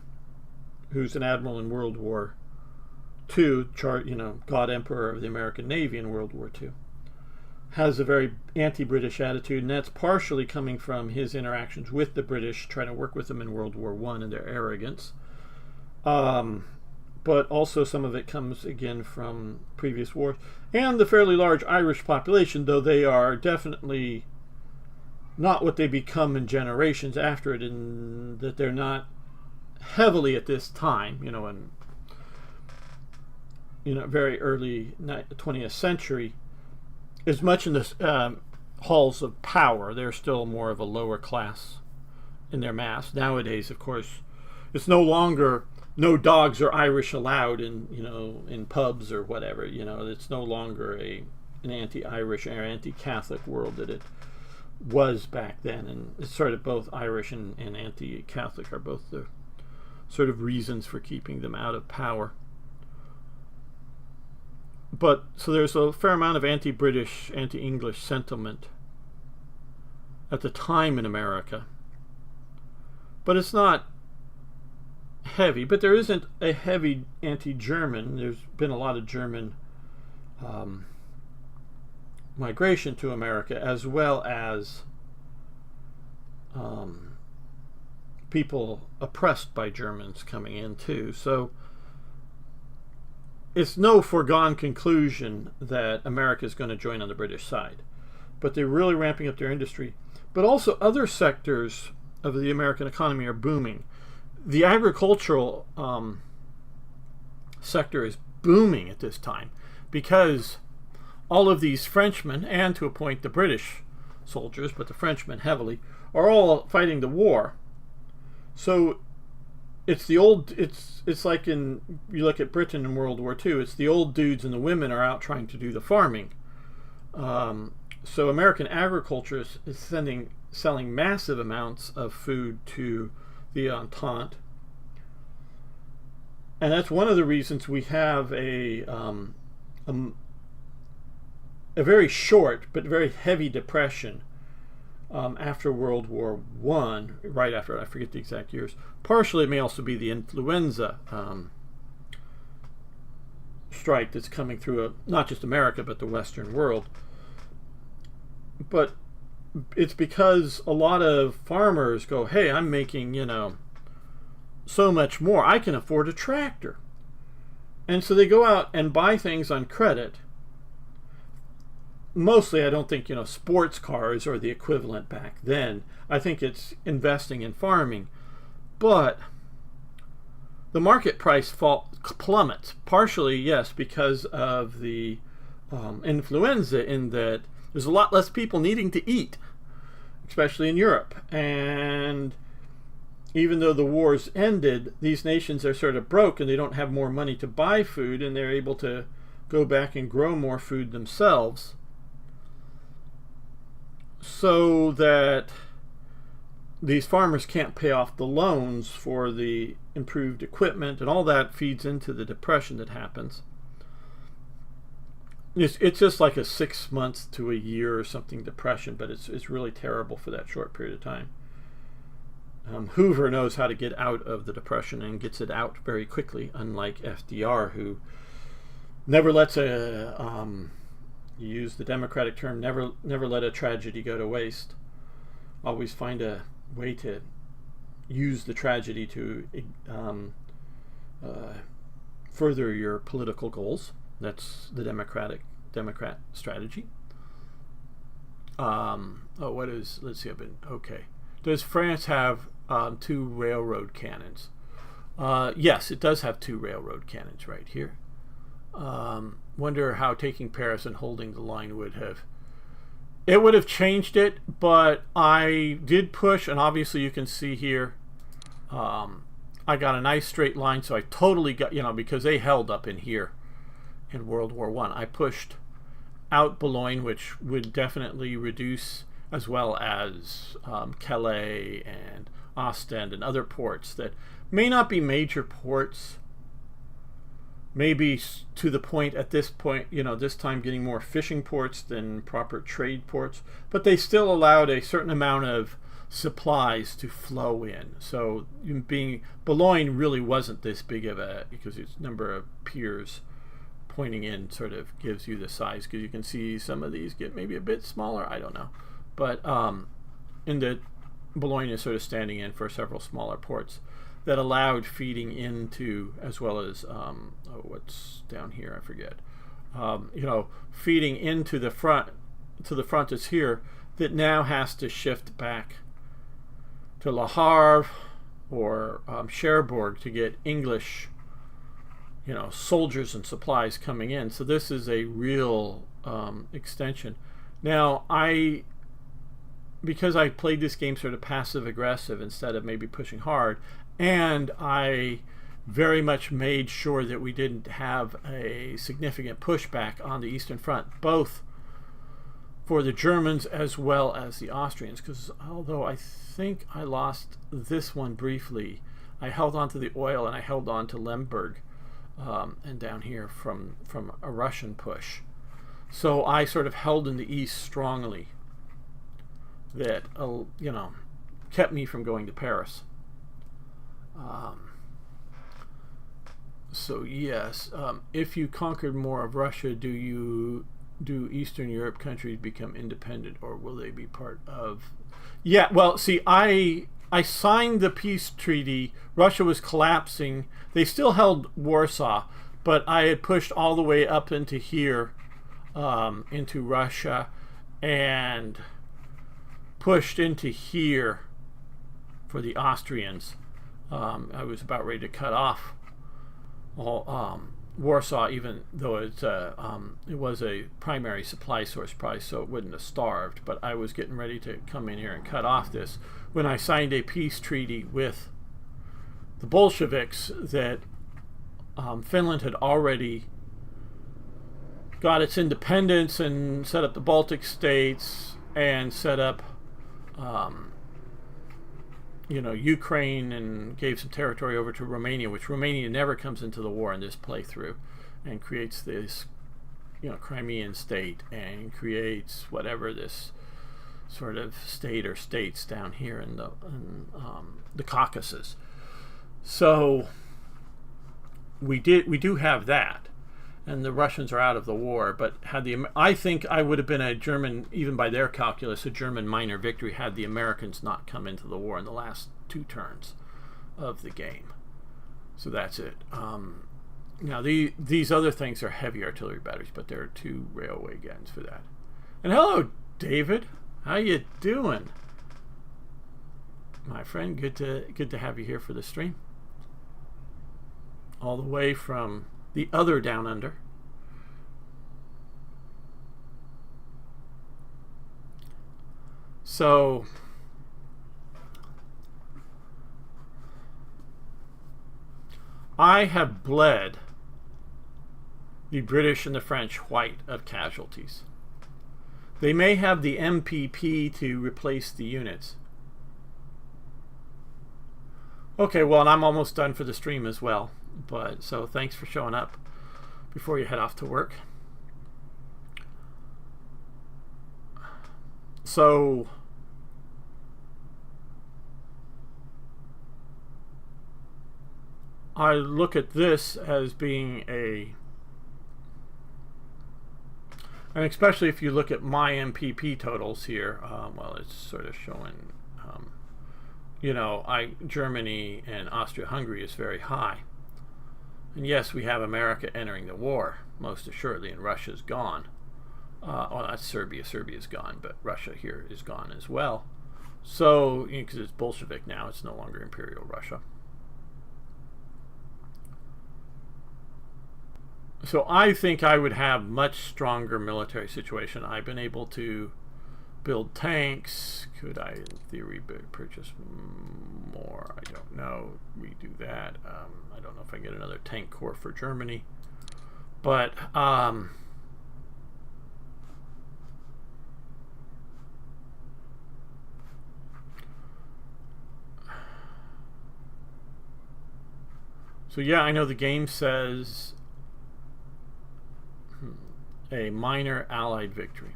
Speaker 1: who's an admiral in World War II, God Emperor of the American Navy in World War II, has a very anti-British attitude, and that's partially coming from his interactions with the British, trying to work with them in World War I and their arrogance. But also some of it comes again from previous wars. And the fairly large Irish population, though they are definitely not what they become in generations after it, in that they're not heavily at this time, in very early 20th century, as much in the halls of power. They're still more of a lower class in their mass. Nowadays, of course, it's no longer no dogs are Irish allowed in pubs or whatever. It's no longer an anti-Irish or anti-Catholic world that it was back then, and it's sort of both Irish and anti-Catholic are both the sort of reasons for keeping them out of power. But so there's a fair amount of anti-British, anti-English sentiment at the time in America, but it's not heavy. But there isn't a heavy anti-German. There's been a lot of German migration to America, as well as people oppressed by Germans coming in too. So it's no foregone conclusion that America is going to join on the British side, but they're really ramping up their industry. But also other sectors of the American economy are booming. The agricultural sector is booming at this time because all of these Frenchmen, and to a point the British soldiers, but the Frenchmen heavily, are all fighting the war. So it's the old. It's like in you look at Britain in World War II. It's the old dudes and the women are out trying to do the farming. So American agriculture is selling massive amounts of food to the Entente, and that's one of the reasons we have a very short but very heavy depression after World War One. Right after, I forget the exact years. Partially, it may also be the influenza strike that's coming through not just America but the Western world. But it's because a lot of farmers go, hey, I'm making, so much more. I can afford a tractor. And so they go out and buy things on credit. Mostly, I don't think, sports cars are the equivalent back then. I think it's investing in farming. But the market price plummets. Partially, yes, because of the influenza, in that there's a lot less people needing to eat, especially in Europe. And even though the wars ended, these nations are sort of broke and they don't have more money to buy food, and they're able to go back and grow more food themselves, so that these farmers can't pay off the loans for the improved equipment, and all that feeds into the depression that happens. It's just like a 6 months to a year or something depression, but it's really terrible for that short period of time. Hoover knows how to get out of the depression and gets it out very quickly, unlike FDR, who never lets you use the Democratic term, never let a tragedy go to waste. Always find a way to use the tragedy to further your political goals. That's the Democrat strategy. Let's see, okay. Does France have 2 railroad cannons? Yes, it does have 2 railroad cannons right here. Wonder how taking Paris and holding the line would have. It would have changed it, but I did push, and obviously you can see here, I got a nice straight line, so I totally got, because they held up in here in World War One. I pushed out Boulogne, which would definitely reduce, as well as Calais and Ostend and other ports that may not be major ports, maybe to the point at this point, this time getting more fishing ports than proper trade ports, but they still allowed a certain amount of supplies to flow in. So Boulogne really wasn't this big of because its number of piers pointing in sort of gives you the size, because you can see some of these get maybe a bit smaller, I don't know. But in the Boulogne is sort of standing in for several smaller ports that allowed feeding into, as well as what's down here, I forget. Feeding into the front, to the front is here, that now has to shift back to Le Havre or Cherbourg to get English, soldiers and supplies coming in. So this is a real extension. Now, because I played this game sort of passive-aggressive instead of maybe pushing hard, and I very much made sure that we didn't have a significant pushback on the Eastern Front, both for the Germans as well as the Austrians, because although I think I lost this one briefly, I held on to the oil and I held on to Lemberg and down here from a Russian push. So I sort of held in the east strongly, that kept me from going to Paris. So yes, if you conquered more of Russia, do Eastern Europe countries become independent, or will they be part of? Yeah, well, see, I signed the peace treaty. Russia was collapsing. They still held Warsaw, but I had pushed all the way up into here, into Russia, and pushed into here for the Austrians. I was about ready to cut off all Warsaw, even though it was a primary supply source price, so it wouldn't have starved. But I was getting ready to come in here and cut off this when I signed a peace treaty with the Bolsheviks that Finland had already got its independence and set up the Baltic states and set up Ukraine and gave some territory over to Romania, which Romania never comes into the war in this playthrough, and creates this Crimean state and creates whatever this sort of state or states down here in the Caucasus. So we do have that, and the Russians are out of the war. But I think I would have been a German, even by their calculus, a German minor victory had the Americans not come into the war in the last 2 turns of the game. So that's it. Now these other things are heavy artillery batteries, but there are 2 railway guns for that. And hello, David. How you doing, my friend? Good to have you here for the stream. All the way from the other down under. So I have bled the British and the French white of casualties. They may have the MPP to replace the units. Okay, well, and I'm almost done for the stream as well. But so thanks for showing up before you head off to work. So I look at this as being and especially if you look at my MPP totals here, well, it's sort of showing, Germany and Austria-Hungary is very high. And yes, we have America entering the war, most assuredly, and Russia's gone. That's Serbia. Serbia's gone, but Russia here is gone as well. So, because it's Bolshevik now, it's no longer Imperial Russia. So I think I would have much stronger military situation. I've been able to build tanks. Could I, in theory, purchase more? I don't know. We do that. I don't know if I get another tank corps for Germany. But so yeah, I know the game says a minor Allied victory.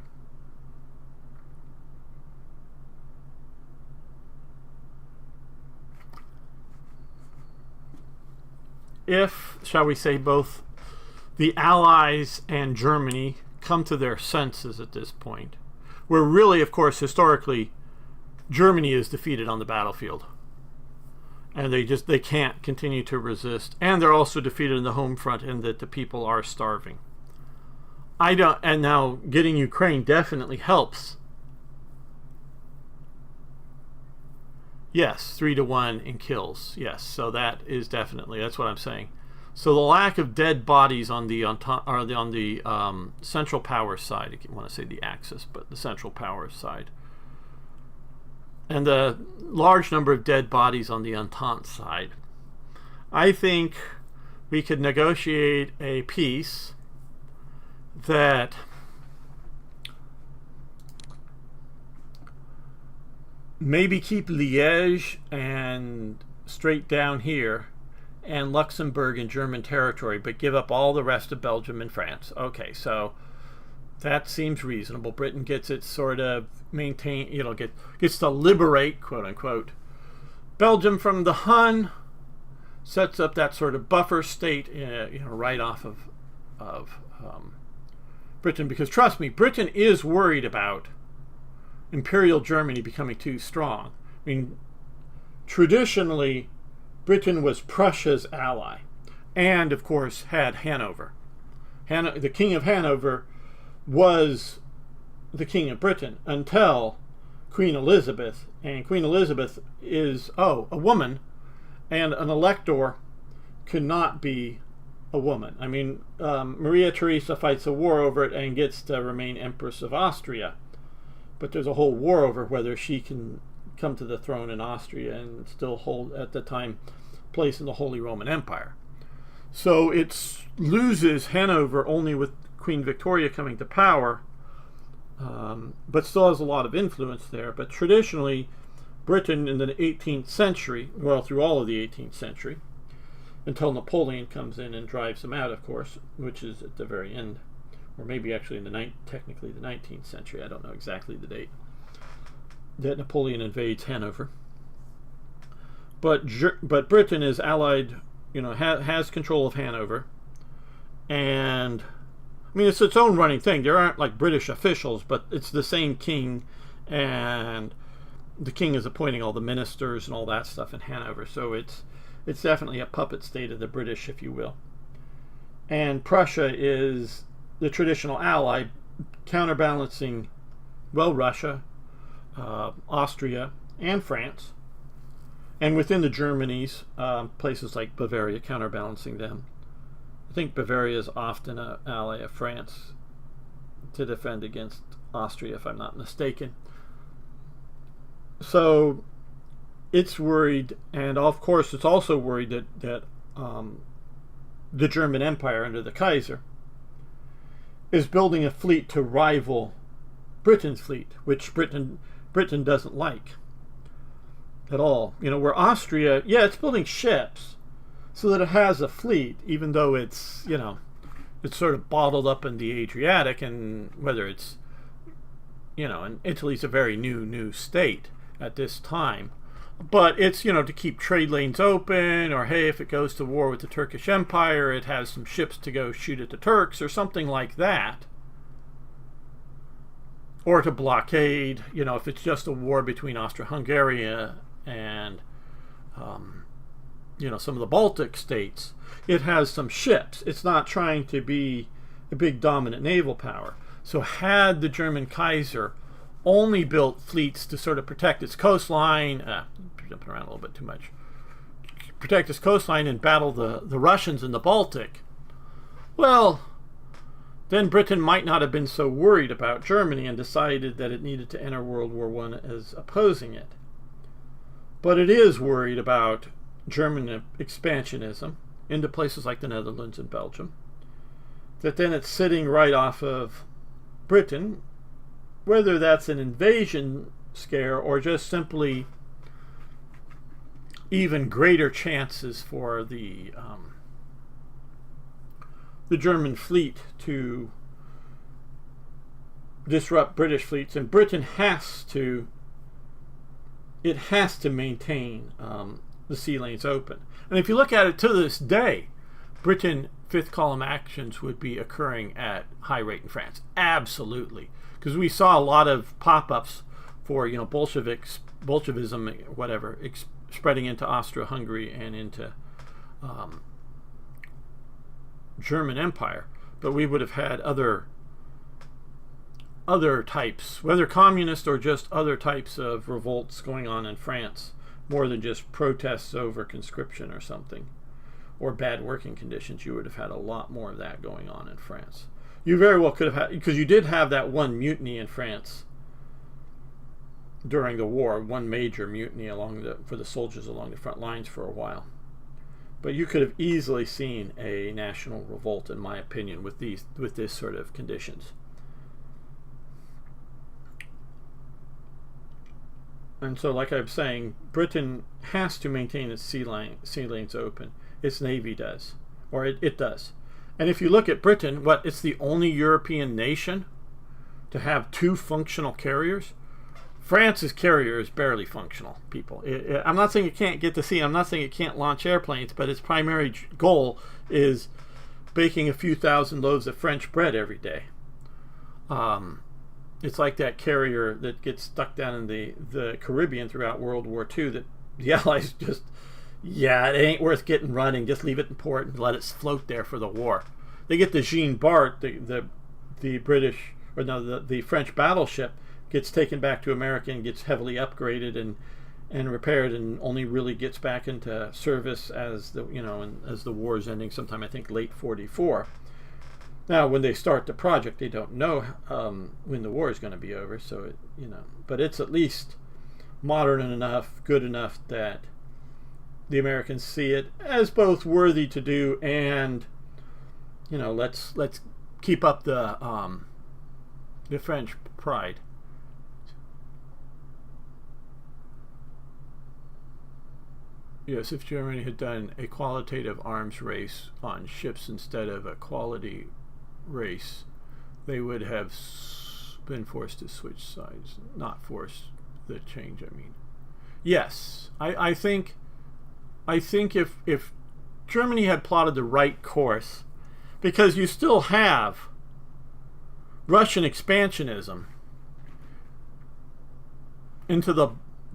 Speaker 1: If, shall we say, both the Allies and Germany come to their senses at this point, where really, of course, historically, Germany is defeated on the battlefield, and they can't continue to resist, and they're also defeated in the home front in that the people are starving. And now getting Ukraine definitely helps. Yes, 3-1 in kills. Yes, so that's what I'm saying. So the lack of dead bodies on the Central Power side, I want to say the Axis, but the Central Power side, and the large number of dead bodies on the Entente side, I think we could negotiate a peace that maybe keep Liège and straight down here and Luxembourg and German territory, but give up all the rest of Belgium and France. Okay, so that seems reasonable. Britain gets it sort of gets to liberate, quote unquote, Belgium from the Hun, sets up that sort of buffer state, right off of Britain, because trust me, Britain is worried about Imperial Germany becoming too strong. I mean, traditionally, Britain was Prussia's ally, and of course had Hanover. The King of Hanover was the King of Britain until Queen Elizabeth, and Queen Elizabeth is a woman, and an elector could not be a woman. I mean, Maria Theresa fights a war over it and gets to remain Empress of Austria. But there's a whole war over whether she can come to the throne in Austria and still hold, at the time, place in the Holy Roman Empire. So it loses Hanover only with Queen Victoria coming to power, but still has a lot of influence there. But traditionally, Britain in the 18th century, well, through all of the 18th century, until Napoleon comes in and drives them out, of course, which is at the very end, or maybe actually in the technically the 19th century. I don't know exactly the date that Napoleon invades Hanover. But Britain is allied, has control of Hanover, and I mean it's its own running thing. There aren't like British officials, but it's the same king, and the king is appointing all the ministers and all that stuff in Hanover. So it's definitely a puppet state of the British, if you will. And Prussia is the traditional ally, counterbalancing, well, Russia, Austria, and France. And within the Germanies, places like Bavaria counterbalancing them. I think Bavaria is often an ally of France to defend against Austria, if I'm not mistaken. So it's worried, and of course it's also worried that the German Empire under the Kaiser is building a fleet to rival Britain's fleet, which Britain doesn't like at all. Where Austria, it's building ships so that it has a fleet, even though it's sort of bottled up in the Adriatic, and whether it's and Italy's a very new state at this time. But it's, to keep trade lanes open, or hey, if it goes to war with the Turkish Empire, it has some ships to go shoot at the Turks, or something like that. Or to blockade, if it's just a war between Austria-Hungary and, some of the Baltic states, it has some ships. It's not trying to be a big dominant naval power. So had the German Kaiser only built fleets to sort of protect its coastline, jumping around a little bit too much, protect its coastline and battle the Russians in the Baltic, well, then Britain might not have been so worried about Germany and decided that it needed to enter World War I as opposing it. But it is worried about German expansionism into places like the Netherlands and Belgium, that then it's sitting right off of Britain, whether that's an invasion scare or just simply even greater chances for the German fleet to disrupt British fleets, and Britain has to maintain the sea lanes open. And if you look at it to this day, Britain fifth column actions would be occurring at high rate in France. Absolutely. Because we saw a lot of pop-ups for, Bolshevism, whatever, spreading into Austria-Hungary and into German Empire. But we would have had other types, whether communist or just other types of revolts going on in France, more than just protests over conscription or something, or bad working conditions. You would have had a lot more of that going on in France. You very well could have had, because you did have that one mutiny in France during the war, one major mutiny for the soldiers along the front lines for a while. But you could have easily seen a national revolt, in my opinion, with this sort of conditions. And so, like I was saying, Britain has to maintain its sea lanes open. Its navy does, or it does. And if you look at Britain, it's the only European nation to have two functional carriers. France's carrier is barely functional, people. I'm not saying it can't get to sea. I'm not saying it can't launch airplanes, but its primary goal is baking a few thousand loaves of French bread every day. It's like that carrier that gets stuck down in the Caribbean throughout World War II that the Allies just, it ain't worth getting running. Just leave it in port and let it float there for the war. They get the Jean Bart, the British, or no, the French battleship, gets taken back to America and gets heavily upgraded and repaired, and only really gets back into service as the war's ending, sometime I think late '44. Now, when they start the project, they don't know when the war is going to be over, so but it's at least modern enough, good enough that the Americans see it as both worthy to do and, let's keep up the French pride. Yes, if Germany had done a qualitative arms race on ships instead of a quality race, they would have been forced to switch sides, not forced the change. I mean, yes, I think if Germany had plotted the right course, because you still have Russian expansionism into the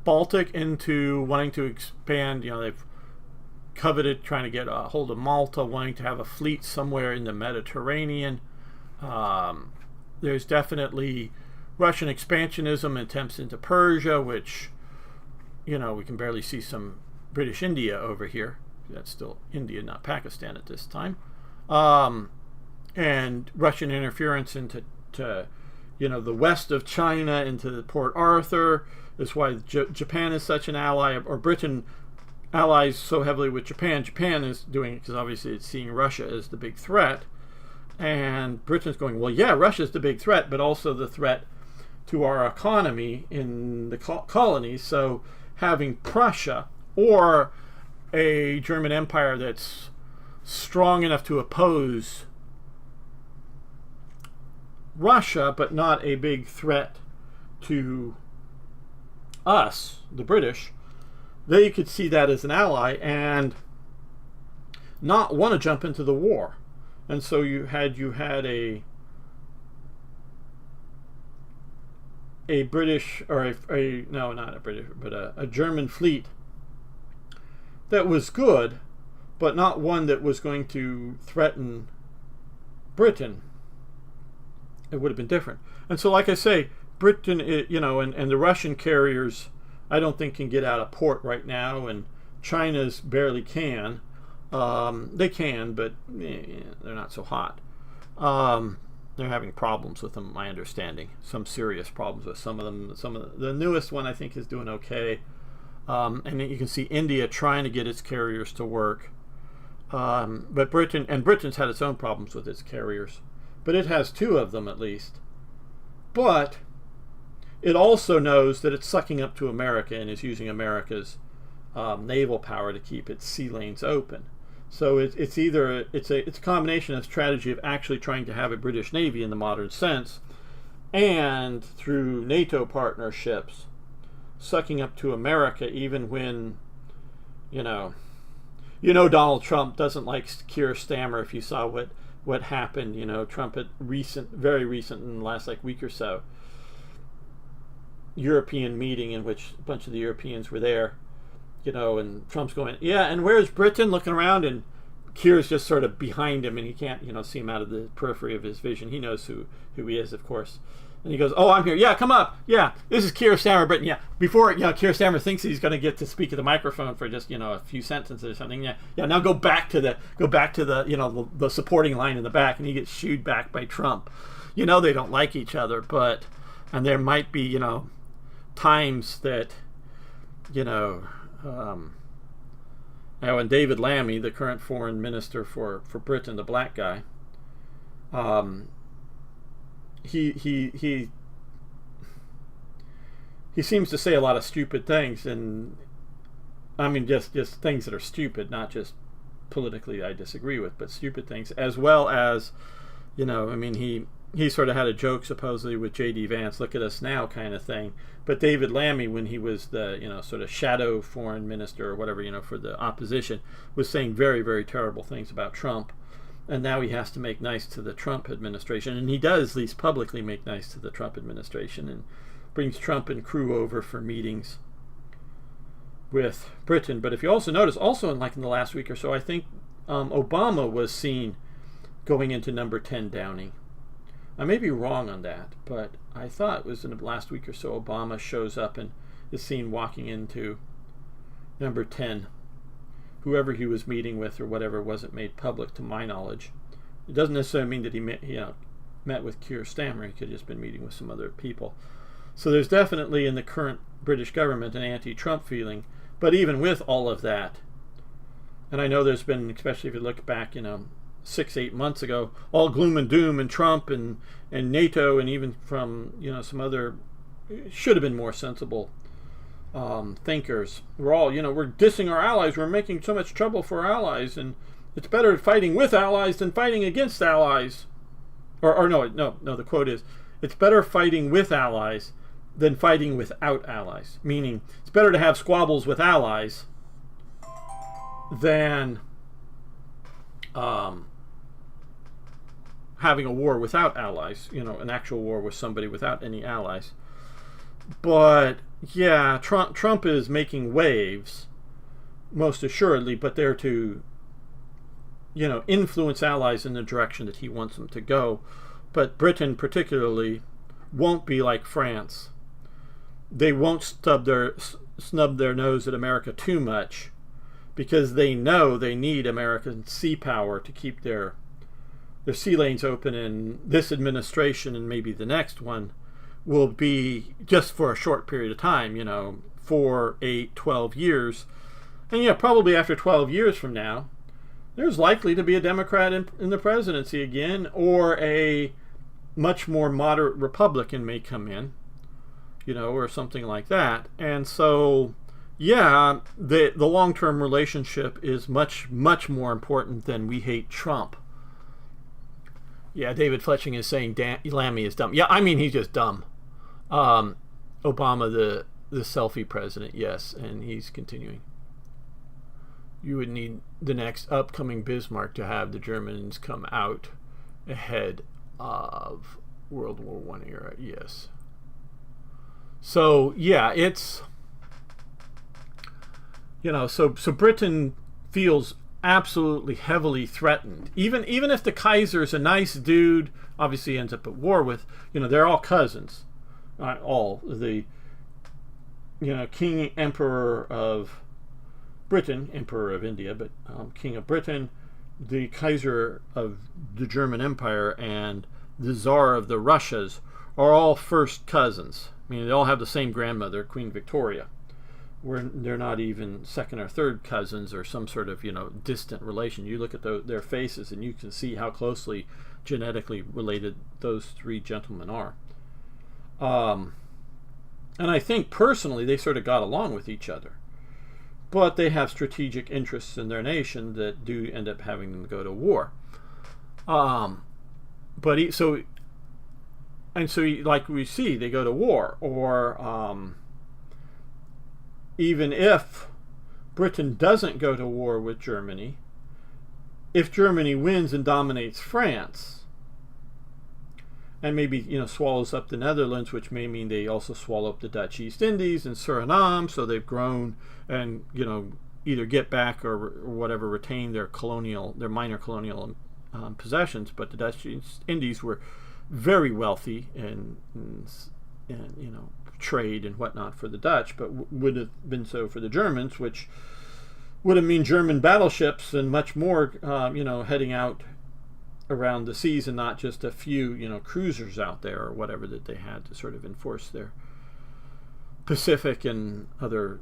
Speaker 1: Baltic, into wanting to expand. They've coveted trying to get a hold of Malta, wanting to have a fleet somewhere in the Mediterranean. There's definitely Russian expansionism, attempts into Persia, which, we can barely see some British India over here. That's still India, not Pakistan at this time. And Russian interference into the west of China, into Port Arthur. That's why Japan is such an ally, or Britain allies so heavily with Japan. Japan is doing it because obviously it's seeing Russia as the big threat. And Britain's going, well, yeah, Russia's the big threat, but also the threat to our economy in the colonies. So having Prussia or a German empire that's strong enough to oppose Russia, but not a big threat to us, the British, they could see that as an ally and not want to jump into the war. And so you had a British, or no, not a British, but a German fleet that was good, but not one that was going to threaten Britain. It would have been different. And so, like I say, Britain, and the Russian carriers, I don't think can get out of port right now, and China's barely can. They can, but they're not so hot. They're having problems with them, my understanding. Some serious problems with some of them. The newest one, I think, is doing okay. And you can see India trying to get its carriers to work. But Britain's had its own problems with its carriers. But it has two of them at least. But it also knows that it's sucking up to America and is using America's naval power to keep its sea lanes open. So it's a combination of strategy of actually trying to have a British Navy in the modern sense, and through NATO partnerships, sucking up to America, even when Donald Trump doesn't like Keir Starmer. If you saw what happened, Trump had very recent in the last week or so, European meeting in which a bunch of the Europeans were there, and Trump's going, yeah, and where's Britain, looking around, and Keir's just sort of behind him, and he can't, see him out of the periphery of his vision. He knows who he is, of course. And he goes, oh, I'm here. Yeah, come up. Yeah, this is Keir Starmer, Britain. Yeah, before, Keir Starmer thinks he's going to get to speak at the microphone for just, a few sentences or something. Yeah, now go back to the the supporting line in the back, and he gets shooed back by Trump. They don't like each other, and there might be, times that, and David Lammy, the current foreign minister for Britain, the black guy, he seems to say a lot of stupid things, and I mean just things that are stupid, not just politically I disagree with, but stupid things, as well as, he sort of had a joke supposedly with J.D. Vance, look at us now kind of thing. But David Lammy, when he was the, sort of shadow foreign minister or whatever, for the opposition, was saying very, very terrible things about Trump. And now he has to make nice to the Trump administration. And he does, at least publicly, make nice to the Trump administration and brings Trump and crew over for meetings with Britain. But if you also notice, also in the last week or so, I think Obama was seen going into number 10 Downing. I may be wrong on that, but I thought it was in the last week or so Obama shows up and is seen walking into number 10. Whoever he was meeting with or whatever wasn't made public to my knowledge. It doesn't necessarily mean that he met with Keir Starmer. He could have just been meeting with some other people. So there's definitely in the current British government an anti-Trump feeling. But even with all of that, And I know there's been, especially if you look back, 6-8 months ago, all gloom and doom, and Trump and NATO, and even from some other should have been more sensible thinkers. We're all we're dissing our allies. We're making so much trouble for our allies, and it's better fighting with allies than fighting against allies. Or no. The quote is, it's better fighting with allies than fighting without allies. Meaning, it's better to have squabbles with allies than having a war without allies, an actual war with somebody without any allies. But yeah, Trump is making waves, most assuredly, but they're to influence allies in the direction that he wants them to go. But Britain particularly won't be like France. They won't snub their nose at America too much, because they know they need American sea power to keep their sea lanes open, and this administration and maybe the next one will be just for a short period of time, 4, 8, 12 years. And probably after 12 years from now, there's likely to be a Democrat in the presidency again, or a much more moderate Republican may come in, or something like that. And so, yeah, the long-term relationship is much, much more important than we hate Trump. Yeah, David Fletching is saying Lammy is dumb. Yeah, I mean, he's just dumb. Obama, the selfie president, yes, and he's continuing. You would need the next upcoming Bismarck to have the Germans come out ahead of World War I era, yes. So, yeah, it's, so Britain feels absolutely heavily threatened. Even if the Kaiser's a nice dude, obviously ends up at war with, they're all cousins. All the, King Emperor of Britain, Emperor of India, but King of Britain, the Kaiser of the German Empire, and the Tsar of the Russias are all first cousins. I mean, they all have the same grandmother, Queen Victoria. They're not even second or third cousins or some sort of distant relation. You look at their faces and you can see how closely genetically related those three gentlemen are. And I think personally they sort of got along with each other, but they have strategic interests in their nation that do end up having them go to war. Like we see, they go to war, or even if Britain doesn't go to war with Germany, if Germany wins and dominates France, and maybe swallows up the Netherlands, which may mean they also swallow up the Dutch East Indies and Suriname, so they've grown and either get back or whatever, retain their minor colonial possessions. But the Dutch East Indies were very wealthy and trade and whatnot for the Dutch, but would have been so for the Germans, which would have mean German battleships and much more, heading out around the seas, and not just a few, cruisers out there or whatever that they had to sort of enforce their Pacific and other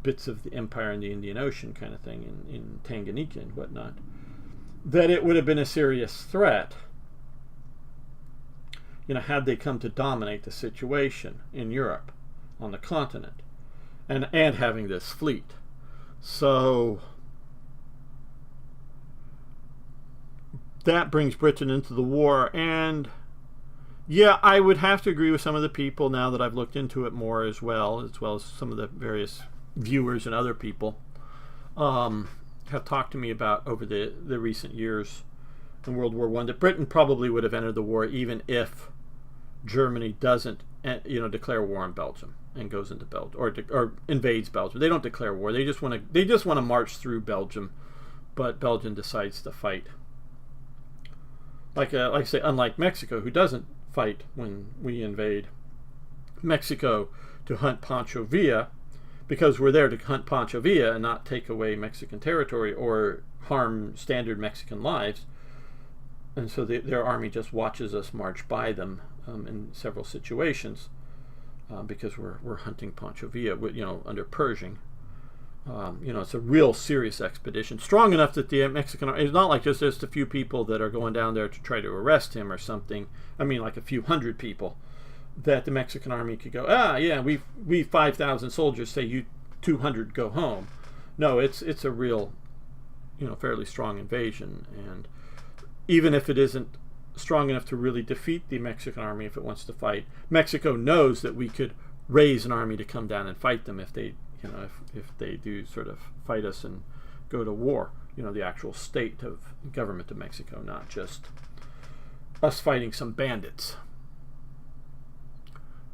Speaker 1: bits of the empire in the Indian Ocean kind of thing, in Tanganyika and whatnot. That it would have been a serious threat, had they come to dominate the situation in Europe, on the continent, and having this fleet. So that brings Britain into the war, and yeah, I would have to agree with some of the people now that I've looked into it more, as well as some of the various viewers and other people have talked to me about over the recent years in World War I, that Britain probably would have entered the war even if Germany doesn't declare war on Belgium and goes into Belgium, or invades Belgium. They don't declare war. They just want to march through Belgium, but Belgium decides to fight. Like I say, unlike Mexico, who doesn't fight when we invade Mexico to hunt Pancho Villa, because we're there to hunt Pancho Villa and not take away Mexican territory or harm standard Mexican lives. And so their army just watches us march by them in several situations, because we're hunting Pancho Villa, under Pershing. It's a real serious expedition, strong enough that the Mexican, it's not like just a few people that are going down there to try to arrest him or something. I mean, like a few hundred people that the Mexican army could go, yeah, we 5,000 soldiers, say you 200 go home. No, it's a real, fairly strong invasion. And even if it isn't strong enough to really defeat the Mexican army, if it wants to fight, Mexico knows that we could raise an army to come down and fight them if they, if they do sort of fight us and go to war. The actual state of government of Mexico, not just us fighting some bandits.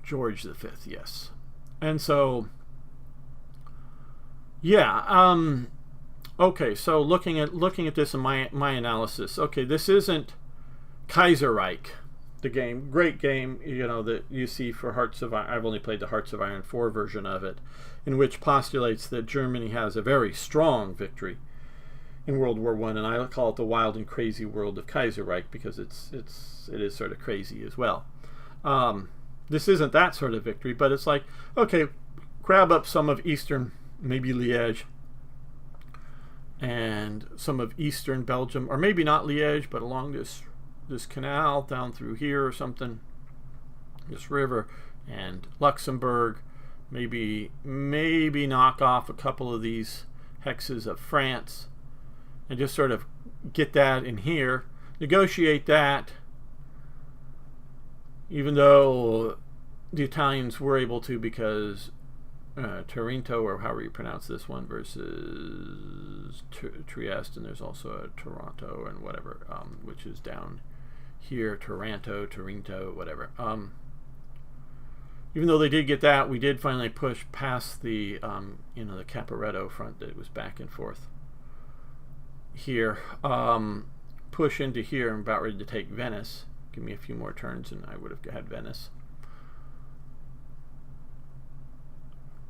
Speaker 1: George V, yes. And so, yeah. Okay, so looking at this in my analysis. Okay, this isn't Kaiserreich, the game, great game, that you see for Hearts of Iron. I've only played the Hearts of Iron 4 version of it, in which postulates that Germany has a very strong victory in World War I, and I call it the wild and crazy world of Kaiserreich because it is sort of crazy as well. This isn't that sort of victory, but it's like, okay, grab up some of Eastern, maybe Liège, and some of Eastern Belgium, or maybe not Liège, but along this canal down through here or something, this river, and Luxembourg, maybe knock off a couple of these hexes of France, and just sort of get that in here, negotiate that, even though the Italians were able to, because Taranto, or however you pronounce this one, versus Trieste, and there's also a Toronto and whatever, which is down here, Taranto, whatever. Even though they did get that, we did finally push past the the Caporetto front that was back and forth here. Push into here. I'm about ready to take Venice. Give me a few more turns and I would have had Venice.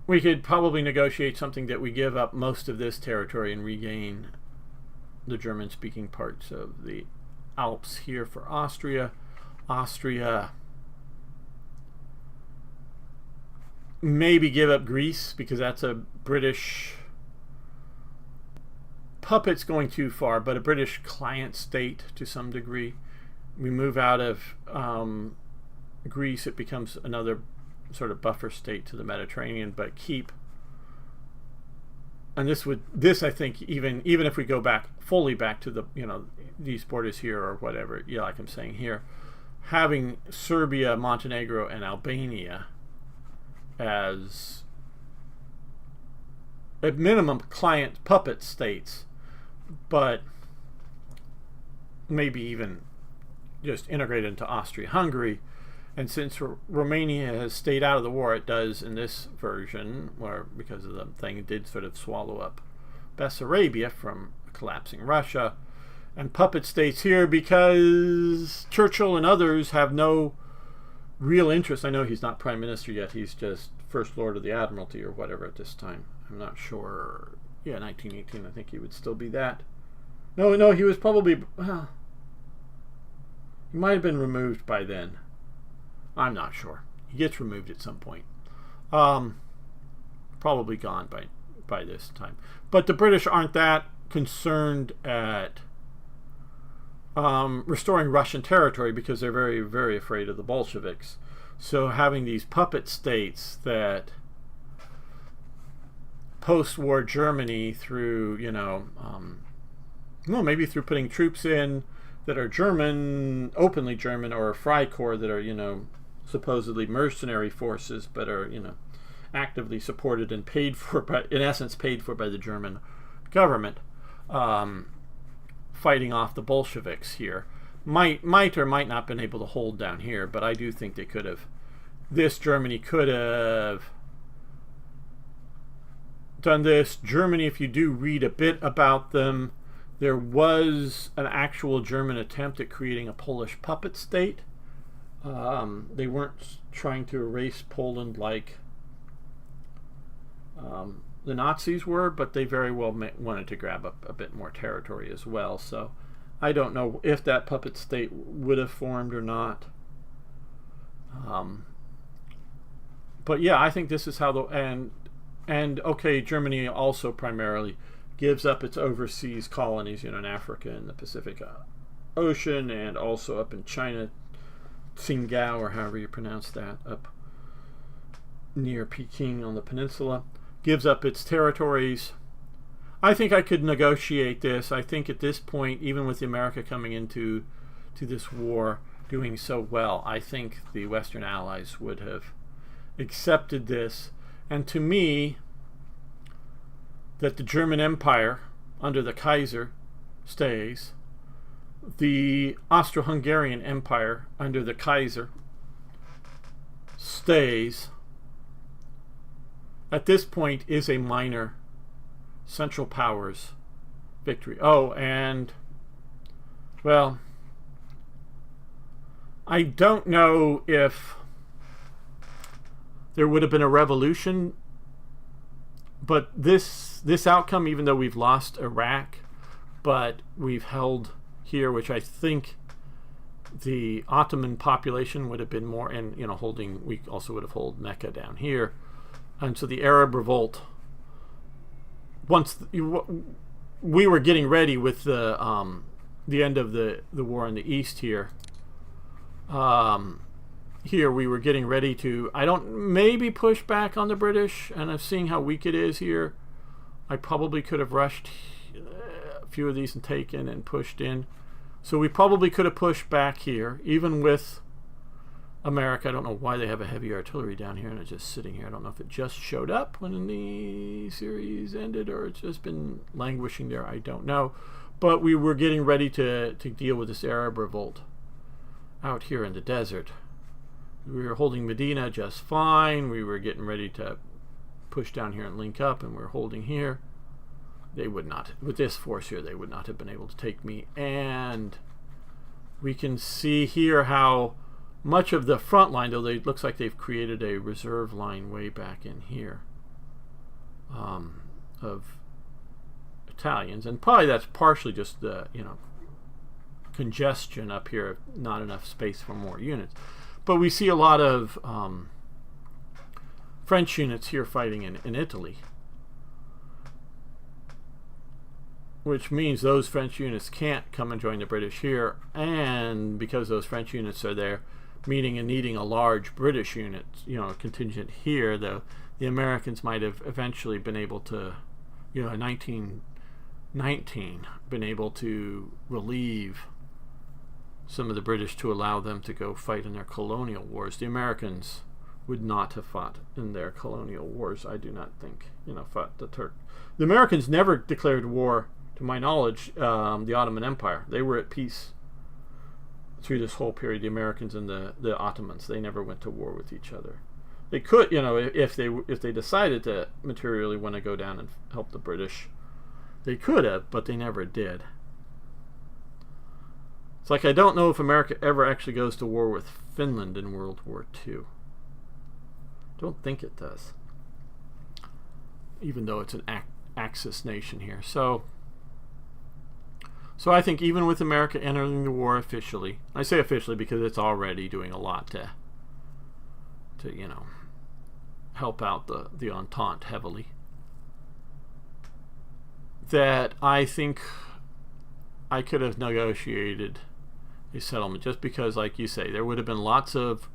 Speaker 1: We could probably negotiate something that we give up most of this territory and regain the German-speaking parts of the Alps here for Austria. Maybe give up Greece because that's a British puppet's going too far, but a British client state to some degree. We move out of Greece, it becomes another sort of buffer state to the Mediterranean, but keep. And this I think even if we go back fully back to the these borders here or whatever, like I'm saying here, having Serbia, Montenegro, and Albania as at minimum client puppet states, but maybe even just integrated into Austria-Hungary. And since Romania has stayed out of the war, it does in this version, where because of the thing, it did sort of swallow up Bessarabia from collapsing Russia, and puppet states here because Churchill and others have no real interest. I know he's not prime minister yet; he's just First Lord of the Admiralty or whatever at this time. I'm not sure. Yeah, 1918. I think he would still be that. No, he was probably. He might have been removed by then. I'm not sure. He gets removed at some point. Probably gone by this time. But the British aren't that concerned at restoring Russian territory because they're very, very afraid of the Bolsheviks. So having these puppet states that post-war Germany through, maybe through putting troops in that are German, openly German, or a Freikorps that are, supposedly mercenary forces, but are, actively supported and paid for, but in essence paid for by the German government, fighting off the Bolsheviks here. Might or might not been able to hold down here, but I do think they could have. This Germany could have done this. Germany, if you do read a bit about them, there was an actual German attempt at creating a Polish puppet state. They weren't trying to erase Poland like the Nazis were, but they very well wanted to grab up a bit more territory as well. So I don't know if that puppet state would have formed or not. But yeah, I think this is how and And okay, Germany also primarily gives up its overseas colonies, in Africa and the Pacific Ocean, and also up in China, Tsingtao, or however you pronounce that, up near Peking on the peninsula. Gives up its territories. I think I could negotiate this. I think at this point, even with America coming into this war doing so well, I think the Western Allies would have accepted this. And to me, that the German Empire under the Kaiser stays, the Austro-Hungarian Empire under the Kaiser stays, at this point is a minor Central Powers victory. Oh, and, well, I don't know if there would have been a revolution, but this outcome, even though we've lost Iraq, but we've held here, which I think the Ottoman population would have been more, and we also would have held Mecca down here, and so the Arab revolt. Once we were getting ready with the end of the war in the East here. Here we were getting ready to, maybe push back on the British, and I'm seeing how weak it is here. I probably could have rushed a few of these and taken and pushed in. So we probably could have pushed back here, even with America. I don't know why they have a heavy artillery down here and it's just sitting here. I don't know if it just showed up when the series ended or it's just been languishing there. I don't know. But we were getting ready to deal with this Arab revolt out here in the desert. We were holding Medina just fine. We were getting ready to push down here and link up, and we're holding here. They would not, with this force here, they would not have been able to take me. And we can see here how much of the front line, though it looks like they've created a reserve line way back in here of Italians, and probably that's partially just the congestion up here, not enough space for more units. But we see a lot of French units here fighting in Italy, which means those French units can't come and join the British here, and because those French units are there, meaning and needing a large British unit, contingent here, the Americans might have eventually been able to, in 1919, been able to relieve some of the British to allow them to go fight in their colonial wars. The Americans would not have fought in their colonial wars, I do not think, fought the Turk. The Americans never declared war, to my knowledge, the Ottoman Empire. They were at peace through this whole period, the Americans and the Ottomans. They never went to war with each other. They could, if they decided to materially want to go down and help the British, they could have, but they never did. It's like I don't know if America ever actually goes to war with Finland in World War II. Don't think it does, even though it's an Axis nation here. So I think even with America entering the war officially, I say officially because it's already doing a lot to help out the Entente heavily, that I think I could have negotiated a settlement, just because, like you say, there would have been lots of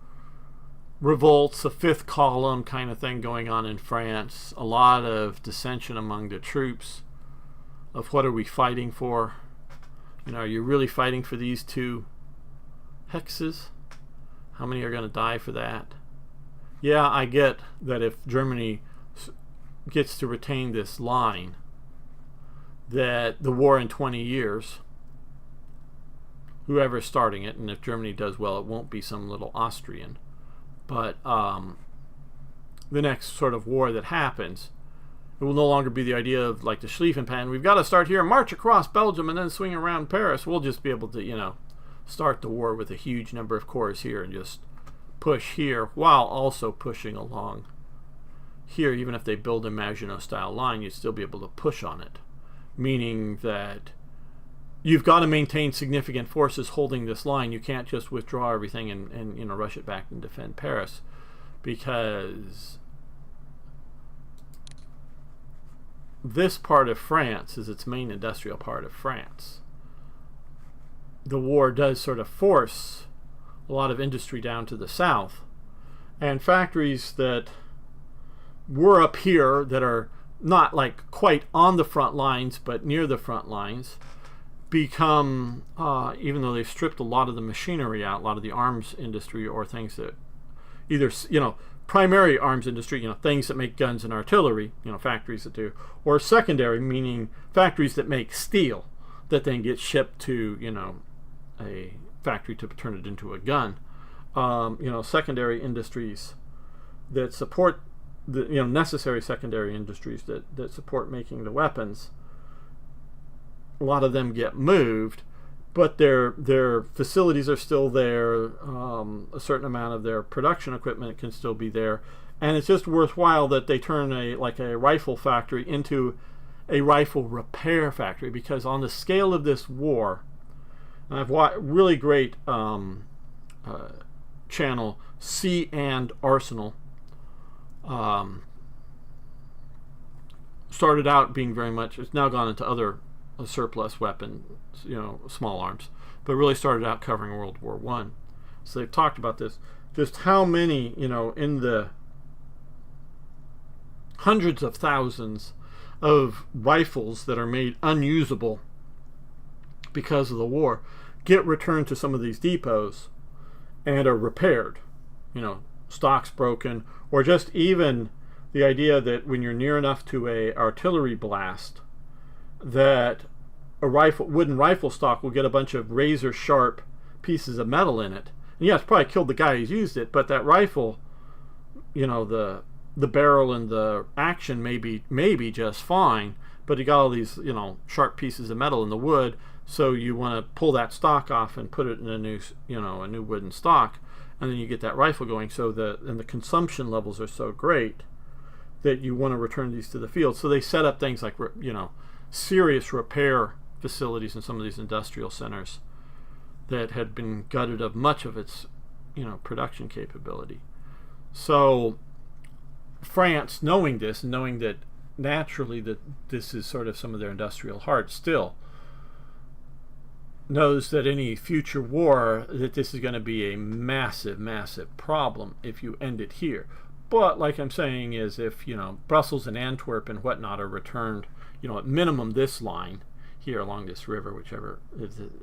Speaker 1: revolts, a fifth column kind of thing going on in France, a lot of dissension among the troops of what are we fighting for. Are you really fighting for these two hexes? How many are going to die for that? Yeah, I get that if Germany gets to retain this line, that the war in 20 years, whoever's starting it, and if Germany does well, it won't be some little Austrian, but the next sort of war that happens, it will no longer be the idea of like the Schlieffenpan, we've got to start here, march across Belgium, and then swing around Paris. We'll just be able to, start the war with a huge number of corps here and just push here while also pushing along here. Even if they build a Maginot-style line, you'd still be able to push on it, meaning that you've got to maintain significant forces holding this line. You can't just withdraw everything and rush it back and defend Paris, because this part of France is its main industrial part of France, the war does sort of force a lot of industry down to the south, and factories that were up here that are not like quite on the front lines but near the front lines become, even though they've stripped a lot of the machinery out, a lot of the arms industry, or things that either, primary arms industry, things that make guns and artillery, factories that do, or secondary, meaning factories that make steel that then get shipped to, a factory to turn it into a gun. Secondary industries that support the, necessary secondary industries that support making the weapons. A lot of them get moved, but their facilities are still there. A certain amount of their production equipment can still be there, and it's just worthwhile that they turn a rifle factory into a rifle repair factory, because on the scale of this war, and I've watched really great channel C and Arsenal. Started out being very much, it's now gone into other surplus weapons, small arms, but really started out covering World War One. So they've talked about this, just how many, in the hundreds of thousands of rifles that are made unusable because of the war get returned to some of these depots and are repaired. Stock's broken, or just even the idea that when you're near enough to a artillery blast, that a wooden rifle stock will get a bunch of razor sharp pieces of metal in it. And it's probably killed the guy who's used it, but that rifle, the barrel and the action may be just fine, but you got all these, sharp pieces of metal in the wood, so you want to pull that stock off and put it in a new wooden stock, and then you get that rifle going. So the consumption levels are so great that you want to return these to the field. So they set up things like, serious repair facilities in some of these industrial centers that had been gutted of much of its, production capability. So France, knowing this, knowing that naturally that this is sort of some of their industrial heart still, knows that any future war, that this is going to be a massive, massive problem if you end it here. But like I'm saying is, if Brussels and Antwerp and whatnot are returned, at minimum this line here along this river, whichever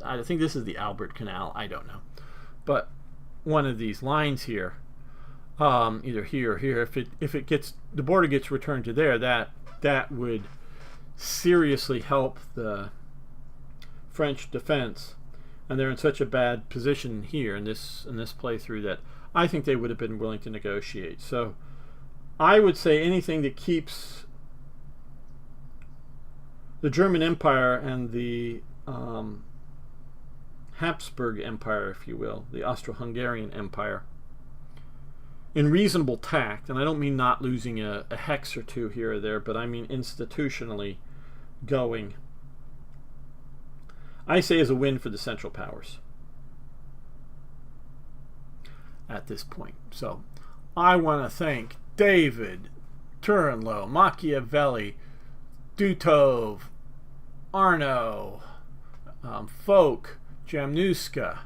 Speaker 1: I think this is the Albert Canal, I don't know, but one of these lines here, either here or here, if it gets, the border gets returned to there, that would seriously help the French defense, and they're in such a bad position here in this playthrough that I think they would have been willing to negotiate. So I would say anything that keeps the German Empire and the Habsburg Empire, if you will, the Austro-Hungarian Empire, in reasonable tact, and I don't mean not losing a hex or two here or there, but I mean institutionally going, I say is a win for the Central Powers at this point. So I want to thank David, Turinlow, Machiavelli, Dutov, Arno, Folk, Jamnuska,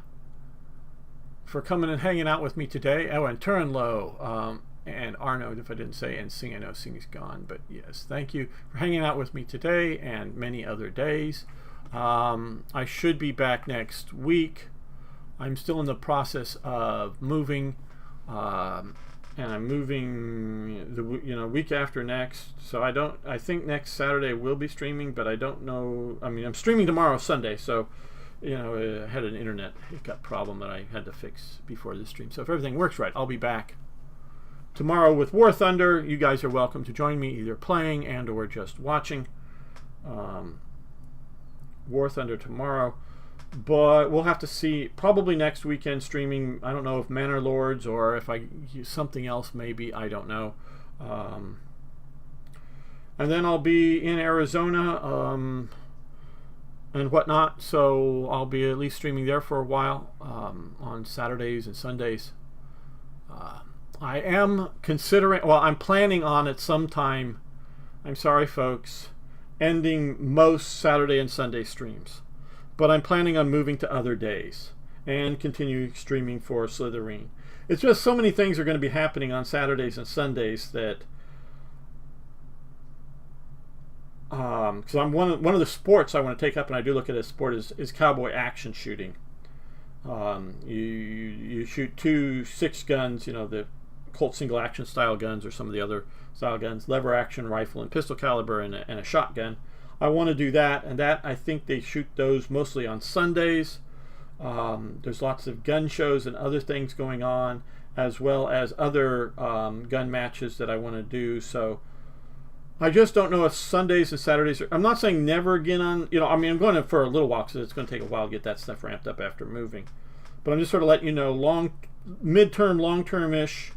Speaker 1: for coming and hanging out with me today. Oh, and Turinlow, and Arno, if I didn't say, and Sing. I know Sing's gone, but yes, thank you for hanging out with me today and many other days. I should be back next week. I'm still in the process of moving, and I'm moving the week after next. So I think next Saturday we'll be streaming, but I don't know. I mean, I'm streaming tomorrow, Sunday, so I had an internet hiccup problem that I had to fix before this stream. So if everything works right, I'll be back tomorrow with War Thunder. You guys are welcome to join me, either playing and or just watching. War Thunder tomorrow, but we'll have to see. Probably next weekend streaming. I don't know if Manor Lords or if I use something else, maybe, I don't know. And then I'll be in Arizona and whatnot, so I'll be at least streaming there for a while on Saturdays and Sundays. I am considering, well, I'm planning on it sometime. I'm sorry, folks. ending most Saturday and Sunday streams. But I'm planning on moving to other days and continue streaming for Slitherine. It's just so many things are going to be happening on Saturdays and Sundays that because I'm one of the sports I want to take up, and I do look at it as sport, is cowboy action shooting. You shoot 2 6 guns, the Colt single action style guns or some of the other style guns, lever action rifle and pistol caliber, and a shotgun. I want to do that, and that I think they shoot those mostly on Sundays. There's lots of gun shows and other things going on, as well as other gun matches that I want to do. So I just don't know if Sundays and Saturdays are, I'm not saying never again on, I'm going for a little while because it's going to take a while to get that stuff ramped up after moving. But I'm just sort of letting you know, midterm, long-term-ish,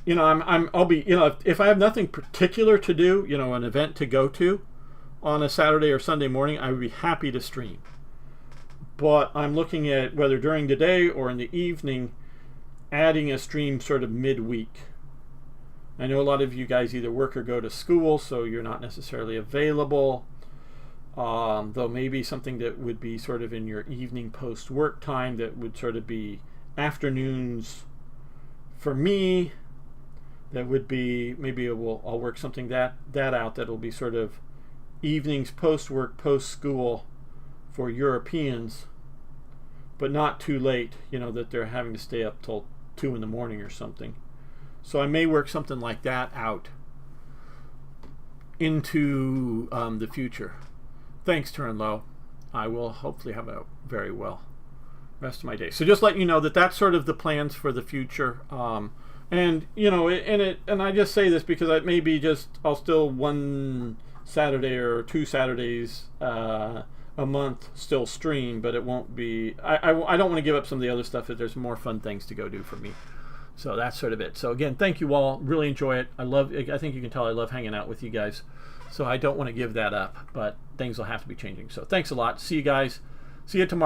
Speaker 1: I'll be, if I have nothing particular to do, an event to go to on a Saturday or Sunday morning, I would be happy to stream. But I'm looking at whether during the day or in the evening, adding a stream sort of midweek. I know a lot of you guys either work or go to school, so you're not necessarily available. Though maybe something that would be sort of in your evening post-work time that would sort of be afternoons for me. That would be, maybe I'll work something that out that'll be sort of evenings post-work, post-school for Europeans, but not too late, that they're having to stay up till 2 in the morning or something. So I may work something like that out into the future. Thanks, Turn Low. I will hopefully have a very well rest of my day. So just letting you know that that's sort of the plans for the future. And I just say this because it may be I'll still one Saturday or 2 Saturdays a month still stream, but it won't be. I don't want to give up some of the other stuff if there's more fun things to go do for me. So that's sort of it. So again, thank you all. Really enjoy it. I think you can tell I love hanging out with you guys. So I don't want to give that up, but things will have to be changing. So thanks a lot. See you guys. See you tomorrow.